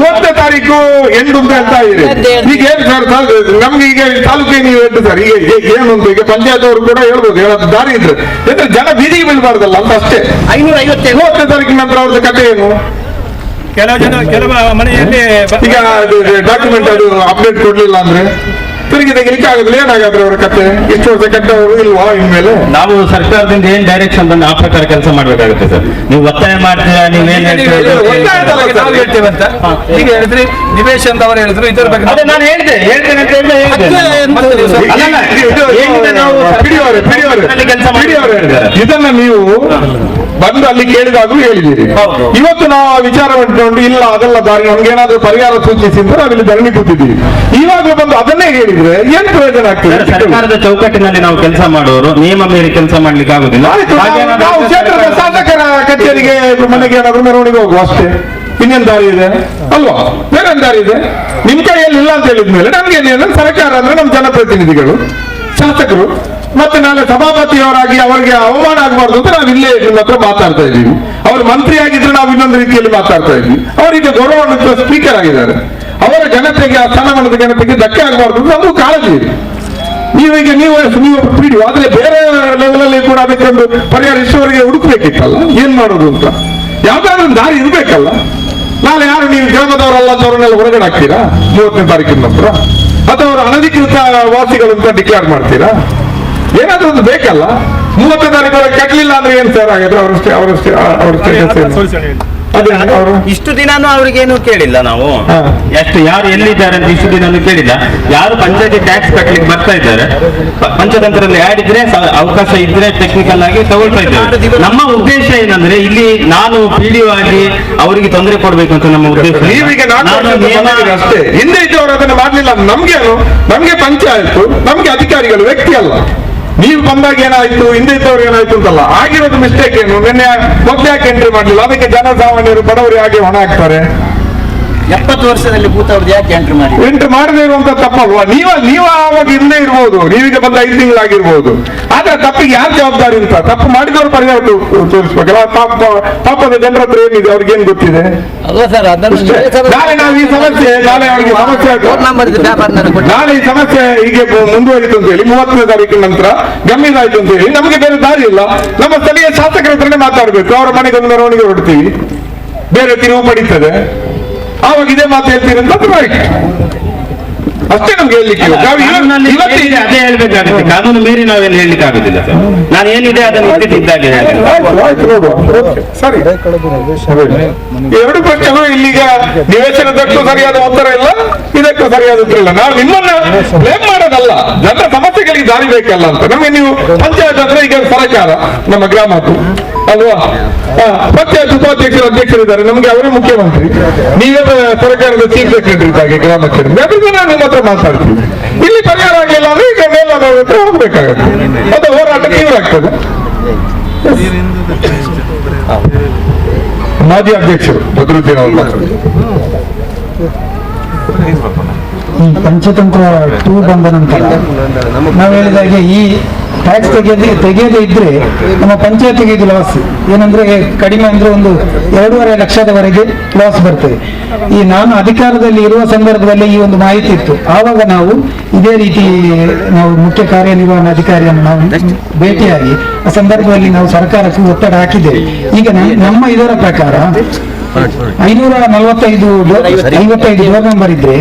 [SPEAKER 6] 30ನೇ ತಾರೀಕು ಎಂಟು ಅಂತ ಹೇಳ್ತಾ ಇದ್ದೀರಿ. ಈಗ ಏನ್ ಸರ್, ನಮ್ಗೆ ಈಗ ತಾಲೂಕಿಗೆ ನೀವು ಹೇಳ್ತು ಸರ್, ಈಗ ಏನು ಅಂತ ಈಗ ಪಂಚಾಯತ್ ಅವರು ಕೂಡ ಹೇಳ್ಬೋದು, ಹೇಳೋದು ದಾರಿ ಇದ್ರೆ ಯಾಕಂದ್ರೆ ಜನ ಬೀದಿಗೆ ಬೀಳ್ಬಾರ್ದಲ್ಲ ಅಂತ ಅಷ್ಟೇ. 30ನೇ ತಾರೀಕಿನ ನಂತರ ಅವ್ರದ್ದು ಕಥೆ ಏನು?
[SPEAKER 1] ಕೆಲವು ಮನೆಯಲ್ಲಿ
[SPEAKER 6] ಈಗ ಡಾಕ್ಯುಮೆಂಟ್ ಅದು ಅಪ್ಡೇಟ್ ಕೊಡ್ಲಿಲ್ಲ ಅಂದ್ರೆ ತಿರುಗಿ ತೆಗಿಲಿಕ್ಕೆ ಆಗುದಿಲ್ಲ. ಏನಾಗಾದ್ರೆ ಅವರ ಕತೆ? ಎಷ್ಟು ವರ್ಷ ಕಟ್ಟವರು ಇಲ್ವಾ? ಇನ್ಮೇಲೆ
[SPEAKER 8] ನಾವು ಸರ್ಕಾರದಿಂದ ಏನ್ ಡೈರೆಕ್ಷನ್ ಬಂದು ಆ ಪ್ರಕಾರ ಕೆಲಸ ಮಾಡ್ಬೇಕಾಗುತ್ತೆ ಸರ್. ನೀವು ಒತ್ತಾಯ ಮಾಡ್ತೀರಾ, ನೀವೇನ್
[SPEAKER 1] ಹೇಳ್ತೇವಂತ ಈಗ ಹೇಳಿದ್ರಿ, ನಿವೇಶನ್ ಅವರು ಹೇಳಿದ್ರು ಇದರ ಬಗ್ಗೆ
[SPEAKER 8] ನಾನು ಹೇಳ್ತೇನೆ ಅಂತ
[SPEAKER 6] ಇದನ್ನ ನೀವು ಬಂದು ಅಲ್ಲಿ ಕೇಳಿದಾಗೂ ಹೇಳಿದ್ದೀರಿ. ಇವತ್ತು ನಾವು ಆ ವಿಚಾರವನ್ನು ಇಟ್ಕೊಂಡು ಇಲ್ಲ ಅದೆಲ್ಲ ದಾರಿ ನಮ್ಗೇನಾದ್ರೂ ಪರಿಹಾರ ಸೂಚಿಸಿದ್ರೆ ನಾವಿಲ್ಲಿ ಧರಣಿ ಕೂತಿದ್ದೀವಿ. ಇವಾಗಲೂ ಬಂದು ಅದನ್ನೇ ಹೇಳಿದ್ರೆ ಏನ್ ಪ್ರಯೋಜನ ಆಗ್ತದೆ?
[SPEAKER 8] ಸರ್ಕಾರದ ಚೌಕಟ್ಟಿನಲ್ಲಿ ನಾವು ಕೆಲಸ ಮಾಡುವವರು ನಿಯಮ ಮೀರಿ ಕೆಲಸ ಮಾಡ್ಲಿಕ್ಕೆ ಆಗುದಿಲ್ಲ.
[SPEAKER 6] ನಾವು ಕ್ಷೇತ್ರದ ಶಾಸಕರ ಕಚೇರಿಗೆ ಮನೆಗೆ ಏನಾದ್ರೂ ಮೆರವಣಿಗೆ ಹೋಗುವ ಅಷ್ಟೇ. ಇನ್ನೇನ್ ದಾರಿ ಇದೆ ಅಲ್ವಾ? ಬೇರೆ ದಾರಿ ಇದೆ? ನಿಮ್ ಕೈಯಲ್ಲಿ ಇಲ್ಲ ಅಂತ ಹೇಳಿದ್ಮೇಲೆ ನಮ್ಗೆ ಸರ್ಕಾರ ಅಂದ್ರೆ ನಮ್ಮ ಜನಪ್ರತಿನಿಧಿಗಳು, ಶಾಸಕರು, ಮತ್ತೆ ನಾಳೆ ಸಭಾಪತಿಯವರಾಗಿ ಅವರಿಗೆ ಅವಮಾನ ಆಗಬಾರ್ದು ಅಂತ ನಾವು ಇಲ್ಲೇ ನಿಮ್ಮ ಹತ್ರ ಮಾತಾಡ್ತಾ ಇದ್ದೀವಿ. ಅವರು ಮಂತ್ರಿ ಆಗಿದ್ರೆ ನಾವು ಇನ್ನೊಂದು ರೀತಿಯಲ್ಲಿ ಮಾತಾಡ್ತಾ ಇದ್ವಿ. ಅವರಿಗೆ ಗೌರವಾನ್ವಿತ ಸ್ಪೀಕರ್ ಆಗಿದ್ದಾರೆ. ಅವರ ಘನತೆಗೆ, ಆ ಸ್ಥಾನಮಾನದ ಘನತೆಗೆ ಧಕ್ಕೆ ಆಗಬಾರ್ದು ಅಂತ ನಮಗೂ ಕಾಳಜಿ ಇದೆ. ನೀವು ಪೀಡಿ ಆದ್ರೆ ಬೇರೆ ಲೆವೆಲ್ ಅಲ್ಲಿ ಕೂಡ ಅದಕ್ಕೊಂದು ಪರಿಹಾರ ಇಷ್ಟವರೆಗೆ ಹುಡುಕ್ಬೇಕಿತ್ತಲ್ಲ, ಏನ್ ಮಾಡೋದು ಅಂತ ಯಾವ್ದಾದ್ರು ಒಂದು ದಾರಿ ಇರ್ಬೇಕಲ್ಲ. ನಾಳೆ ಯಾರು ನೀವು ಗ್ರಾಮದವರಲ್ಲ ಅಂತವ್ರನ್ನೆಲ್ಲ ಹೊರಗಡೆ ಹಾಕ್ತೀರಾ 30ನೇ ತಾರೀಕಿನ ನಂತರ? ಅಥವಾ ಅವರು ಅನಧಿಕೃತ ವಾಸಿಗಳು ಅಂತ ಡಿಕ್ಲೇರ್ ಮಾಡ್ತೀರಾ? ಏನಾದ್ರೂ ಒಂದು ಬೇಕಲ್ಲ. 30ನೇ ತಾರೀಕು ಕಟ್ಟಲಿಲ್ಲ ಅಂದ್ರೆ ಏನ್ ಸರ್ ಹಾಗಾದ್ರೆ ಅವ್ರ ಅದೇ ಅವರು
[SPEAKER 8] ಇಷ್ಟು ದಿನಾನು ಅವ್ರಿಗೇನು ಕೇಳಿಲ್ಲ ನಾವು. ಎಷ್ಟು ಯಾರು ಎಲ್ಲಿದ್ದಾರೆ ಅಂತ ಇಷ್ಟು ದಿನಾನು ಕೇಳಿಲ್ಲ. ಯಾರು ಪಂಚಾಯತಿ ಟ್ಯಾಕ್ಸ್ ಕಟ್ಟಲಿಕ್ಕೆ ಬರ್ತಾ ಇದ್ದಾರೆ, ಪಂಚತಂತ್ರದಲ್ಲಿ ಆ್ಯಡ್ ಇದ್ರೆ ಅವಕಾಶ ಇದ್ರೆ ಟೆಕ್ನಿಕಲ್ ಆಗಿ ತಗೊಳ್ತಾ ಇದ್ದೇವೆ. ನಮ್ಮ ಉದ್ದೇಶ ಏನಂದ್ರೆ ಇಲ್ಲಿ ನಾನು PDO ಆಗಿ ಅವರಿಗೆ ತೊಂದರೆ ಕೊಡ್ಬೇಕು ಅಂತ ನಮ್ಮ ಉದ್ದೇಶ.
[SPEAKER 6] ನೀವೀಗ ಅಷ್ಟೇ, ಹಿಂದೆ ಇದ್ದವರು ಅದನ್ನು ಮಾಡ್ಲಿಲ್ಲ. ನಮ್ಗೆ ಪಂಚಾಯತ್, ನಮ್ಗೆ ಅಧಿಕಾರಿಗಳು ವ್ಯಕ್ತಿ ಅಲ್ಲ. ನೀವು ಬಂದಾಗ ಏನಾಯ್ತು, ಹಿಂದೆ ಇದ್ದವ್ರು ಏನಾಯ್ತು ಅಂತಲ್ಲ. ಆಗಿರೋದು ಮಿಸ್ಟೇಕ್ ಏನು, ನಿನ್ನೆ ಮೊದಲು ಯಾಕೆ ಎಂಟ್ರಿ ಮಾಡಲಿಲ್ಲ? ಅದಕ್ಕೆ ಜನಸಾಮಾನ್ಯರು ಬಡವರು ಹಾಗೆ ಹೊಣ ಹಾಕ್ತಾರೆ.
[SPEAKER 11] 70 ವರ್ಷದಲ್ಲಿ ಕೂತವ್ರದ್ದು ಯಾಕೆ ಎಂಟ್ರಿ
[SPEAKER 6] ಮಾಡದೇ ಇರುವಂತ ತಪ್ಪಲ್ವಾ? ನೀವು ಆವಾಗ ಹಿಂದೆ ಇರ್ಬೋದು, ನೀವೀಗ ಬಂದ 5 ತಿಂಗಳಾಗಿರ್ಬೋದು. ಆದ್ರೆ ತಪ್ಪಿಗೆ ಯಾರು ಜವಾಬ್ದಾರಿ ಅಂತ ತಪ್ಪು ಮಾಡಿದವರು ಪರಿಹಾರ ತೋರಿಸ್ಬೇಕಲ್ಲ. ಪಾಪದ ಜನರ ಹತ್ರ ಏನಿದೆ, ಅವ್ರಿಗೇನು ಗೊತ್ತಿದೆ? ನಾಳೆ ನಾವು ಈ ಸಮಸ್ಯೆ, ನಾಳೆ ಅವರಿಗೆ ಸಮಸ್ಯೆ, ನಾಳೆ ಈ ಸಮಸ್ಯೆ ಹೀಗೆ ಮುಂದುವರಿತು ಅಂತ ಹೇಳಿ 30ನೇ ತಾರೀಕಿನ ನಂತರ ಗಂಭೀರಾಯ್ತು ಅಂತ ಹೇಳಿ ನಮಗೆ ಬೇರೆ ದಾರಿ ಇಲ್ಲ. ನಮ್ಮ ಸ್ಥಳೀಯ ಶಾಸಕರ ಹತ್ರನೇ ಮಾತಾಡ್ಬೇಕು. ಅವರ ಮನೆಗೆ ಒಂದು ಮೆರವಣಿಗೆ ಹೊರಡ್ತೀವಿ, ಬೇರೆ ತಿರುವು ಪಡೀತದೆ, ಆವಾಗ ಇದೇ ಮಾತು ಹೇಳ್ತೀರಿ ಅಂತ ಅಷ್ಟೇ ನಮ್ಗೆ ಹೇಳಲಿಕ್ಕೆ.
[SPEAKER 8] ಅದೇ ಹೇಳ್ಬೇಕಾಗುತ್ತೆ, ಕಾನೂನು ಮೀರಿ ನಾವೇನು ಹೇಳಲಿಕ್ಕೆ ಆಗುದಿಲ್ಲ ಸರ್. ನಾನು ಏನಿದೆ ಅದನ್ನು ಇದ್ದಿದ್ದಾಗೆ
[SPEAKER 6] ಸರಿ. ಎರಡು ಪ್ರಶ್ನೆಗಳು ಇಲ್ಲಿಗ ನಿವೇಶನದಕ್ಕೂ ಸರಿಯಾದ ಉತ್ತರ ಇಲ್ಲ, ಇದಕ್ಕೂ ಸರಿಯಾದ ಉತ್ತರ ಇಲ್ಲ. ನಾವು ನಿಮ್ಮನ್ನ ಬ್ಲೇಮ್ ಮಾಡೋದಲ್ಲ, ಜನರ ಸಮಸ್ಯೆಗಳಿಗೆ ದಾರಿ ಬೇಕಲ್ಲ ಅಂತ. ನಮಗೆ ನೀವು ಪಂಚಾಯತ್ ಅಂದ್ರೆ ಈಗ ಸರ್ಕಾರ, ನಮ್ಮ ಗ್ರಾಮದ್ದು ಅಲ್ವಾ? ಪಂಚಾಯತ್ ಉಪಾಧ್ಯಕ್ಷರು, ಅಧ್ಯಕ್ಷರಿದ್ದಾರೆ, ನಮ್ಗೆ ಅವರೇ ಮುಖ್ಯಮಂತ್ರಿ. ನೀವೇ ಸರ್ಕಾರದ ಚೀಫ್ ಸೆಕ್ರೆಟರಿ ಇದ್ದಾಗೆ ಗ್ರಾಮಕ್ಕೆ. ನಾನು ನಿಮ್ಮ ಹತ್ರ ಮಾತಾಡ್ತೀವಿ. ಇಲ್ಲಿ ಪರಿಹಾರ ಆಗಿಲ್ಲ ಅಂದ್ರೆ ಈಗ ಮೇಲಾದವ್ರ ಹತ್ರ ಹೋಗ್ಬೇಕಾಗತ್ತೆ. ಅದು ಹೋರಾಟ ತೀವ್ರ ಆಗ್ತದೆ. ಮಾಜಿ ಅಧ್ಯಕ್ಷರು ಬದ್ರುದ್ದೀನ್ ಅವರು.
[SPEAKER 9] ಈ ಪಂಚತಂತ್ರ 2 ಬಂದ ನಂತರ ನಾವು ಹೇಳಿದಾಗೆ ಈ ಟ್ಯಾಕ್ಸ್ ತೆಗೆಯದೇ ಇದ್ರೆ ನಮ್ಮ ಪಂಚಾಯತಿಗೆ ಇದು ಲಾಸ್. ಏನಂದ್ರೆ ಕಡಿಮೆ ಅಂದ್ರೆ ಒಂದು 2.5 ಲಕ್ಷದವರೆಗೆ ಲಾಸ್ ಬರ್ತದೆ. ಈ ನಾನು ಅಧಿಕಾರದಲ್ಲಿ ಇರುವ ಸಂದರ್ಭದಲ್ಲಿ ಈ ಒಂದು ಮಾಹಿತಿ ಇತ್ತು. ಆವಾಗ ನಾವು ಇದೇ ರೀತಿ ನಾವು ಮುಖ್ಯ ಕಾರ್ಯನಿರ್ವಹಣಾಧಿಕಾರಿಯನ್ನು ನಾವು ಭೇಟಿಯಾಗಿ ಆ ಸಂದರ್ಭದಲ್ಲಿ ನಾವು ಸರ್ಕಾರಕ್ಕೂ ಒತ್ತಡ ಹಾಕಿದ್ದೇವೆ. ಈಗ ನಮ್ಮ ಇದರ ಪ್ರಕಾರ 545 ಡೋರ್ ನಂಬರ್ ಇದ್ರೆ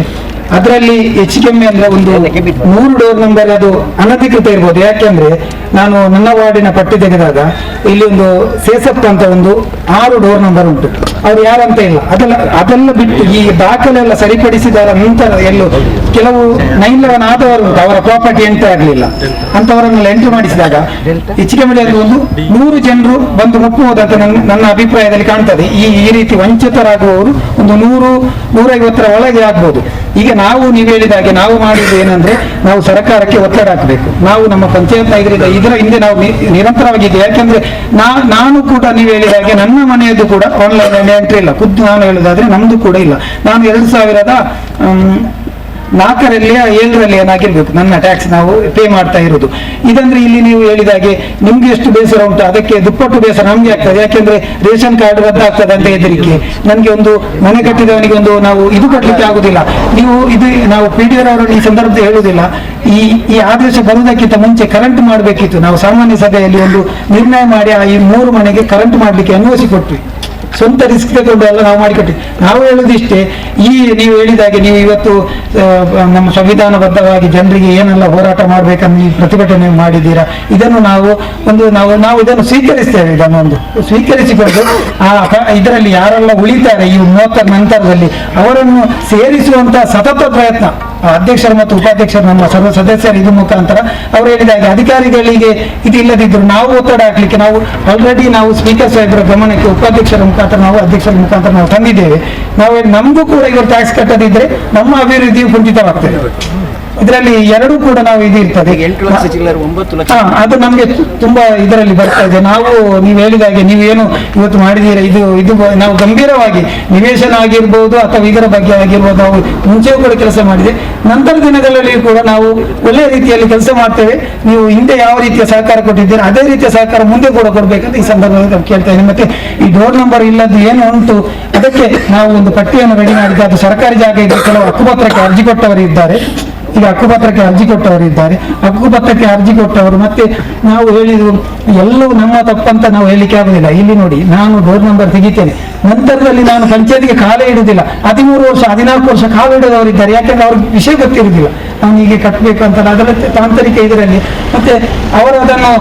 [SPEAKER 9] ಅದರಲ್ಲಿ ಹೆಚ್ಚು ಕಮ್ಮಿ ಅಂದ್ರೆ ಒಂದು 100 ಡೋರ್ ನಂಬರ್ ಅದು ಅನಧಿಕೃತ ಇರ್ಬೋದು. ಯಾಕೆಂದ್ರೆ ನಾನು ನನ್ನ ವಾರ್ಡಿನ ಪಟ್ಟಿ ತೆಗೆದಾಗ ಇಲ್ಲಿ ಒಂದು ಸೇಸಪ್ಪ ಅಂತ ಒಂದು 6 ಡೋರ್ ನಂಬರ್ ಉಂಟು. ಅವ್ರು ಯಾರಂತ ಇಲ್ಲ, ಅದೆಲ್ಲ ಬಿಟ್ಟು ಈ ದಾಖಲೆ ಎಲ್ಲ ಸರಿಪಡಿಸಿದಾರ ನಂತರ ಎಲ್ಲೋ ಕೆಲವು 9/11 ಆದವರು ಉಂಟು, ಅವರ ಪ್ರಾಪರ್ಟಿ ಎಂಟ್ರಿ ಆಗ್ಲಿಲ್ಲ ಅಂತವರನ್ನೆಲ್ಲ ಎಂಟ್ರಿ ಮಾಡಿಸಿದಾಗ ಹೆಚ್ಚು ಕಮ್ಮಿ ಒಂದು 100 ಜನರು ಬಂದು ಮುಟ್ಟುವುದಂತ ನನ್ನ ಅಭಿಪ್ರಾಯದಲ್ಲಿ ಕಾಣ್ತದೆ. ಈ ರೀತಿ ವಂಚಿತರಾಗುವವರು ಒಂದು 100-150ರ ಒಳಗೆ ಆಗ್ಬೋದು. ಈಗ ನೀವು ಹೇಳಿದಾಗೆ ನಾವು ಮಾಡಿದ್ದು ಏನಂದ್ರೆ ನಾವು ಸರ್ಕಾರಕ್ಕೆ ಒತ್ತಡ ಹಾಕಬೇಕು. ನಾವು ನಮ್ಮ ಪಂಚಾಯತ್ ನಾಯಕರಿಂದ ಇದರ ಹಿಂದೆ ನಾವು ನಿರಂತರವಾಗಿದ್ದೇವೆ. ಯಾಕೆಂದ್ರೆ ನಾನು ಕೂಡ ನೀವು ಹೇಳಿದಾಗೆ ನನ್ನ ಮನೆಯದ್ದು ಕೂಡ ಆನ್ಲೈನ್ ಎಂಟ್ರಿ ಇಲ್ಲ. ಖುದ್ದು ನಾನು ಹೇಳುದಾದ್ರೆ ನಮ್ದು ಕೂಡ ಇಲ್ಲ. ನಾನು 2004ರಲ್ಲಿ 7ರಲ್ಲಿ ಏನಾಗಿರ್ಬೇಕು ನನ್ನ ಟ್ಯಾಕ್ಸ್ ನಾವು ಪೇ ಮಾಡ್ತಾ ಇರೋದು. ಇದಂದ್ರೆ ಇಲ್ಲಿ ನೀವು ಹೇಳಿದಾಗೆ ನಿಮ್ಗೆ ಎಷ್ಟು ಬೇಸರ ಉಂಟು, ಅದಕ್ಕೆ ದುಪ್ಪಟ್ಟು ಬೇಸರ ನಮ್ಗೆ ಆಗ್ತದೆ. ಯಾಕೆಂದ್ರೆ ರೇಷನ್ ಕಾರ್ಡ್ ರದ್ದಾಗ್ತದೆ ಅಂತ ಹೆದರಿಕೆ. ನನಗೆ ಒಂದು ಮನೆ ಕಟ್ಟಿದವನಿಗೆ ಒಂದು ನಾವು ಇದು ಕಟ್ಟಲಿಕ್ಕೆ ಆಗುದಿಲ್ಲ. ನಾವು PDO ಅವರನ್ನು ಈ ಸಂದರ್ಭದಲ್ಲಿ ಹೇಳುವುದಿಲ್ಲ. ಈ ಆದೇಶ ಬರುವುದಕ್ಕಿಂತ ಮುಂಚೆ ಕರೆಂಟ್ ಮಾಡಬೇಕಿತ್ತು. ನಾವು ಸಾಮಾನ್ಯ ಸಭೆಯಲ್ಲಿ ಒಂದು ನಿರ್ಣಯ ಮಾಡಿ ಈ 3 ಮನೆಗೆ ಕರೆಂಟ್ ಮಾಡ್ಲಿಕ್ಕೆ ಅನುಮತಿಸಿಕೊಟ್ವಿ. ಸ್ವಂತ ರಿಸ್ಕ್ ತಗೊಂಡು ಎಲ್ಲ ನಾವು ಮಾಡಿಕೊಟ್ಟಿವಿ. ನಾವು ಹೇಳುವುದಿಷ್ಟೇ, ನೀವು ಹೇಳಿದಾಗೆ ನೀವು ಇವತ್ತು ನಮ್ಮ ಸಂವಿಧಾನಬದ್ಧವಾಗಿ ಜನರಿಗೆ ಏನೆಲ್ಲ ಹೋರಾಟ ಮಾಡ್ಬೇಕಂತ ಈ ಪ್ರತಿಭಟನೆ ಮಾಡಿದ್ದೀರಾ. ಇದನ್ನು ನಾವು ಇದನ್ನು ಸ್ವೀಕರಿಸ್ತೇವೆ. ಇದನ್ನೊಂದು ಸ್ವೀಕರಿಸಿಕೊಂಡು ಇದರಲ್ಲಿ ಯಾರೆಲ್ಲ ಉಳಿತಾರೆ ಈ 30ರ ನಂತರದಲ್ಲಿ ಅವರನ್ನು ಸೇರಿಸುವಂತ ಸತತ ಪ್ರಯತ್ನ ಅಧ್ಯಕ್ಷರು ಮತ್ತು ಉಪಾಧ್ಯಕ್ಷರು ನಮ್ಮ ಸರ್ವ ಸದಸ್ಯರು ಇದು ಮುಖಾಂತರ ಅವರು ಹೇಳಿದಾಗ ಅಧಿಕಾರಿಗಳಿಗೆ ಇದು ಇಲ್ಲದಿದ್ರು ನಾವು ಒತ್ತಡ ಹಾಕ್ಲಿಕ್ಕೆ ನಾವು ಆಲ್ರೆಡಿ ನಾವು ಸ್ಪೀಕರ್ ಸಾಹೇಬರ ಗಮನಕ್ಕೆ ಉಪಾಧ್ಯಕ್ಷರ ಮುಖಾಂತರ ನಾವು ಅಧ್ಯಕ್ಷರ ಮುಖಾಂತರ ನಾವು ತಂದಿದ್ದೇವೆ. ನಮಗೂ ಕೂಡ ಇವರು ಟ್ಯಾಕ್ಸ್ ಕಟ್ಟದಿದ್ರೆ ನಮ್ಮ ಅಭಿವೃದ್ಧಿಯು ಕುಂಠಿತವಾಗ್ತದೆ. ಇದರಲ್ಲಿ ಎರಡೂ ಕೂಡ ನಾವು ಇದು ಇರ್ತದೆ.
[SPEAKER 11] 9 ಲಕ್ಷ
[SPEAKER 9] ಅದು ನಮ್ಗೆ ತುಂಬಾ ಇದರಲ್ಲಿ ಬರ್ತಾ ಇದೆ. ನೀವು ಹೇಳಿದಾಗೆ ನೀವೇನು ಇವತ್ತು ಮಾಡಿದ್ದೀರಾ ಇದು ನಾವು ಗಂಭೀರವಾಗಿ ನಿವೇಶನ ಆಗಿರ್ಬೋದು ಅಥವಾ ಇದರ ಬಗ್ಗೆ ಆಗಿರ್ಬೋದು ನಾವು ಮುಂಚೆಯೂ ಕೂಡ ಕೆಲಸ ಮಾಡಿದೆ. ನಂತರ ದಿನಗಳಲ್ಲಿ ಕೂಡ ನಾವು ಒಳ್ಳೆಯ ರೀತಿಯಲ್ಲಿ ಕೆಲಸ ಮಾಡ್ತೇವೆ. ನೀವು ಹಿಂದೆ ಯಾವ ರೀತಿಯ ಸಹಕಾರ ಕೊಟ್ಟಿದ್ದೀರಾ ಅದೇ ರೀತಿಯ ಸಹಕಾರ ಮುಂದೆ ಕೂಡ ಕೊಡ್ಬೇಕಂತ ಈ ಸಂದರ್ಭದಲ್ಲಿ ಕೇಳ್ತಾ ಇದ್ದೀನಿ. ಮತ್ತೆ ಈ ಡೋರ್ ನಂಬರ್ ಇಲ್ಲದ್ದು ಏನು ಉಂಟು ಅದಕ್ಕೆ ನಾವು ಒಂದು ಪಟ್ಟಿಯನ್ನು ರೆಡಿ ಮಾಡಿದ್ದೆ. ಅದು ಸರ್ಕಾರಿ ಜಾಗ ಇದ್ರೆ ಕೆಲವು ಹಕ್ಕುಪತ್ರಕ್ಕೆ ಅರ್ಜಿ ಕೊಟ್ಟವರು ಇದ್ದಾರೆ. ಈಗ ಹಕ್ಕುಪತ್ರಕ್ಕೆ ಅರ್ಜಿ ಕೊಟ್ಟವರಿದ್ದಾರೆ. ಹಕ್ಕುಪತ್ರಕ್ಕೆ ಅರ್ಜಿ ಕೊಟ್ಟವರು ಮತ್ತೆ ನಾವು ಹೇಳಿದ್ರು ಎಲ್ಲವೂ ನಮ್ಮ ತಪ್ಪಂತ ನಾವು ಹೇಳಲಿಕ್ಕೆ ಆಗುದಿಲ್ಲ. ಇಲ್ಲಿ ನೋಡಿ, ನಾನು ಡೋರ್ ನಂಬರ್ ತೆಗಿತೇನೆ, ನಂತರದಲ್ಲಿ ನಾನು ಪಂಚಾಯತ್ಗೆ ಕಾಲೇ ಇಡುವುದಿಲ್ಲ. 13 ವರ್ಷ 14 ವರ್ಷ ಕಾಲು ಇಡೋದವರಿದ್ದಾರೆ. ಯಾಕಂದ್ರೆ ಅವ್ರಿಗೆ ವಿಷಯ ಗೊತ್ತಿರುವುದಿಲ್ಲ ನಾನು ಹೀಗೆ ಕಟ್ಟಬೇಕು ಅಂತ. ಅದರ ತಾಂತ್ರಿಕ ಇದರಲ್ಲಿ ಮತ್ತೆ ಅವರು ಅದನ್ನು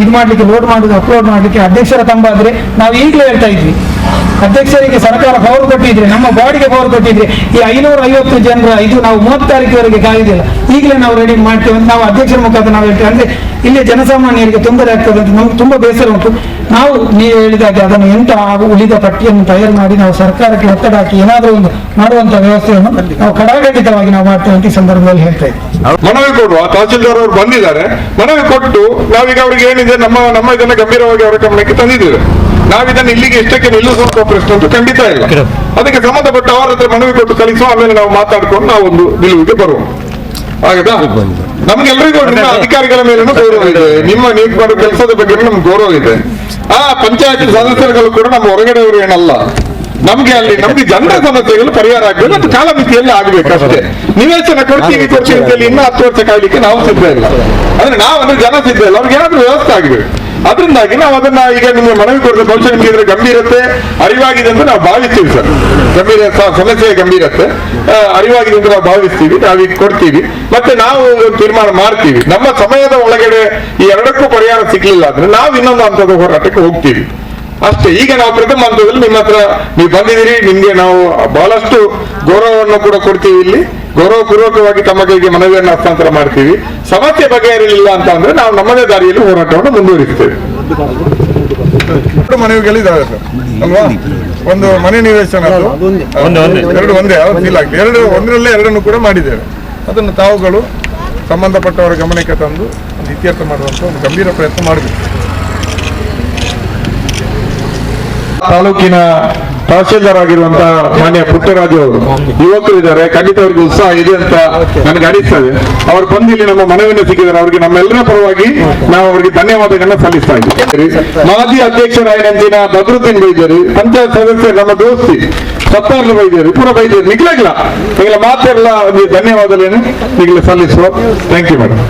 [SPEAKER 9] ಇದು ಮಾಡಲಿಕ್ಕೆ ಲೋಡ್ ಮಾಡೋದು ಅಪ್ಲೋಡ್ ಮಾಡಲಿಕ್ಕೆ ಅಧ್ಯಕ್ಷರ ತಂಬಾದ್ರೆ ನಾವು ಈಗಲೇ ಹೇಳ್ತಾ ಇದ್ವಿ, ಅಧ್ಯಕ್ಷರಿಗೆ ಸರ್ಕಾರ ಪವರ್ ಕೊಟ್ಟಿದ್ರೆ, ನಮ್ಮ ಬಾಡಿಗೆ ಪವರ್ ಕೊಟ್ಟಿದ್ರೆ ಈ 550 ಜನರ ಇದು ನಾವು 30 ತಾರೀಕಿನವರೆಗೆ ಕಾಯುವುದಿಲ್ಲ, ಈಗಲೇ ನಾವು ರೆಡಿ ಮಾಡ್ತೇವೆ ಅಂತ ನಾವು ಅಧ್ಯಕ್ಷರ ಮುಖಾಂತರ ನಾವು ಹೇಳ್ತೇವೆ. ಅಂದ್ರೆ ಇಲ್ಲಿ ಜನಸಾಮಾನ್ಯರಿಗೆ ತೊಂದರೆ ಆಗ್ತದೆ ಅಂತ ನಮ್ಗೆ ತುಂಬಾ ಬೇಸರ ಉಂಟು. ನಾವು ನೀವು ಹೇಳಿದಾಗೆ ಅದನ್ನು ಉಳಿದ ಪಟ್ಟಿಯನ್ನು ತಯಾರು ಮಾಡಿ ನಾವು ಸರ್ಕಾರಕ್ಕೆ ಒತ್ತಡ ಹಾಕಿ ಏನಾದರೂ ಒಂದು ಮಾಡುವಂತ ವ್ಯವಸ್ಥೆಯನ್ನು ನಾವು ಕಡಾಖಂಡಿತವಾಗಿ ನಾವು ಮಾಡ್ತೇವೆ ಅಂತ ಈ ಸಂದರ್ಭದಲ್ಲಿ ಹೇಳ್ತಾ ಇದ್ದೀವಿ.
[SPEAKER 6] ಮನವಿ ಕೊಡುವ ತಹಸೀಲ್ದಾರ್ ಅವರು ಬಂದಿದ್ದಾರೆ, ಮನವಿ ಕೊಟ್ಟು ನಾವೀಗ ಅವ್ರಿಗೆ ಏನಿದೆ ನಮ್ಮ ಇದನ್ನ ಗಂಭೀರವಾಗಿ ಅವರ ಗಮನಕ್ಕೆ ತಂದಿದ್ದೇವೆ. ನಾವಿದನ್ನು ಇಲ್ಲಿಗೆ ಇಷ್ಟಕ್ಕೆ ನಿಲ್ಲಿಸುವಂತ ಪ್ರಶ್ನೆ ಅಂತೂ ಖಂಡಿತ ಇಲ್ಲ. ಅದಕ್ಕೆ ಸಂಬಂಧಪಟ್ಟ ಅವರ ಹತ್ರ ಮನವಿ ಕೊಟ್ಟು ಕಳಿಸುವ, ಆಮೇಲೆ ನಾವು ಮಾತಾಡ್ಕೊಂಡು ನಾವು ಒಂದು ನಿಲುವಿಗೆ ಬರುವ. ಆಗದಾ? ನಮ್ಗೆಲ್ಲರಿಗೂ ನಿಮ್ಮ ಅಧಿಕಾರಿಗಳ ಮೇಲೂ ಗೌರವ ಇದೆ, ನೀವು ಮಾಡೋ ಕೆಲಸದ ಬಗ್ಗೆ ನಮ್ಗೆ ಗೌರವ ಇದೆ. ಆ ಪಂಚಾಯತ್ ಸದಸ್ಯರುಗಳು ಕೂಡ ನಮ್ಮ ಹೊರಗಡೆಯವರು ಏನಲ್ಲ. ನಮ್ಗೆ ನಮ್ಗೆ ಜನರ ಸಮಸ್ಯೆಗಳು ಪರಿಹಾರ ಆಗ್ಬೇಕು, ಅದು ಕಾಲಮಿತಿಯಲ್ಲಿ ಆಗ್ಬೇಕು ಅಷ್ಟೇ. ನಿವೇಶನ ಕೊಡ್ತೀವಿ ಅಂತೇಳಿ ಇನ್ನೂ 10 ವರ್ಷ ಕಾಯ್ಲಿಕ್ಕೆ ನಾವು ಸಿದ್ಧ ಇಲ್ಲ. ಅಂದ್ರೆ ನಾವು ಜನ ಸಿದ್ಧ ಇಲ್ಲ, ಅವ್ರಿಗೆ ಏನಾದ್ರೂ ವ್ಯವಸ್ಥೆ ಆಗ್ಬೇಕು. ಅದರಿಂದಾಗಿ ನಾವು ಅದನ್ನ ಈಗ ನಿಮಗೆ ಮನವಿ ಕೊಡೋದು ಬಹುಶಃ ನಿಮಗೆ ಇದರ ಗಂಭೀರತೆ ಅರಿವಾಗಿದೆ ಅಂತ ನಾವು ಭಾವಿಸ್ತೀವಿ ಸರ್. ಸಮಸ್ಯೆಯ ಗಂಭೀರತೆ ಅರಿವಾಗಿದೆ ಅಂತ ನಾವು ಭಾವಿಸ್ತೀವಿ, ನಾವೀಗ ಕೊಡ್ತೀವಿ, ಮತ್ತೆ ನಾವು ತೀರ್ಮಾನ ಮಾಡ್ತೀವಿ. ನಮ್ಮ ಸಮಯದ ಒಳಗಡೆ ಈ ಎರಡಕ್ಕೂ ಪರಿಹಾರ ಸಿಗ್ಲಿಲ್ಲ ಅಂದ್ರೆ ನಾವು ಇನ್ನೊಂದು ಹಂತದ ಹೋರಾಟಕ್ಕೆ ಹೋಗ್ತೀವಿ ಅಷ್ಟೇ. ಈಗ ನಾವು ಪ್ರಥಮ ಹಂತದಲ್ಲಿ ನಿಮ್ಮ ಹತ್ರ ನೀವು ಬಂದಿದ್ದೀರಿ, ನಿಮ್ಗೆ ನಾವು ಬಹಳಷ್ಟು ಗೌರವವನ್ನು ಕೂಡ ಕೊಡ್ತೀವಿ. ಇಲ್ಲಿ ಗೌರವಪೂರ್ವಕವಾಗಿ ತಮ್ಮ ಕೈಗೆ ಮನವಿಯನ್ನು ಹಸ್ತಾಂತರ ಮಾಡ್ತೀವಿ. ಸಮಸ್ಯೆ ಬಗೆಹರಿಲಿಲ್ಲ ಅಂತ ಅಂದ್ರೆ ನಾವು ನಮ್ಮದೇ ದಾರಿಯಲ್ಲಿ ಹೋರಾಟವನ್ನು ಮುಂದುವರಿಸ್ತೇವೆ. ಮನವಿಗಳಿದ್ದಾವೆ ಸರ್ ಅಲ್ವಾ? ಒಂದು ಮನೆ ನಿವೇಶನ ಎರಡು ಒಂದೇ ಫೀಲ್ ಆಗ್ತದೆ, ಒಂದರಲ್ಲೇ ಎರಡನ್ನು ಕೂಡ ಮಾಡಿದ್ದೇವೆ. ಅದನ್ನು ತಾವುಗಳು ಸಂಬಂಧಪಟ್ಟವರ ಗಮನಕ್ಕೆ ತಂದು ಒಂದು ಇತ್ಯರ್ಥ ಮಾಡುವಂತ ಒಂದು ಗಂಭೀರ ಪ್ರಯತ್ನ ಮಾಡಬೇಕು. ತಾಲೂಕಿನ ತಹಸೀಲ್ದಾರ್ ಆಗಿರುವಂತಹ ಮಾನ್ಯ ಪುಟ್ಟರಾಜು ಅವರು ಯುವಕರು ಇದ್ದಾರೆ, ಖಂಡಿತ ಅವರಿಗೆ ಉತ್ಸಾಹ ಇದೆ ಅಂತ ನನಗೆ ಅನಿಸ್ತದೆ. ಅವರು ಬಂದಿಲ್ಲಿ ನಮ್ಮ ಮನವಿಯನ್ನು ಸಿಕ್ಕಿದ್ದಾರೆ, ಅವರಿಗೆ ನಮ್ಮೆಲ್ಲರ ಪರವಾಗಿ ನಾವು ಅವರಿಗೆ ಧನ್ಯವಾದಗಳನ್ನ ಸಲ್ಲಿಸ್ತಾ ಇದ್ದೀವಿ. ಮಾಜಿ ಅಧ್ಯಕ್ಷರಾಗಿನ ಬದ್ರುದ್ದೀನ್ ಬೈದೇರಿ, ಪಂಚಾಯತ್ ಸದಸ್ಯರು ನಮ್ಮ ದೋಸ್ತಿ ಸತ್ತಾರ್ಲು ಬೈದೇರಿ, ಪೂರ ಬೈದೇರಿ ನಿಗ್ಲಾಗಿಲ್ಲ ಈಗಲ ಮಾತೆಲ್ಲ ಧನ್ಯವಾದಗಳನ್ನು ಈಗಲೇ ಸಲ್ಲಿಸುವ. Thank you madam.